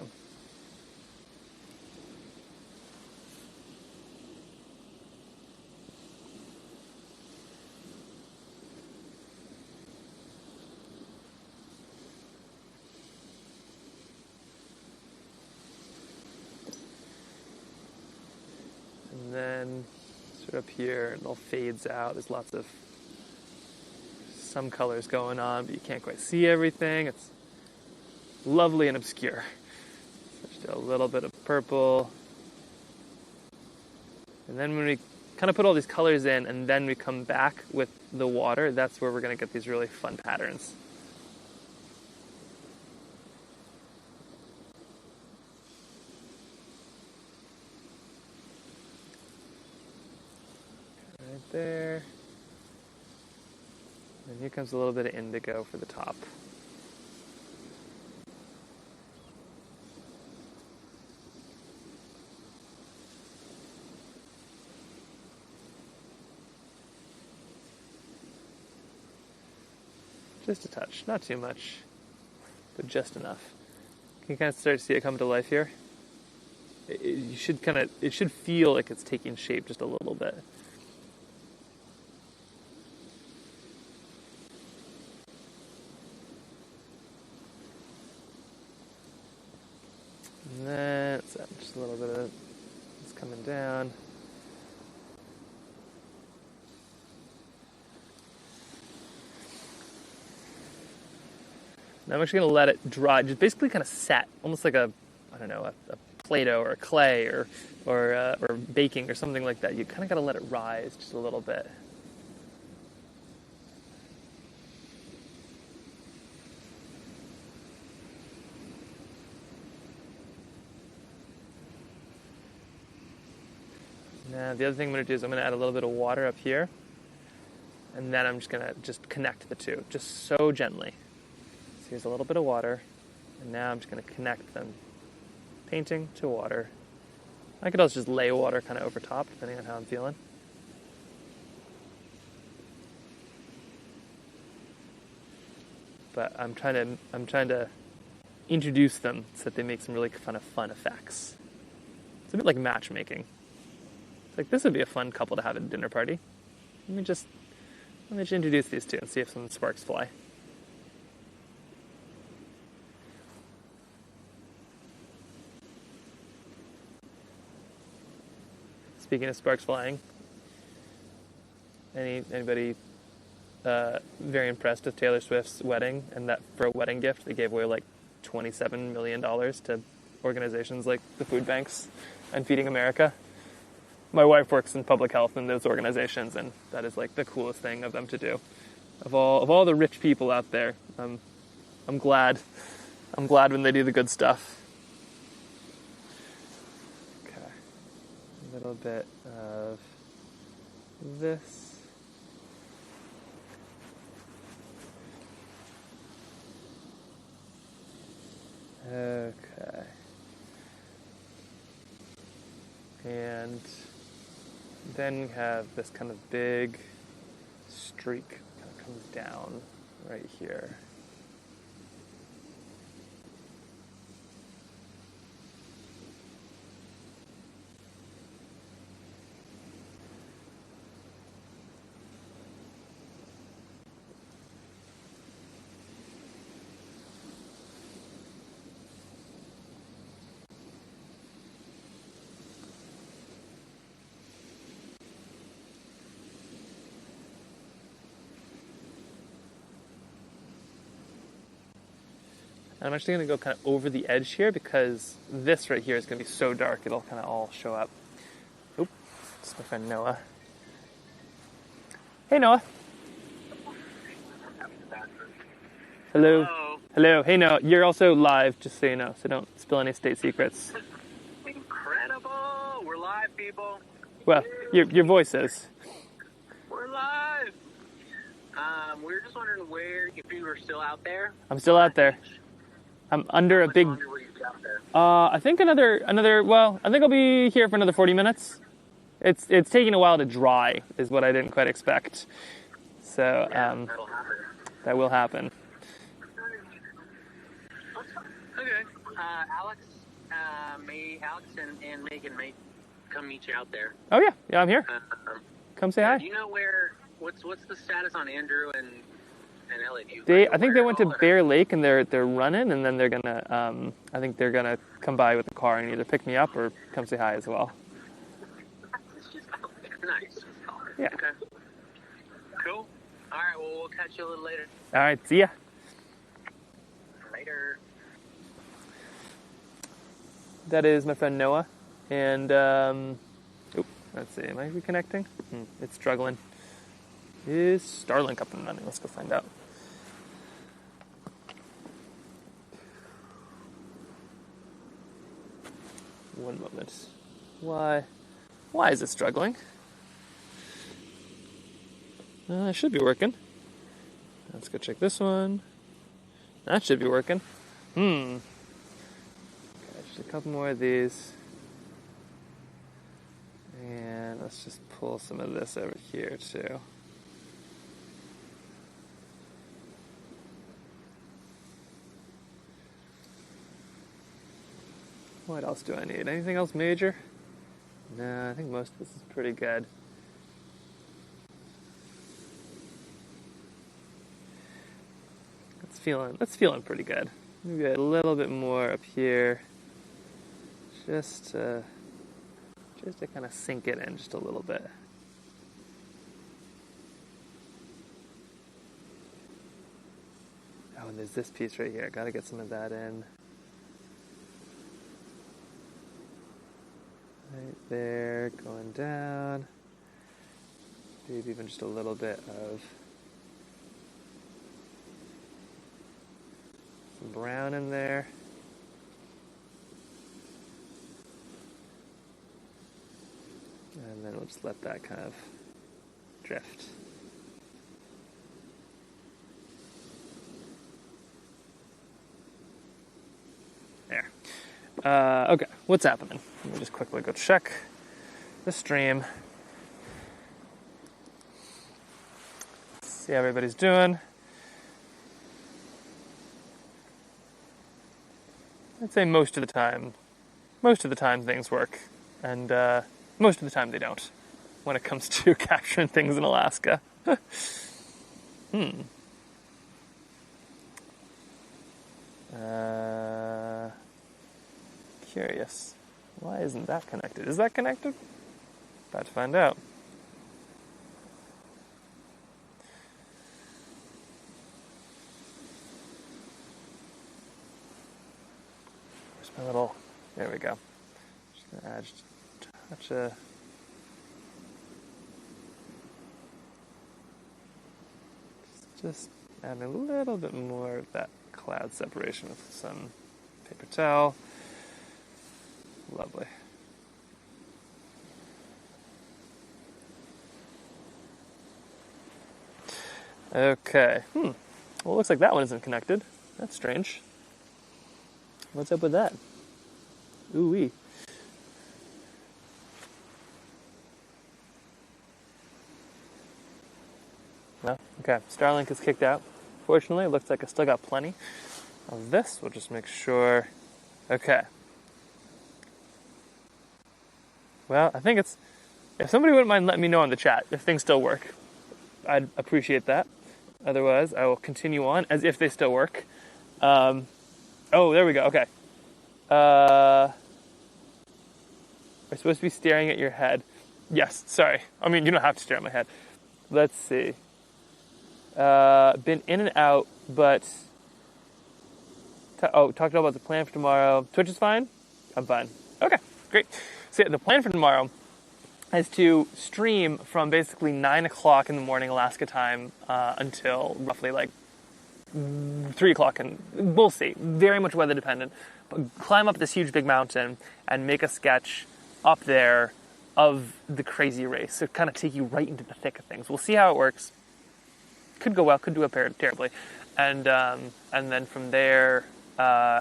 And then sort of up here, it all fades out. There's lots of some colors going on, but you can't quite see everything. It's lovely and obscure. So just do a little bit of purple. And then when we kind of put all these colors in and then we come back with the water, that's where we're going to get these really fun patterns. Right there. And here comes a little bit of indigo for the top. Just a touch, not too much, but just enough. Can you kind of start to see it come to life here? It should feel like it's taking shape just a little bit. And then, just a little bit of it's coming down. Now I'm actually going to let it dry, just basically kind of set, almost like a Play-Doh or a clay or baking or something like that. You kind of got to let it rise just a little bit. Now the other thing I'm going to do is I'm going to add a little bit of water up here, and then I'm just going to connect the two, just so gently. So here's a little bit of water, and now I'm just going to connect them. Painting to water. I could also just lay water kind of over top, depending on how I'm feeling. But I'm trying to introduce them so that they make some really fun effects. It's a bit like matchmaking. It's like, this would be a fun couple to have at a dinner party. Let me just introduce these two and see if some sparks fly. Speaking of sparks flying, anybody very impressed with Taylor Swift's wedding, and that for a wedding gift they gave away like $27 million to organizations like the food banks and Feeding America? My wife works in public health in those organizations, and that is like the coolest thing of them to do. Of all the rich people out there, I'm glad when they do the good stuff. Okay, a little bit of this. Okay. And then we have this kind of big streak kind of comes down right here. I'm actually going to go kind of over the edge here because this right here is going to be so dark it'll kind of all show up. Oop, it's my friend Noah. Hey Noah. Hello. Hello. Hello. Hey Noah, you're also live, just so you know, so don't spill any state secrets. Incredible! We're live, people. Well, your voice is. We're live. We were just wondering if you were still out there. I'm still out there. I'm under a big. I think another. Well, I think I'll be here for another 40 minutes. It's taking a while to dry, is what I didn't quite expect. So that will happen. Okay. Alex and Megan may come meet you out there. Oh yeah, I'm here. Come say hi. Do you know what's the status on Andrew and Elliot? I think they went to Bear Lake and they're running, and then they're gonna I think they're gonna come by with the car and either pick me up or come say hi as well. Nice. Yeah. Okay. Cool. All right. Well, we'll catch you a little later. All right. See ya. Later. That is my friend Noah, and let's see. Am I reconnecting? It's struggling. Is Starlink up and running? Let's go find out. One moment. Why is it struggling? It should be working. Let's go check this one. That should be working. Okay, just a couple more of these. And let's just pull some of this over here too. What else do I need? Anything else major? No, I think most of this is pretty good. That's feeling pretty good. Maybe a little bit more up here, just to kind of sink it in just a little bit. Oh, and there's this piece right here. Got to get some of that in. Right there, going down. Maybe even just a little bit of some brown in there. And then we'll just let that kind of drift. There. Okay, what's happening? Let me just quickly go check the stream. See how everybody's doing. I'd say most of the time things work, and most of the time they don't when it comes to capturing things in Alaska. Curious. Why isn't that connected? Is that connected? About to find out. Where's my little... There we go. Just going to add just a touch of... Just add a little bit more of that cloud separation with some paper towel. Lovely. Okay. Well, it looks like that one isn't connected. That's strange. What's up with that? Ooh-wee. No? Okay. Starlink is kicked out. Fortunately, it looks like I still got plenty of this. We'll just make sure. Okay. Well, I think it's... If somebody wouldn't mind letting me know in the chat if things still work, I'd appreciate that. Otherwise, I will continue on as if they still work. Oh, there we go. Okay. We're supposed to be staring at your head. Yes, sorry. I mean, you don't have to stare at my head. Let's see. Been in and out, but... talked about the plan for tomorrow. Twitch is fine? I'm fine. Okay, great. So yeah, the plan for tomorrow is to stream from basically 9 o'clock in the morning Alaska time until roughly like 3 o'clock, and we'll see. Very much weather dependent. But climb up this huge big mountain and make a sketch up there of the crazy race. So kind of take you right into the thick of things. We'll see how it works. Could go well, could do terribly. And then from there,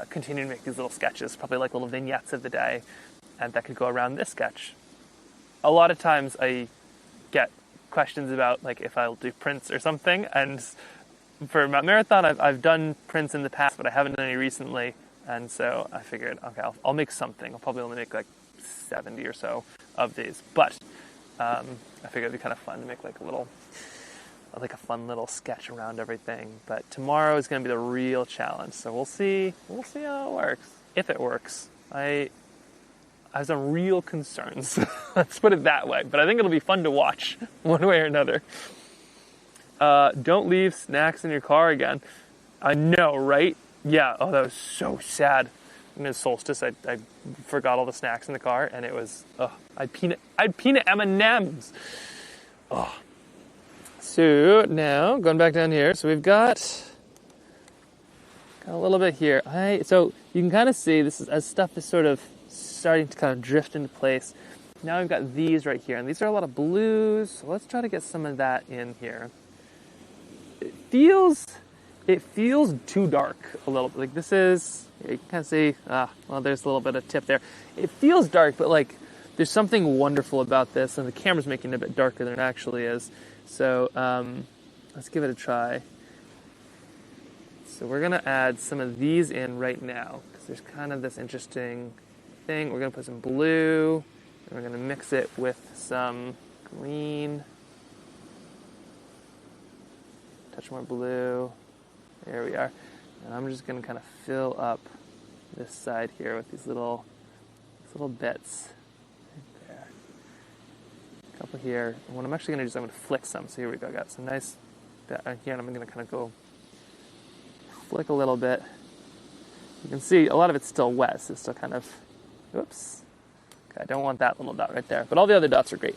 continue to make these little sketches, probably like little vignettes of the day. And that could go around this sketch. A lot of times I get questions about like if I'll do prints or something. And for marathon, I've done prints in the past, but I haven't done any recently. And so I figured, okay, I'll make something. I'll probably only make like 70 or so of these. But I figured it'd be kind of fun to make like a fun little sketch around everything. But tomorrow is going to be the real challenge. So we'll see how it works. If it works. I have some real concerns. Let's put it that way. But I think it'll be fun to watch one way or another. Don't leave snacks in your car again. I know, right? Yeah. Oh, that was so sad. In his solstice, I forgot all the snacks in the car, and it was I had peanut M&Ms. Oh. So now going back down here. So we've got a little bit here. So you can kind of see this is as stuff is sort of starting to kind of drift into place. Now we've got these right here, and these are a lot of blues. So let's try to get some of that in here. It feels too dark a little bit. Like this is, you can kind of see, well, there's a little bit of tip there. It feels dark, but like there's something wonderful about this, and the camera's making it a bit darker than it actually is. So let's give it a try. So we're gonna add some of these in right now, because there's kind of this interesting thing. We're gonna put some blue, and we're gonna mix it with some green. Touch more blue. There we are. And I'm just going to kind of fill up this side here with these little bits. Right there. A couple here. And what I'm actually going to do is I'm going to flick some. So here we go. I got some nice bit here, and I'm going to kind of go flick a little bit. You can see a lot of it's still wet, so it's still kind of, whoops. Okay, I don't want that little dot right there. But all the other dots are great.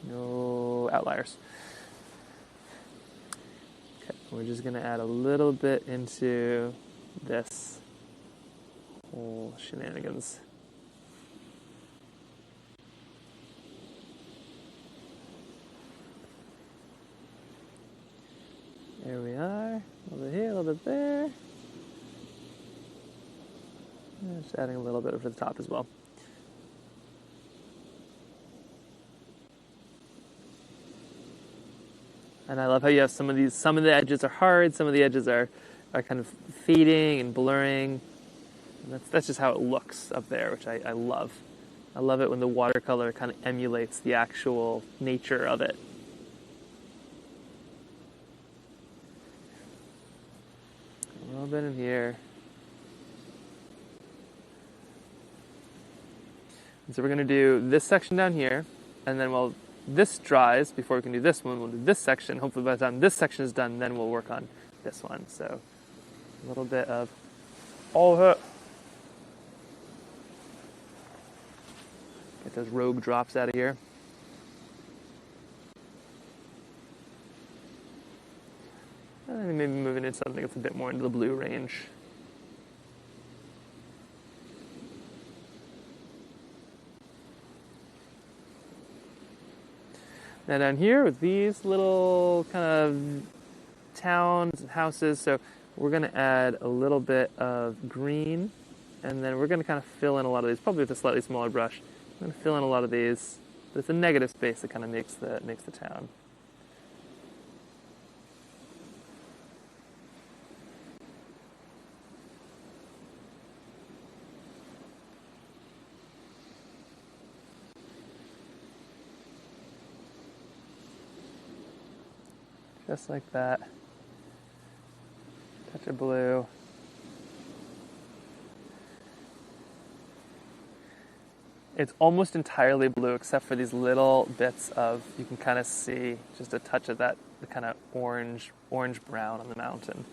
No outliers. We're just going to add a little bit into this whole shenanigans. There we are. A little bit here, a little bit there. And just adding a little bit over the top as well. And I love how you have some of the edges are hard, some of the edges are kind of fading and blurring. And that's just how it looks up there, which I love. I love it when the watercolor kind of emulates the actual nature of it. A little bit in here. And so we're going to do this section down here, and then while this dries, before we can do this one, we'll do this section. Hopefully by the time this section is done, then we'll work on this one. So a little bit of all of it. Get those rogue drops out of here. And then maybe moving into something that's a bit more into the blue range. Now down here with these little kind of towns and houses, so we're going to add a little bit of green, and then we're going to kind of fill in a lot of these, probably with a slightly smaller brush. I'm going to fill in a lot of these, but it's a negative space that kind of makes the town. Just like that. Touch of blue. It's almost entirely blue except for these little bits of, you can kind of see just a touch of that, the kind of orange brown on the mountain.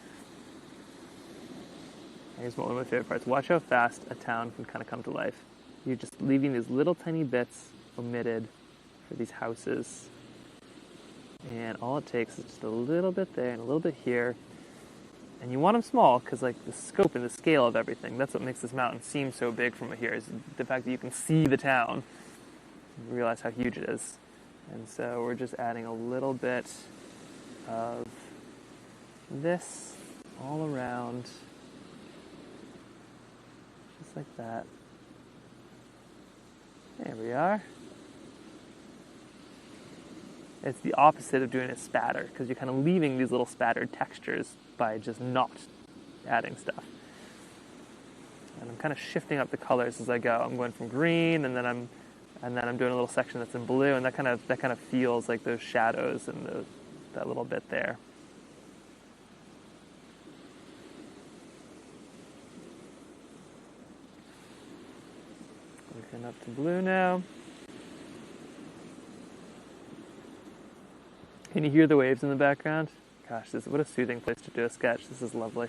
Here's one of my favorite parts. Watch how fast a town can kind of come to life. You're just leaving these little tiny bits omitted for these houses. And all it takes is just a little bit there and a little bit here. And you want them small because like the scope and the scale of everything, that's what makes this mountain seem so big from here, is the fact that you can see the town. You realize how huge it is. And so we're just adding a little bit of this all around. Just like that. There we are. It's the opposite of doing a spatter, because you're kind of leaving these little spattered textures by just not adding stuff. And I'm kind of shifting up the colors as I go. I'm going from green, and then I'm doing a little section that's in blue, and that kind of feels like those shadows and that little bit there. Working up to blue now. Can you hear the waves in the background? Gosh, what a soothing place to do a sketch. This is lovely.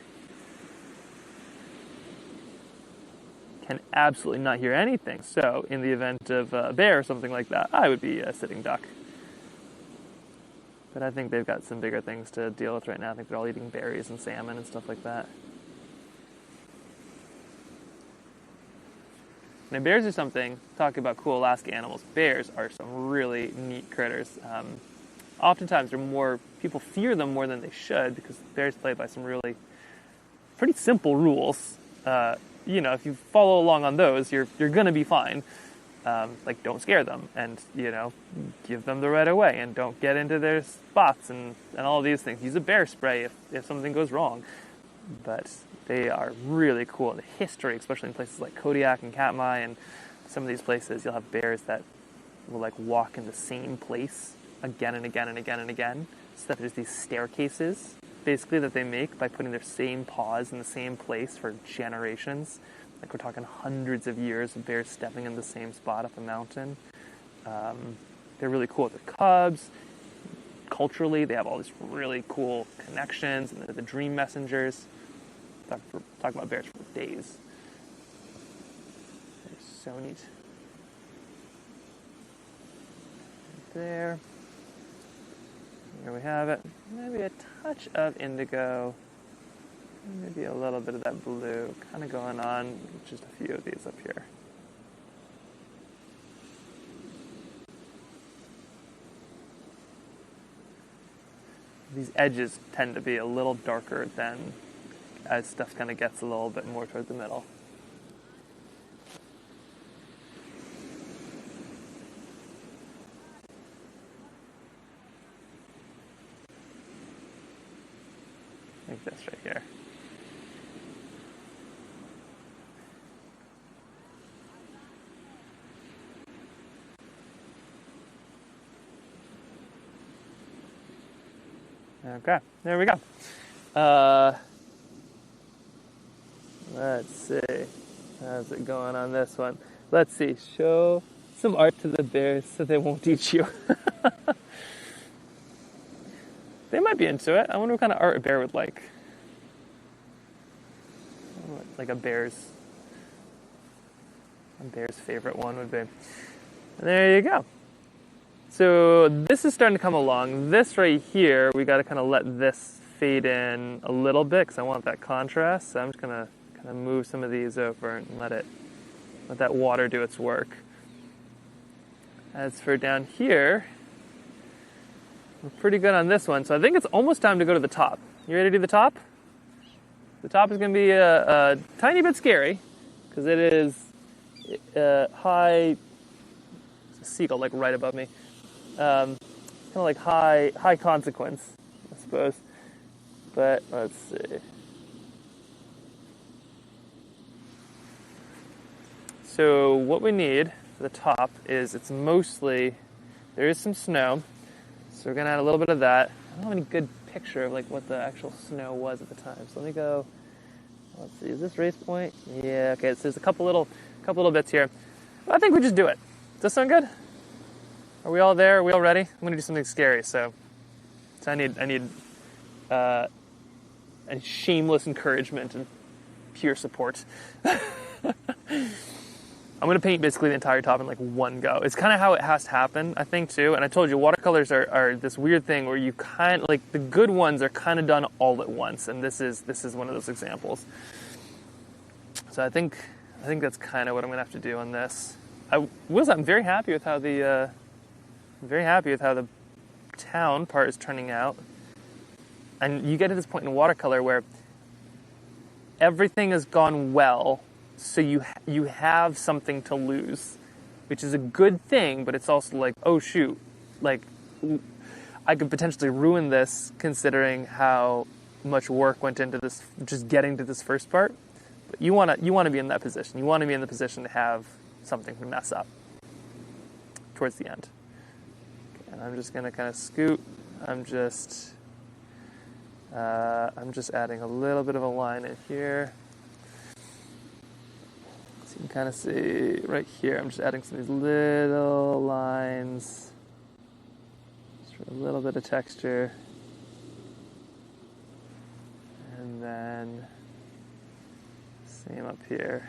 Can absolutely not hear anything. So, in the event of a bear or something like that, I would be a sitting duck. But I think they've got some bigger things to deal with right now. I think they're all eating berries and salmon and stuff like that. Now, bears are something, talking about cool Alaska animals, bears are some really neat critters. Oftentimes, people fear them more than they should because bears play by some really pretty simple rules. If you follow along on those, you're going to be fine. Like, don't scare them and, give them the right of way and don't get into their spots and all these things. Use a bear spray if something goes wrong. But they are really cool. The history, especially in places like Kodiak and Katmai and some of these places, you'll have bears that will, like, walk in the same place again and again and again and again. So that there's these staircases, basically, that they make by putting their same paws in the same place for generations. Like, we're talking hundreds of years of bears stepping in the same spot up a mountain. They're really cool with their cubs. Culturally, they have all these really cool connections, and they're the dream messengers. Talk about bears for days. They're so neat. Right there. Here we have it. Maybe a touch of indigo. Maybe a little bit of that blue kind of going on. Just a few of these up here. These edges tend to be a little darker than as stuff kind of gets a little bit more toward the middle. Like this right here. Okay, there we go. Let's see. How's it going on this one? Let's see. Show some art to the bears so they won't eat you. They might be into it. I wonder what kind of art a bear would like. Like a bear's favorite one would be. And there you go. So this is starting to come along. This right here, we got to kind of let this fade in a little bit because I want that contrast. So I'm just gonna kind of move some of these over and let that water do its work. As for down here, we're pretty good on this one. So I think it's almost time to go to the top. You ready to do the top? The top is going to be a tiny bit scary because it is high. It's a seagull like right above me. Kind of like high consequence, I suppose. But let's see. So what we need for the top is there is some snow. So we're going to add a little bit of that. I don't have any good picture of like what the actual snow was at the time. So let me go. Let's see. Is this race point? Yeah. Okay. So there's a couple little bits here. But I think we just do it. Does that sound good? Are we all there? Are we all ready? I'm going to do something scary. So I need a shameless encouragement and pure support. I'm going to paint basically the entire top in like one go. It's kind of how it has to happen, I think, too. And I told you, watercolors are this weird thing where you kind of, like, the good ones are kind of done all at once. And this is one of those examples. So I think that's kind of what I'm going to have to do on this. I'm very happy with how the town part is turning out. And you get to this point in watercolor where everything has gone well. So you have something to lose, which is a good thing, but it's also like, oh shoot, like I could potentially ruin this considering how much work went into this, just getting to this first part. But you want to be in that position. You want to be in the position to have something to mess up towards the end. Okay, and I'm just gonna kind of scoot. I'm just adding a little bit of a line in here. You can kind of see right here, I'm just adding some of these little lines, just for a little bit of texture, and then same up here.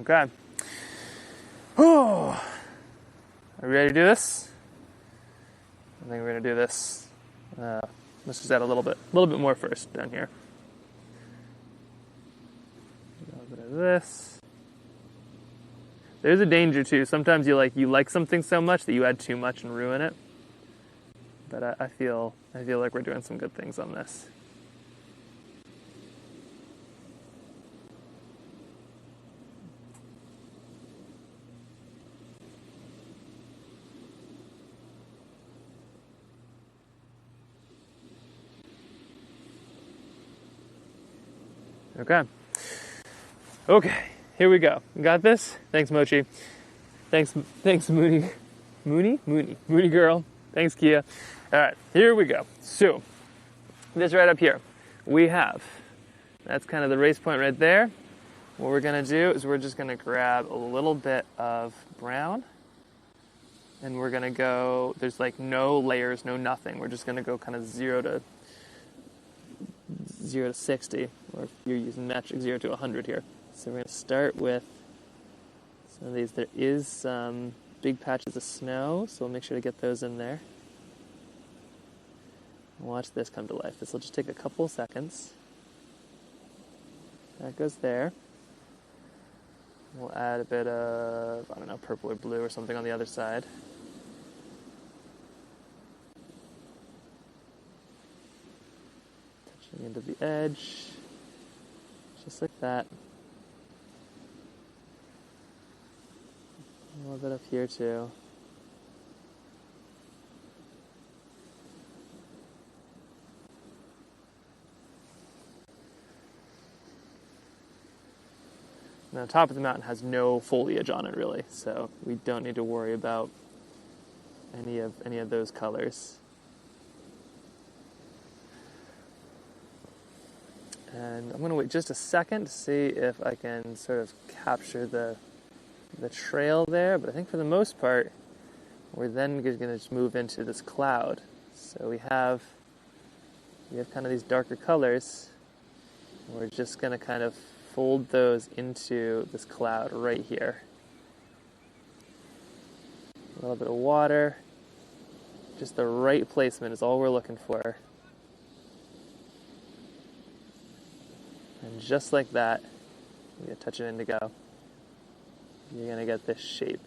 Okay. Oh, are we ready to do this? I think we're going to do this. Let's just add a little bit more first down here. A little bit of this. There's a danger too. Sometimes you like something so much that you add too much and ruin it. But I feel like we're doing some good things on this. Okay, here we go. You got this? Thanks, Mochi. Thanks, Mooney girl. Thanks, Kia. All right, here we go. So, this right up here, that's kind of the race point right there. What we're gonna do is we're just gonna grab a little bit of brown, and we're gonna go, there's like no layers, no nothing. We're just gonna go kind of 0 to 60, or if you're using metric, 0 to 100 here. So we're going to start with some of these. There is some big patches of snow, so we'll make sure to get those in there. Watch this come to life. This will just take a couple of seconds. That goes there. We'll add a bit of, I don't know, purple or blue or something on the other side. Touching into the edge, just like that. A little bit up here too. And the top of the mountain has no foliage on it really, so we don't need to worry about any of those colors. And I'm going to wait just a second to see if I can sort of capture the trail there, but I think for the most part we're then going to just move into this cloud. So we have kind of these darker colors. We're just going to kind of fold those into this cloud right here. A little bit of water. Just the right placement is all we're looking for. And just like that, I'm going to touch it indigo. You're going to get this shape.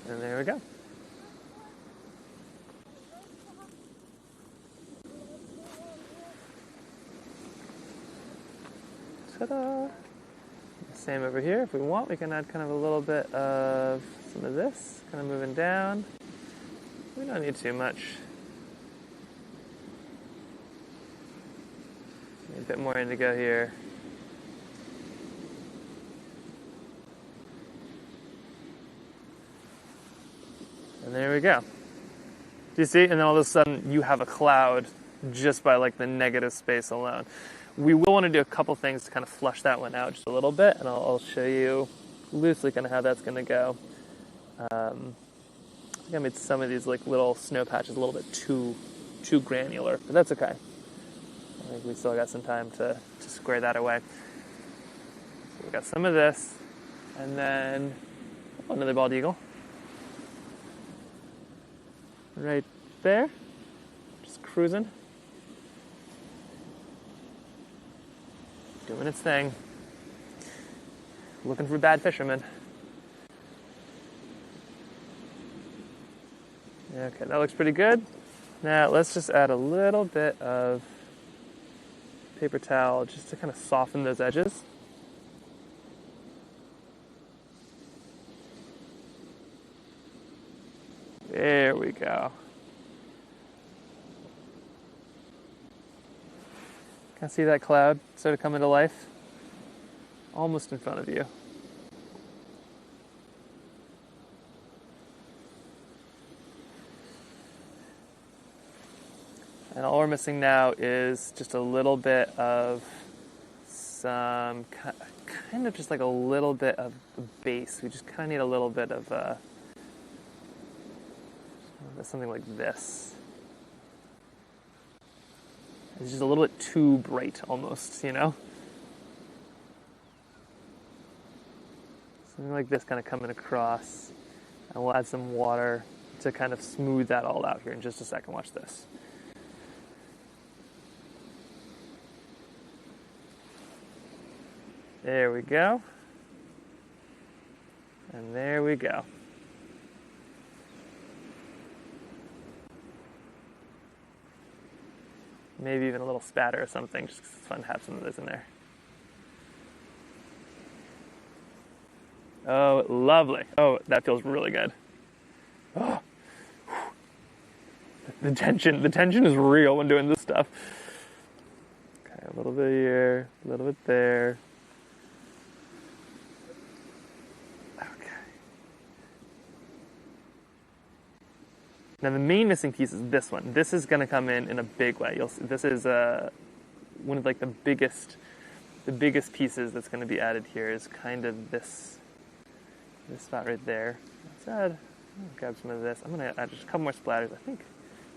And there we go. Ta-da! Same over here. If we want, we can add kind of a little bit of some of this, kind of moving down. We don't need too much. Need a bit more indigo here. And there we go. Do you see? And then all of a sudden you have a cloud just by like the negative space alone. We will want to do a couple things to kind of flush that one out just a little bit, and I'll show you loosely kind of how that's going to go. I think I made some of these like little snow patches a little bit too granular, but that's okay. I think we still got some time to square that away. So we got some of this, and then another bald eagle. Right there, just cruising. Doing its thing. Looking for bad fishermen. Okay, that looks pretty good. Now let's just add a little bit of paper towel just to kind of soften those edges. There we go. Can I see that cloud sort of coming to life? Almost in front of you. And all we're missing now is just a little bit of some, kind of just like a little bit of the base. We just kind of need a little bit of something like this. It's just a little bit too bright almost, you know? Something like this kind of coming across. And we'll add some water to kind of smooth that all out here in just a second. Watch this. There we go. And there we go. Maybe even a little spatter or something, just 'cause it's fun to have some of those in there. Oh, lovely. Oh, that feels really good. Oh. The tension is real when doing this stuff. Okay, a little bit here, a little bit there. Now the main missing piece is this one. This is going to come in a big way. You'll see, this is one of like the biggest pieces that's going to be added here is kind of this spot right there. Let's grab some of this. I'm going to add just a couple more splatters. I think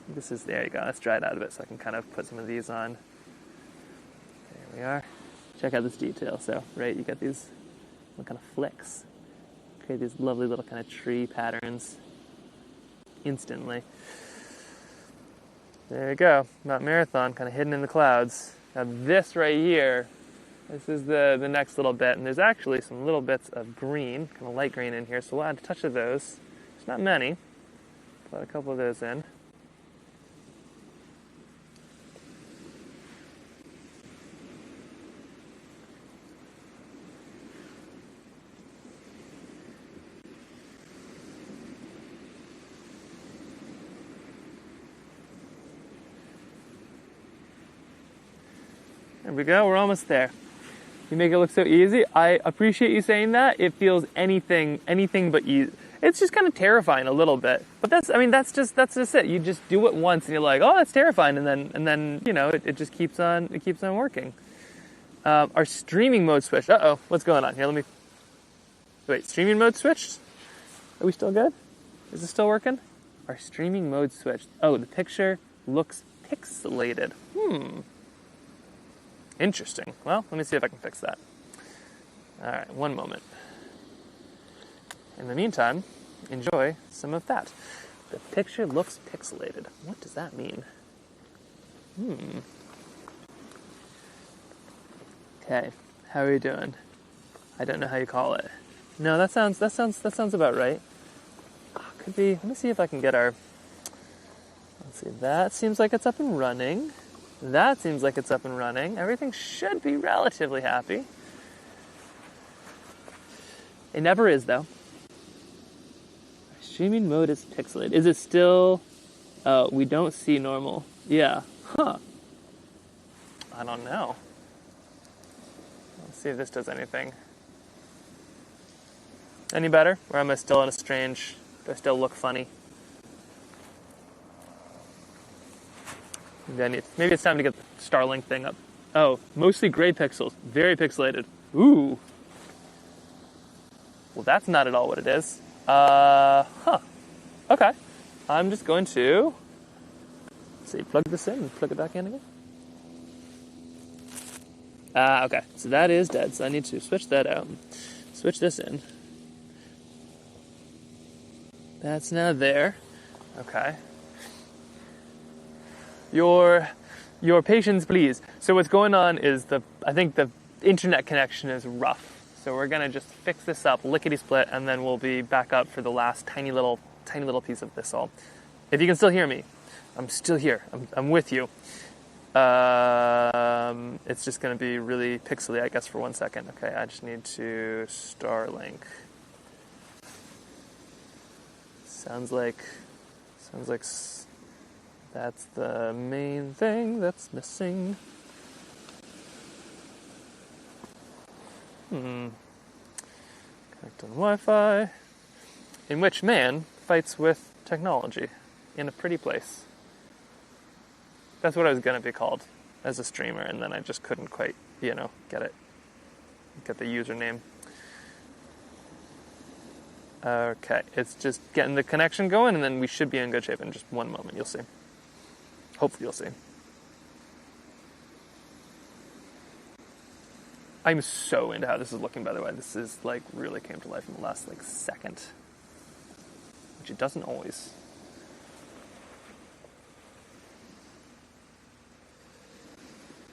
this is, there you go. Let's dry it out a bit so I can kind of put some of these on. There we are. Check out this detail. So, right, you got these little kind of flicks. Create these lovely little kind of tree patterns. Instantly. There you go. Mount Marathon kind of hidden in the clouds. Now this right here, this is the next little bit, and there's actually some little bits of green, kind of light green in here, so we'll add a touch of those. There's not many. Put a couple of those in. There we go. We're almost there. You make it look so easy. I appreciate you saying that. It feels anything but easy. It's just kind of terrifying a little bit. But that's just it. You just do it once and you're like, oh, that's terrifying. And then you know, it just keeps on working. Our streaming mode switched. Uh-oh, what's going on here? Wait, streaming mode switched? Are we still good? Is it still working? Our streaming mode switched. Oh, the picture looks pixelated. Interesting. Well, let me see if I can fix that. All right, one moment. In the meantime, enjoy some of that. The picture looks pixelated. What does that mean? Okay, how are you doing? I don't know how you call it. No, that sounds about right. Could be. Let me see if I can get our. Let's see. That seems like it's up and running. That seems like it's up and running. Everything should be relatively happy. It never is, though. Streaming mode is pixelated. Is it still... Oh, we don't see normal. Yeah. Huh. I don't know. Let's see if this does anything. Any better? Or am I still in a strange... Do I still look funny? Maybe it's time to get the Starlink thing up. Oh, mostly gray pixels. Very pixelated. Ooh. Well, that's not at all what it is. Okay. I'm just going to... Let's see, plug this in and plug it back in again. Okay. So that is dead. So I need to switch that out. Switch this in. That's now there. Okay. Your patience, please. So what's going on is I think the internet connection is rough. So we're gonna just fix this up, lickety-split, and then we'll be back up for the last tiny little piece of this all. If you can still hear me, I'm still here. I'm with you. It's just gonna be really pixely, I guess, for 1 second. Okay, I just need to Starlink. Sounds like that's the main thing that's missing. Connect on Wi-Fi. In which man fights with technology in a pretty place. That's what I was going to be called as a streamer, and then I just couldn't quite, get the username. Okay, it's just getting the connection going, and then we should be in good shape in just 1 moment. You'll see. Hopefully you'll see. I'm so into how this is looking, by the way. This is, really came to life in the last, second. Which it doesn't always.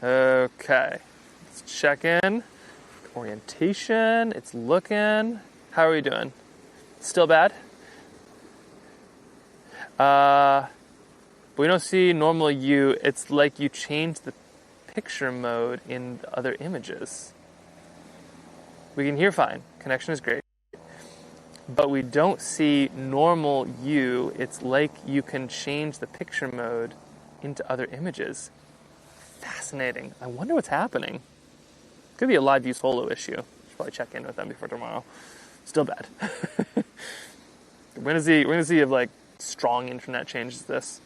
Okay. Let's check in. Orientation. It's looking. How are we doing? Still bad? We don't see normal U. It's like you changed the picture mode in the other images. We can hear fine. Connection is great. But we don't see normal U. It's like you can change the picture mode into other images. Fascinating. I wonder what's happening. Could be a live view solo issue. Should probably check in with them before tomorrow. Still bad. We're gonna see if strong internet changes this.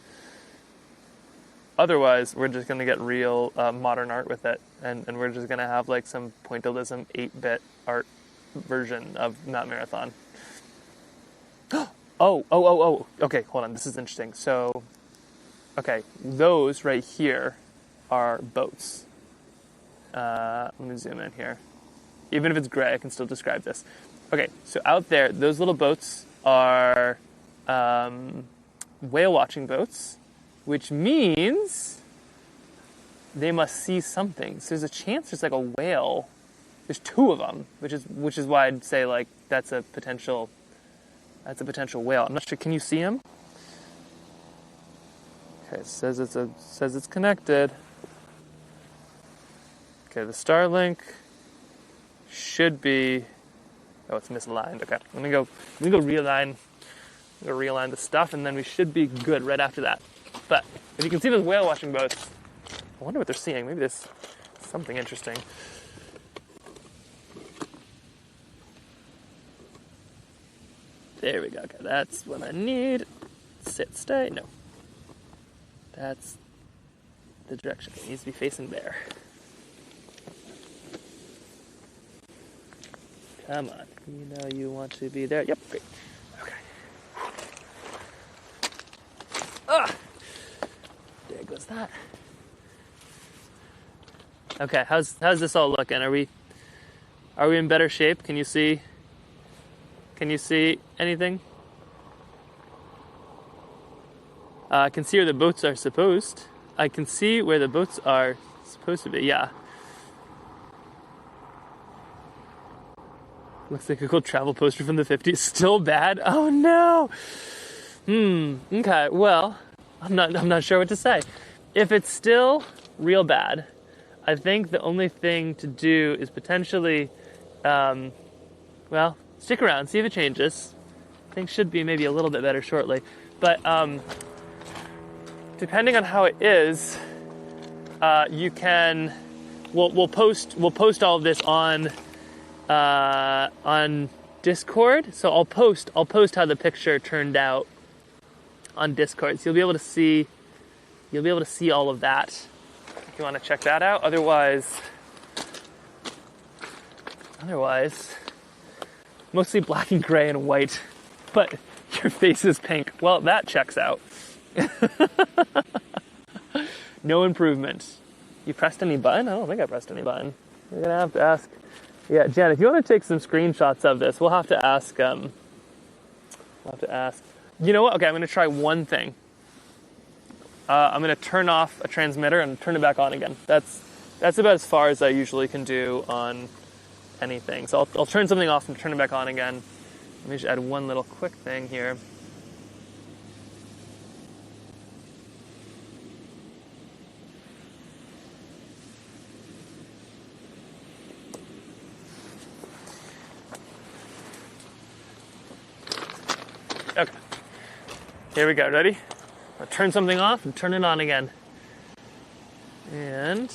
Otherwise, we're just gonna get real modern art with it, and we're just gonna have some pointillism 8-bit art version of Mount Marathon. Oh. Okay, hold on. This is interesting. So, okay, those right here are boats. Let me zoom in here. Even if it's gray, I can still describe this. Okay, so out there, those little boats are whale watching boats, which means they must see something. So there's a chance there's a whale. There's 2 of them, which is why I'd say that's a potential whale. I'm not sure. Can you see him? Okay, it says it's connected. Okay, the Starlink should be. Oh, it's misaligned. Okay, let me go realign. Realign the stuff, and then we should be good right after that. But if you can see those whale watching boats, I wonder what they're seeing. Maybe this something interesting. There we go. Okay, that's what I need. Sit, stay. No. That's the direction. It needs to be facing there. Come on. You know you want to be there. Yep, great. Okay. Ah! There goes that. Okay, how's this all looking? Are we in better shape? Can you see anything? I can see where the boats are supposed. I can see where the boats are supposed to be, yeah. Looks like a cool travel poster from the 50s. Still bad? Oh no! Okay, well, I'm not sure what to say. If it's still real bad, I think the only thing to do is potentially, well, stick around, see if it changes. Things should be maybe a little bit better shortly. But depending on how it is, you can. We'll post all of this on Discord. So I'll post how the picture turned out on Discord. So you'll be able to see all of that if you want to check that out. Otherwise, mostly black and gray and white, but your face is pink. Well, that checks out. No improvement. You pressed any button? I don't think I pressed any button. You're gonna have to ask. Yeah, Jen, if you want to take some screenshots of this, we'll have to ask. You know what? Okay, I'm gonna try one thing. I'm gonna turn off a transmitter and turn it back on again. That's about as far as I usually can do on anything. So I'll turn something off and turn it back on again. Let me just add one little quick thing here. Okay. Here we go. Ready? I'll turn something off and turn it on again. And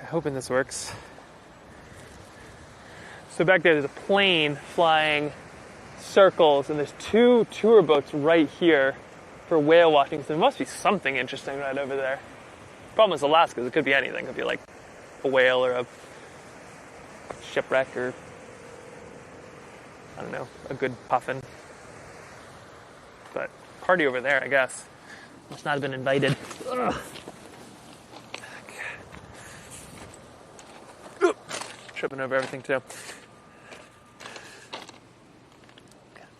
hoping this works. So back there's a plane flying circles, and there's two tour boats right here for whale watching. So there must be something interesting right over there. Problem is Alaska, it could be anything. It could be like a whale or a shipwreck or, I don't know, a good puffin. But party over there, I guess. Must not have been invited. Ugh. Tripping over everything too. Okay,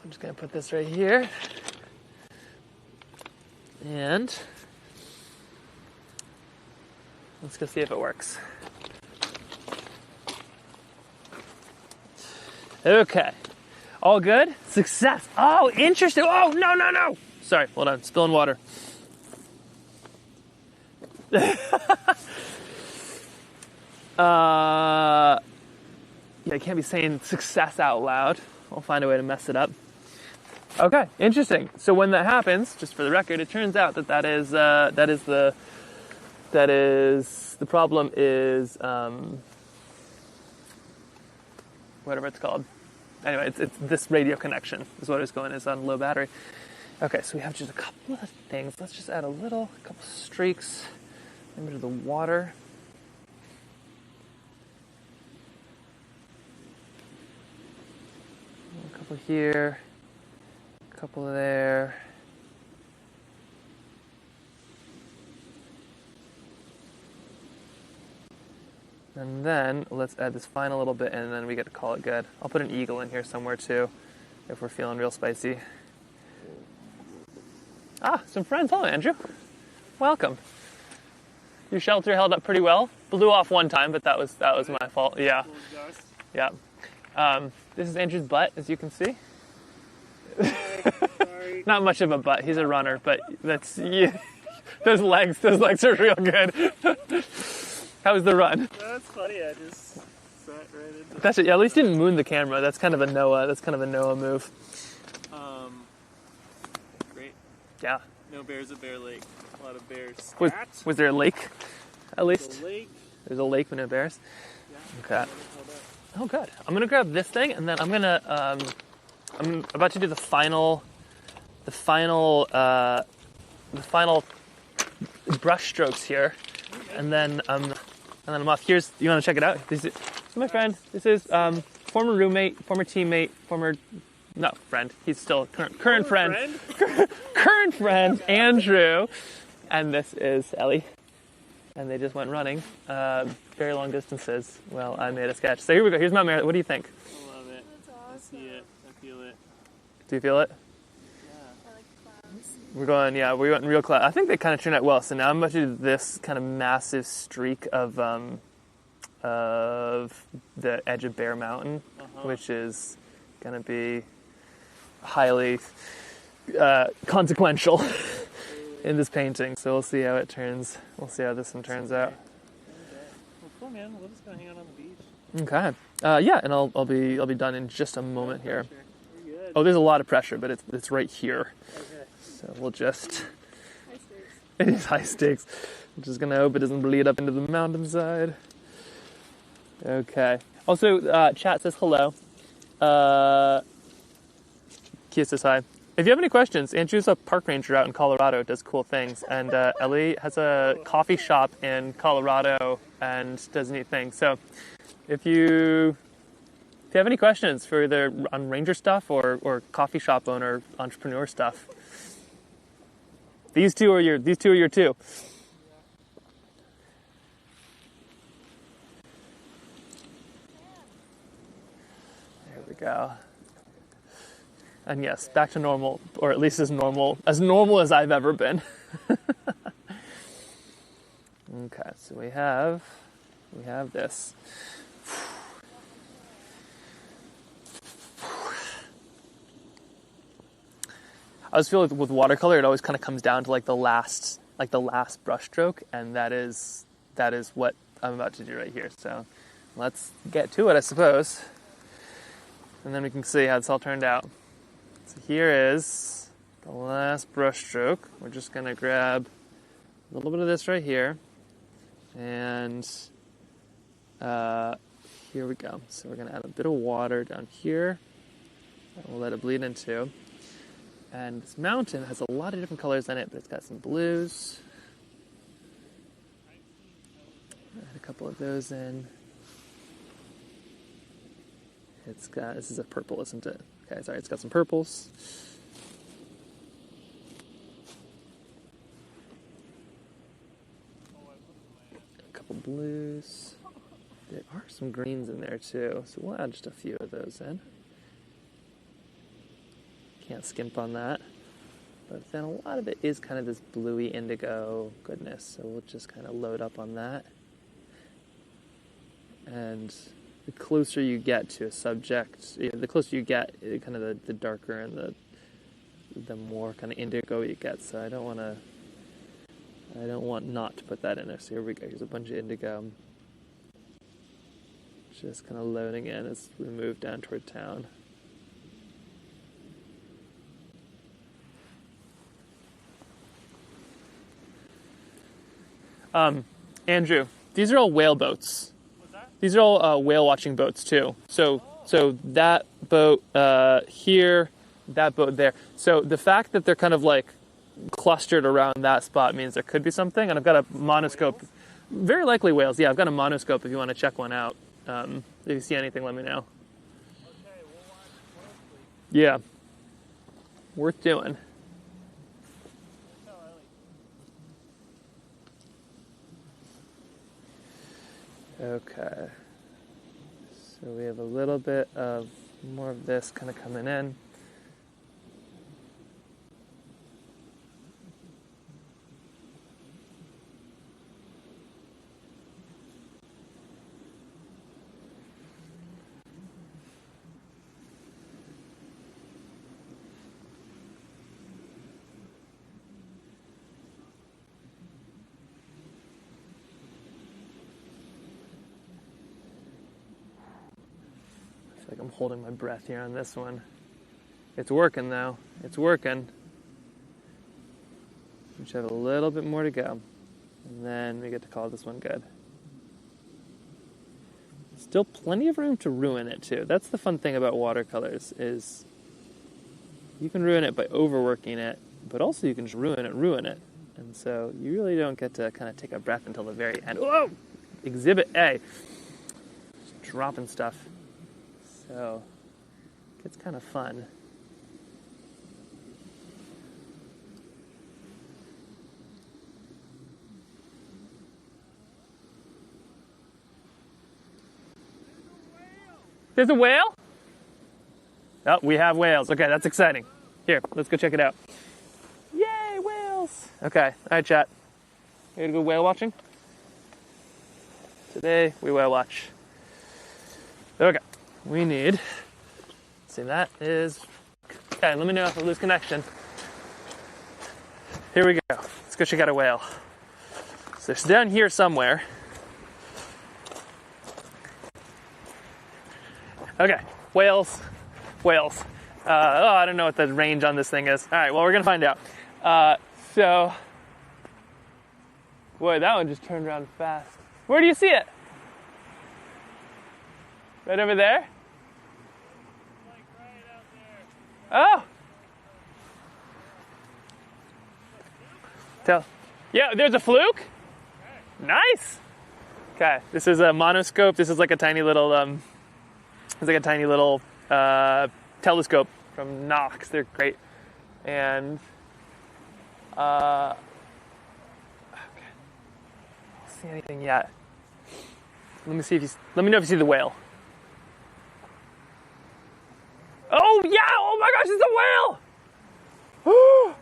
I'm just gonna put this right here, and let's go see if it works. Okay, all good. Success. Oh, interesting. Oh, no. Sorry, hold on. Spilling water. Yeah, I can't be saying success out loud. I'll find a way to mess it up. Okay, interesting. So when that happens, just for the record, it turns out that is the problem is whatever it's called. Anyway, it's this radio connection is what it's going. It's on low battery. Okay, so we have just a couple of things. Let's just add a couple streaks into the water. A couple here, a couple there. And then let's add this final little bit, and then we get to call it good. I'll put an eagle in here somewhere too, if we're feeling real spicy. Ah, some friends. Hello, Andrew. Welcome. Your shelter held up pretty well. Blew off one time, but that was my fault. Yeah. Yeah. This is Andrew's butt, as you can see. Sorry. Not much of a butt. He's a runner, but that's yeah. Those legs are real good. How was the run? That's funny. I just sat right into. That's it. Yeah, at least didn't moon the camera. That's kind of a Noah. That's kind of a Noah move. Great. Yeah. No bears at Bear Lake. A lot of bears. Was there a lake? At least. The lake. There's a lake with no bears. Yeah. Okay. Oh, good. I'm gonna grab this thing, and then I'm about to do the final brush strokes here, and then I'm off. You want to check it out? This is my friend. This is former roommate, former teammate, not friend. He's still current friend. Current friend, Andrew, and this is Ellie. And they just went running very long distances. Well, I made a sketch. So here we go. Here's my marathon. What do you think? I love it. That's awesome. I see it. I feel it. Do you feel it? Yeah. I like clouds. We went real close. I think they kind of turned out well. So now I'm about to do this kind of massive streak of the edge of Bear Mountain, which is going to be highly consequential in this painting. So we'll see how it turns. We'll see how this one turns out. Okay. Well, cool, man. We'll just go hang out on the beach. Okay. Yeah, and I'll be done in just a moment here. We're good. Oh, there's a lot of pressure, but it's right here. Okay. So we'll just. High stakes. It is high stakes. I'm just gonna hope it doesn't bleed up into the mountainside. Okay. Also, chat says hello. Kia says hi. If you have any questions, Andrew's a park ranger out in Colorado, does cool things, and Ellie has a coffee shop in Colorado and does neat things. So, if you have any questions for either on ranger stuff or coffee shop owner entrepreneur stuff, these two are your two. There we go. And yes, back to normal, or at least as normal as I've ever been. Okay, so we have this. I always feel like with watercolor, it always kind of comes down to like the last brush stroke, and that is what I'm about to do right here. So let's get to it, I suppose, and then we can see how this all turned out. So here is the last brush stroke. We're just going to grab a little bit of this right here. And here we go. So we're going to add a bit of water down here. And we'll let it bleed into. And this mountain has a lot of different colors in it, but it's got some blues. Add a couple of those in. This is a purple, isn't it? Okay, sorry, it's got some purples. A couple blues. There are some greens in there too, so we'll add just a few of those in. Can't skimp on that. But then a lot of it is kind of this bluey indigo goodness, so we'll just kind of load up on that. And the closer you get to a subject, the closer you get, kind of the darker and the more kind of indigo you get. So I don't want not to put that in there. So here we go. Here's a bunch of indigo. Just kind of loading in as we move down toward town. Andrew, these are all whale boats. What's that? These are all whale watching boats too. So So that boat here, that boat there. So the fact that they're kind of like clustered around that spot means there could be something. And I've got a monoscope, very likely whales. Yeah, I've got a monoscope if you want to check one out. If you see anything, let me know. Yeah, worth doing. Okay, so we have a little bit of more of this kind of coming in. Like I'm holding my breath here on this one. It's working though. It's working. We just have a little bit more to go. And then we get to call this one good. Still plenty of room to ruin it too. That's the fun thing about watercolors is you can ruin it by overworking it, but also you can just ruin it. And so you really don't get to kind of take a breath until the very end. Whoa! Exhibit A. Just dropping stuff. So, it's kind of fun. There's a whale? Oh, we have whales. Okay, that's exciting. Here, let's go check it out. Yay, whales! Okay, all right, chat. Ready to go whale watching? Today, we whale watch. Okay. We need, see that is, okay, let me know if I lose connection. Here we go. Let's go check out a whale. So it's down here somewhere. Okay, whales. I don't know what the range on this thing is. All right, well, we're going to find out. Boy, that one just turned around fast. Where do you see it? Right over there? Like right out there. Oh. Yeah, there's a fluke? Okay. Nice. Okay, this is a monoscope. This is like a tiny little, telescope from Knox. They're great. And, okay. I don't see anything yet. Let me know if you see the whale. Oh, yeah! Oh my gosh, it's a whale!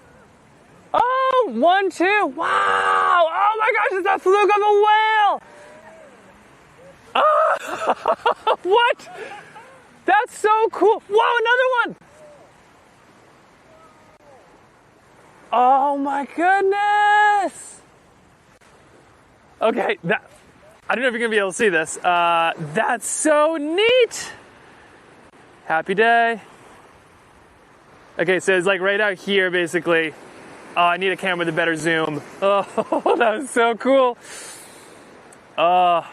Oh, 1, 2, wow! Oh my gosh, it's a fluke of a whale! Oh, what? That's so cool! Whoa, another one! Oh my goodness! Okay, I don't know if you're gonna be able to see this. That's so neat! Happy day. Okay, so it's like right out here, basically. Oh, I need a camera with a better zoom. Oh, that was so cool. Oh,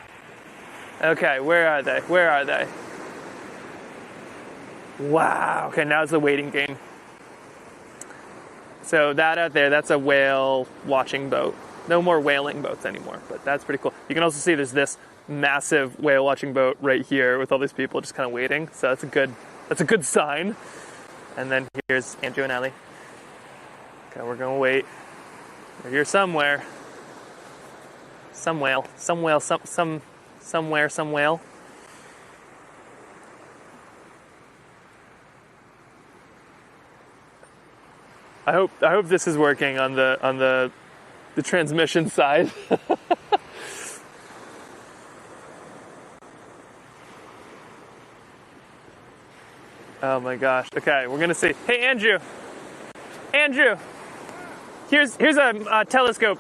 okay, where are they? Wow, okay, now it's the waiting game. So that out there, that's a whale watching boat. No more whaling boats anymore, but that's pretty cool. You can also see there's this massive whale watching boat right here with all these people just kind of waiting. So that's a good sign. And then here's Andrew and Ellie. Okay, we're gonna wait. We're here somewhere. Some whale, somewhere, some whale. I hope this is working on the transmission side. Oh my gosh. Okay, we're gonna see. Hey, Andrew. Here's a telescope.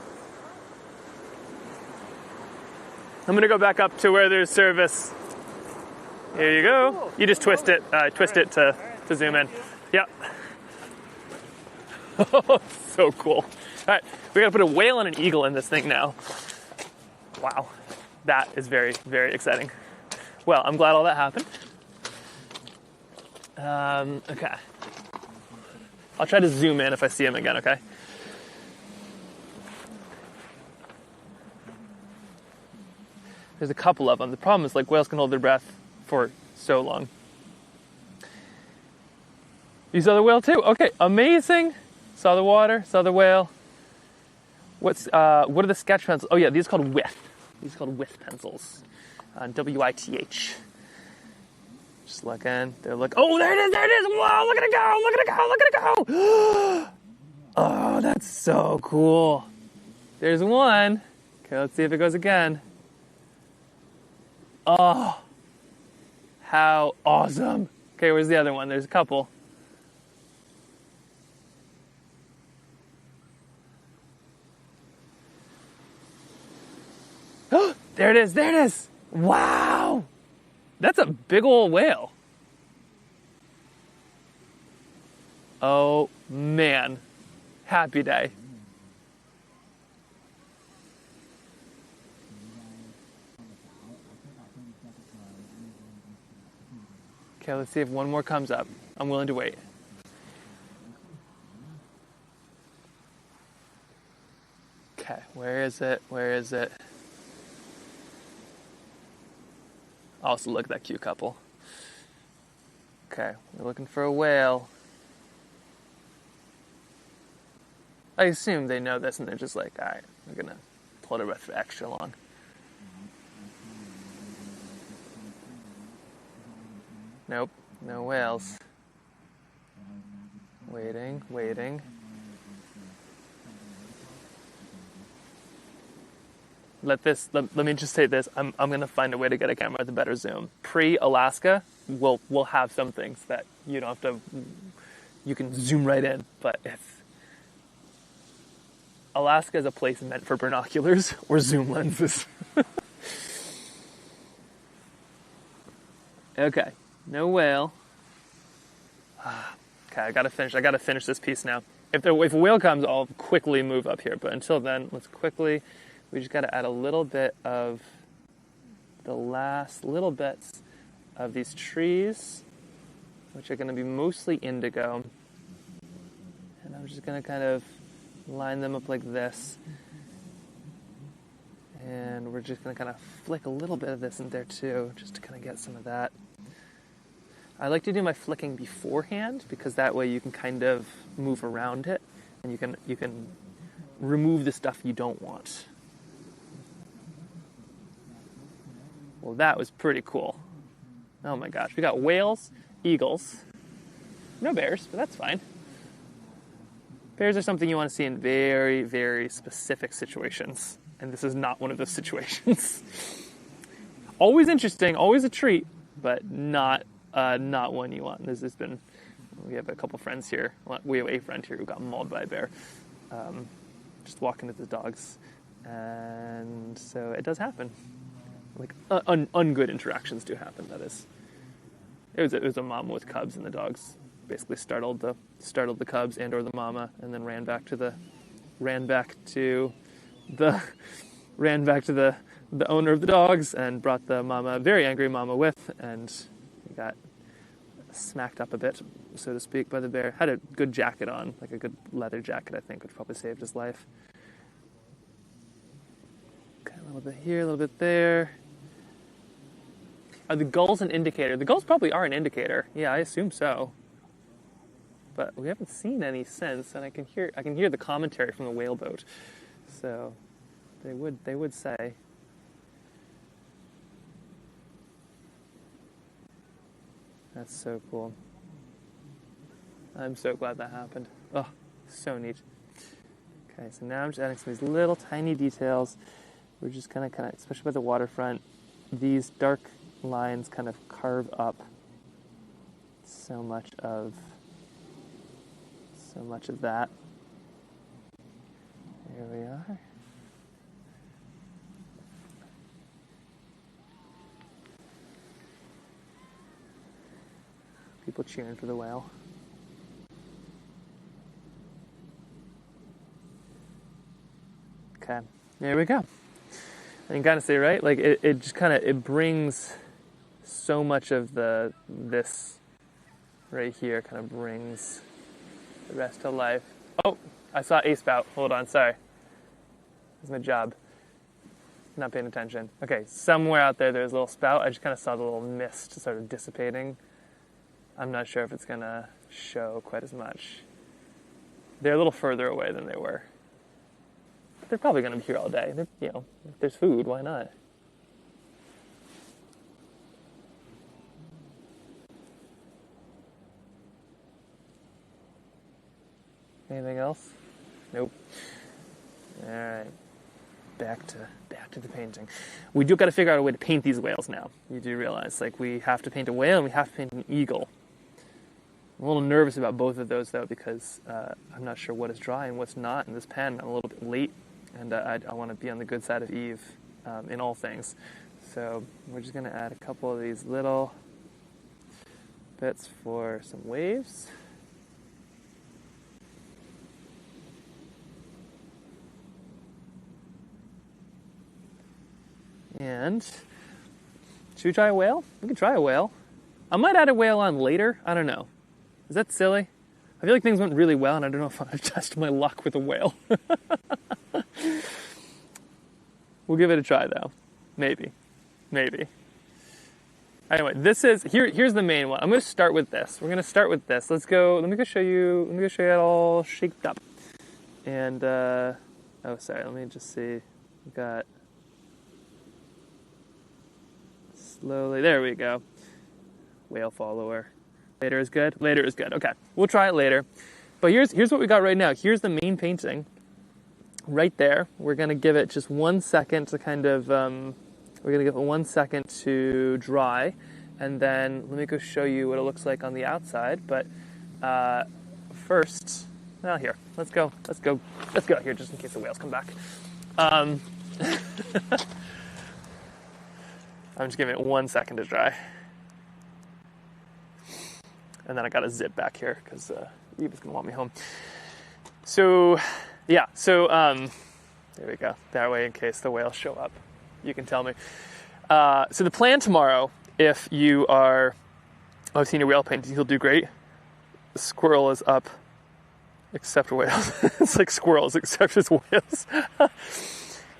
I'm gonna go back up to where there's service. Here you go. Cool. You just twist it to zoom in. Yep. So cool. All right, we gotta put a whale and an eagle in this thing now. Wow, that is very, very exciting. Well, I'm glad all that happened. Okay. I'll try to zoom in if I see him again, okay? There's a couple of them. The problem is, like, whales can hold their breath for so long. You saw the whale too? Okay, amazing. Saw the water, saw the whale. What are the sketch pencils? Oh yeah, these are called With. These are called With pencils. W-I-T-H. Just looking. They're like, oh, there it is, there it is. Whoa, look at it go, look at it go, look at it go. Oh, that's so cool. There's one. Okay, let's see if it goes again. Oh, how awesome. Okay, where's the other one? There's a couple. Oh, there it is, there it is. Wow. That's a big old whale. Oh, man. Happy day. Okay, let's see if one more comes up. I'm willing to wait. Okay, where is it? Where is it? Also, look at that cute couple. Okay, we're looking for a whale. I assume they know this and they're just like, all right, we're gonna pull it for extra long. Nope, no whales. Waiting, waiting. Let me just say this. I'm gonna find a way to get a camera with a better zoom. Pre-Alaska, we'll have some things that you don't have to. You can zoom right in, but if Alaska is a place meant for binoculars or zoom lenses. Okay, no whale. Okay, I gotta finish this piece now. If a whale comes, I'll quickly move up here. But until then, let's quickly. We just got to add a little bit of the last little bits of these trees, which are going to be mostly indigo. And I'm just going to kind of line them up like this. And we're just going to kind of flick a little bit of this in there too, just to kind of get some of that. I like to do my flicking beforehand because that way you can kind of move around it and you can remove the stuff you don't want. Well, that was pretty cool. Oh my gosh. We got whales, eagles. No bears, but that's fine. Bears are something you want to see in very, very specific situations. And this is not one of those situations. Always interesting, always a treat, but not one you want. We have a couple friends here. We have a friend here who got mauled by a bear. Just walking with his dogs. And so it does happen. Like ungood interactions do happen. That is, it was a mama with cubs, and the dogs basically startled the cubs and or the mama, and then ran back to the owner of the dogs and brought the mama, very angry mama, with, and he got smacked up a bit, so to speak, by the bear. Had a good jacket on, like a good leather jacket, I think, which probably saved his life. Okay, a little bit here, a little bit there. Are the gulls an indicator? The gulls probably are an indicator. Yeah, I assume so. But we haven't seen any since, and I can hear the commentary from the whaleboat. So they would say. That's so cool. I'm so glad that happened. Oh, so neat. Okay, so now I'm just adding some of these little tiny details. We're just kind of, especially by the waterfront, these dark lines kind of carve up so much of that. Here we are. People cheering for the whale. Okay, there we go. I can kind of say, right? Like it just kind of, it brings so much of this right here kind of brings the rest to life. Oh, I saw a spout. Hold on, sorry. That's my job. Not paying attention. Okay, somewhere out there's a little spout. I just kind of saw the little mist sort of dissipating. I'm not sure if it's going to show quite as much. They're a little further away than they were. But they're probably going to be here all day. You know, if there's food, why not? Anything else? Nope. All right. Back to the painting. We do got to figure out a way to paint these whales now. You do realize, like, we have to paint a whale and we have to paint an eagle. I'm a little nervous about both of those, though, because I'm not sure what is dry and what's not in this pen. I'm a little bit late, and I want to be on the good side of Eve in all things. So we're just going to add a couple of these little bits for some waves. And should we try a whale? We can try a whale. I might add a whale on later. I don't know. Is that silly? I feel like things went really well, and I don't know if I want to test my luck with a whale. We'll give it a try, though. Maybe. Anyway, here's the main one. I'm going to start with this. We're going to start with this. Let's go. Let me go show you it all shaped up. And oh, sorry. Let me just see. We got. Slowly, there we go. Whale follower. Later is good? Later is good. Okay, we'll try it later. But here's what we got right now. Here's the main painting. Right there. We're going to give it just 1 second to kind of, we're going to give it 1 second to dry. And then let me go show you what it looks like on the outside. But first, here, let's go out here just in case the whales come back. I'm just giving it 1 second to dry. And then I got to zip back here because Eve is going to want me home. So, yeah. There we go. That way, in case the whales show up, you can tell me. So the plan tomorrow, if you are, I've seen your whale painting, you'll do great. The squirrel is up, except whales. It's like squirrels, except it's whales.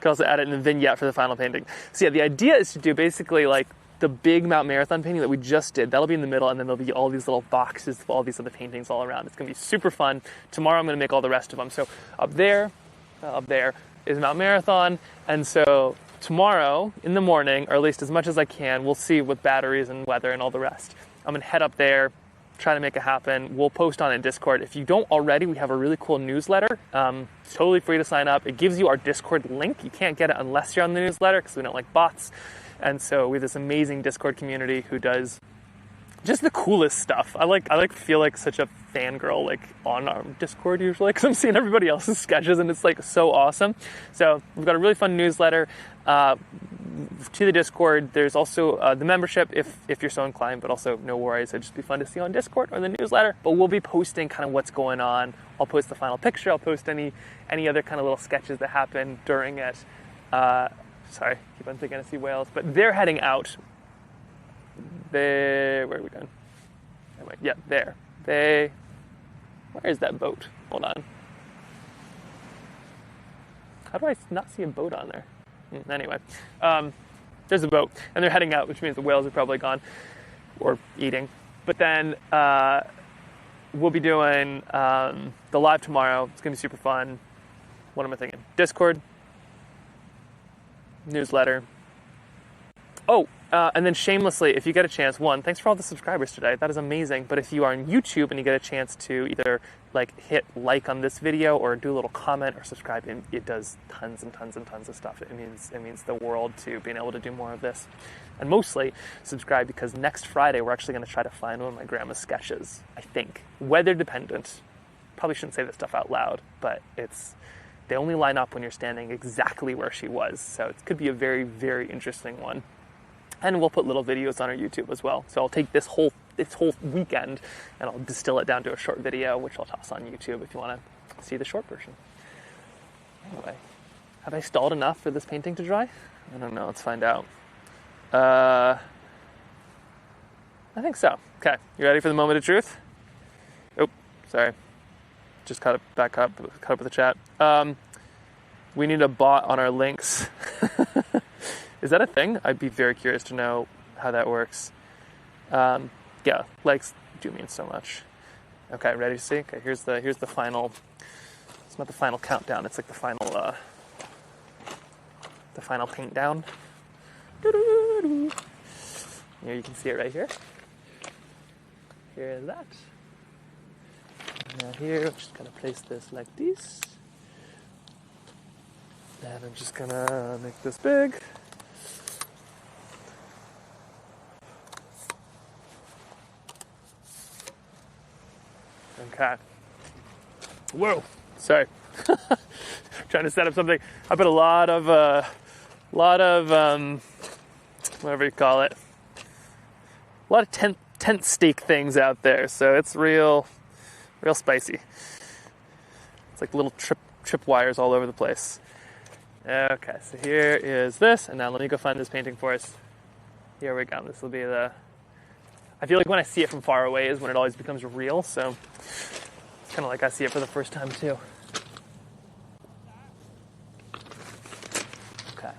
Could also add it in the vignette for the final painting. So yeah, the idea is to do basically like the big Mount Marathon painting that we just did. That'll be in the middle, and then there'll be all these little boxes of all these other paintings all around. It's going to be super fun. Tomorrow I'm going to make all the rest of them. So up there is Mount Marathon. And so tomorrow in the morning, or at least as much as I can, we'll see with batteries and weather and all the rest. I'm going to head up there, try to make it happen. We'll post on it in Discord. If you don't already, we have a really cool newsletter. It's totally free to sign up. It gives you our Discord link. You can't get it unless you're on the newsletter because we don't like bots. And so we have this amazing Discord community who does just the coolest stuff. I feel like such a fangirl like on our Discord usually because I'm seeing everybody else's sketches and it's like so awesome. So we've got a really fun newsletter. To the Discord, there's also the membership if you're so inclined, but also no worries, it'd just be fun to see on Discord or the newsletter. But we'll be posting kind of what's going on. I'll post the final picture. I'll post any other kind of little sketches that happen during it. Sorry, keep on thinking I see whales, but they're heading out. Where are we going? Anyway, yeah, there. Where is that boat? Hold on. How do I not see a boat on there? Anyway, there's a boat, and they're heading out, which means the whales are probably gone or eating. But then we'll be doing the live tomorrow. It's going to be super fun. What am I thinking? Discord, newsletter. Oh, and then shamelessly, if you get a chance, thanks for all the subscribers today. That is amazing. But if you are on YouTube and you get a chance to either hit like on this video or do a little comment or subscribe, it does tons and tons and tons of stuff. It means the world to being able to do more of this. And mostly subscribe because next Friday we're actually going to try to find one of my grandma's sketches, I think. Weather dependent. Probably shouldn't say this stuff out loud, but they only line up when you're standing exactly where she was. So it could be a very, very interesting one. And we'll put little videos on our YouTube as well. So I'll take this whole weekend and I'll distill it down to a short video, which I'll toss on YouTube if you want to see the short version. Anyway, have I stalled enough for this painting to dry? I don't know. Let's find out. I I think so. Okay, you ready for the moment of truth? Oh, sorry. Just cut up with the chat. We need a bot on our links. Is that a thing? I'd be very curious to know how that works. Yeah, likes do mean so much. Okay, ready to see? Okay, here's the final. It's not the final countdown. It's like the final paint down. Doo-doo-doo. Here you can see it right here. Here is that. Now here, I'm just gonna place this like this. And I'm just gonna make this big. Okay. Whoa, sorry. Trying to set up something. I put a lot of whatever you call it. A lot of tent stake things out there, so it's real spicy. It's like little trip wires all over the place. Okay, so here is this, and now let me go find this painting for us. Here we go. This will be the. I feel like when I see it from far away is when it always becomes real, so it's kind of like I see it for the first time too. Okay.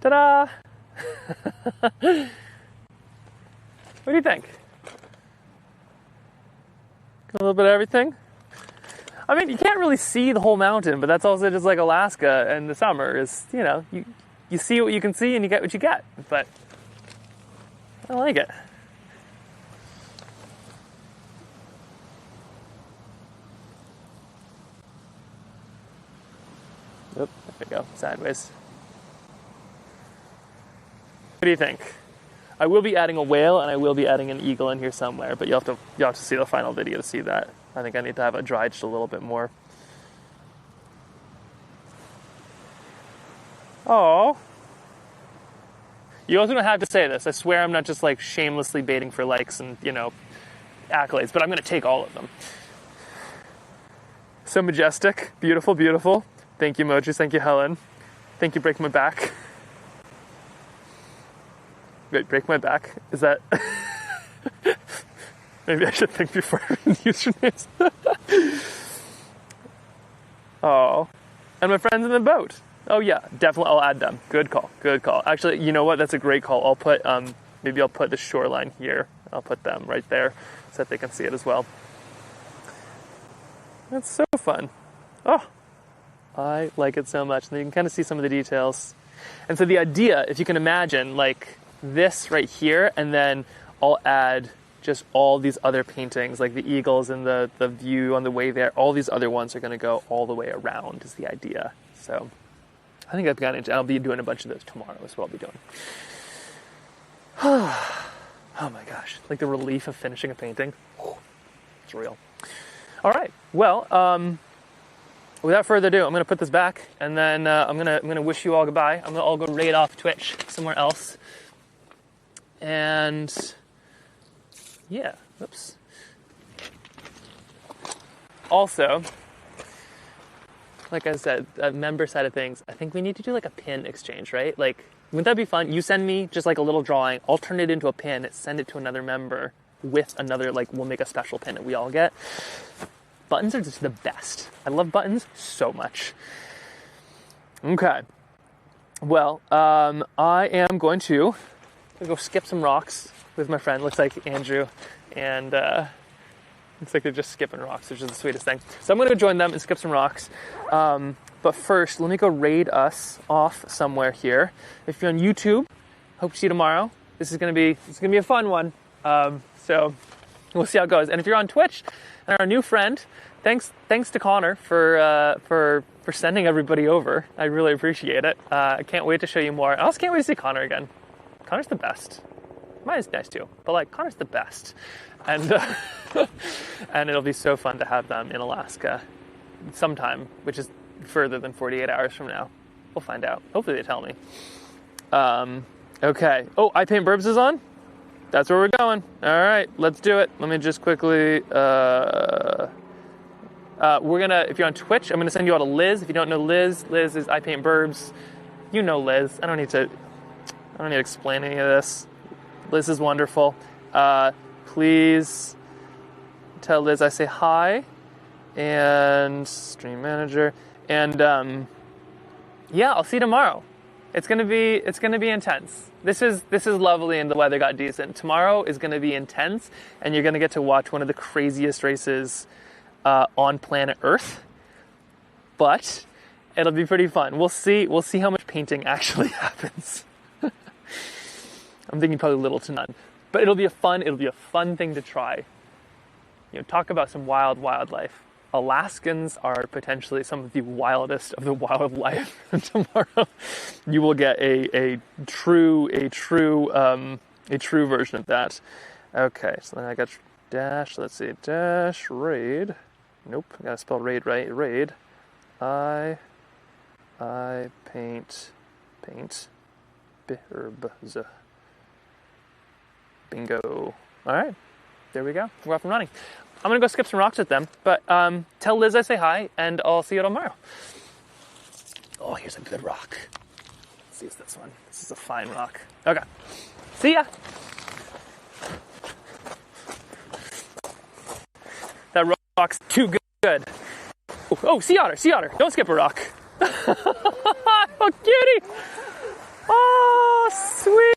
Ta-da! What do you think? A little bit of everything? I mean, you can't really see the whole mountain, but that's also just like Alaska in the summer is, you see what you can see and you get what you get, but I like it. Oop, there we go, sideways. What do you think? I will be adding a whale and I will be adding an eagle in here somewhere, but you'll have to see the final video to see that. I think I need to have it dried just a little bit more. Oh. You also don't have to say this. I swear I'm not just like shamelessly baiting for likes and, accolades, but I'm going to take all of them. So majestic. Beautiful, beautiful. Thank you, Mojis. Thank you, Helen. Thank you, Break My Back. Wait, Break My Back? Is that... Maybe I should think before I use your names. Oh. And my friends in the boat. Oh yeah, definitely I'll add them. Good call, good call. Actually, you know what? That's a great call. I'll put, maybe I'll put the shoreline here. I'll put them right there so that they can see it as well. That's so fun. Oh, I like it so much. And you can kind of see some of the details. And so the idea, if you can imagine, like this right here, and then I'll add just all these other paintings, like the eagles and the view on the way there. All these other ones are going to go all the way around is the idea. So I think I've gotten into, I'll be doing a bunch of those tomorrow is what I'll be doing. Oh my gosh. Like the relief of finishing a painting. It's real. All right. Well, without further ado, I'm going to put this back and then I'm going to wish you all goodbye. I'm going to all go raid off Twitch somewhere else. And yeah, oops. Also, like I said, a member side of things, I think we need to do like a pin exchange, right? Like, wouldn't that be fun? You send me just like a little drawing, I'll turn it into a pin, send it to another member with another, like we'll make a special pin that we all get. Buttons are just the best. I love buttons so much. Okay. Well, I am going to go skip some rocks with my friend. Looks like Andrew and looks like they're just skipping rocks, which is the sweetest thing. So I'm going to join them and skip some rocks. But first, let me go raid us off somewhere here. If you're on YouTube, hope to see you tomorrow. This is going to be a fun one. So we'll see how it goes. And if you're on Twitch and our new friend, thanks to Connor for sending everybody over. I really appreciate it. I can't wait to show you more. I also can't wait to see Connor again. Connor's the best. Mine's nice too, but like Connor's the best. And and it'll be so fun to have them in Alaska sometime, which is further than 48 hours from now. We'll find out. Hopefully they tell me. Okay. Oh, I Paint Burbs is on? That's where we're going. All right, let's do it. Let me just quickly... we're gonna, if you're on Twitch, I'm gonna send you out to Liz. If you don't know Liz, Liz is I Paint Burbs. You know Liz. I don't need to explain any of this. Liz is wonderful. Please tell Liz I say hi. And stream manager. And yeah, I'll see you tomorrow. It's gonna be intense. This is lovely and the weather got decent. Tomorrow is gonna be intense, and you're gonna get to watch one of the craziest races on planet Earth. But it'll be pretty fun. We'll see how much painting actually happens. I'm thinking probably little to none. But it'll be a fun thing to try. You know, talk about some wildlife. Alaskans are potentially some of the wildest of the wildlife. Tomorrow, you will get a true version of that. Okay, so then I got dash. Let's see, dash raid. Nope, I gotta spell raid right. Raid. I paint. Birbz. Bingo. All right, there we go. We're off and running. I'm gonna go skip some rocks with them, but tell Liz I say hi, and I'll see you tomorrow. Oh, here's a good rock. Let's see, it's this one. This is a fine rock. Okay. See ya. That rock's too good. Oh, sea otter. Don't skip a rock. Oh, cutie. Oh, sweet.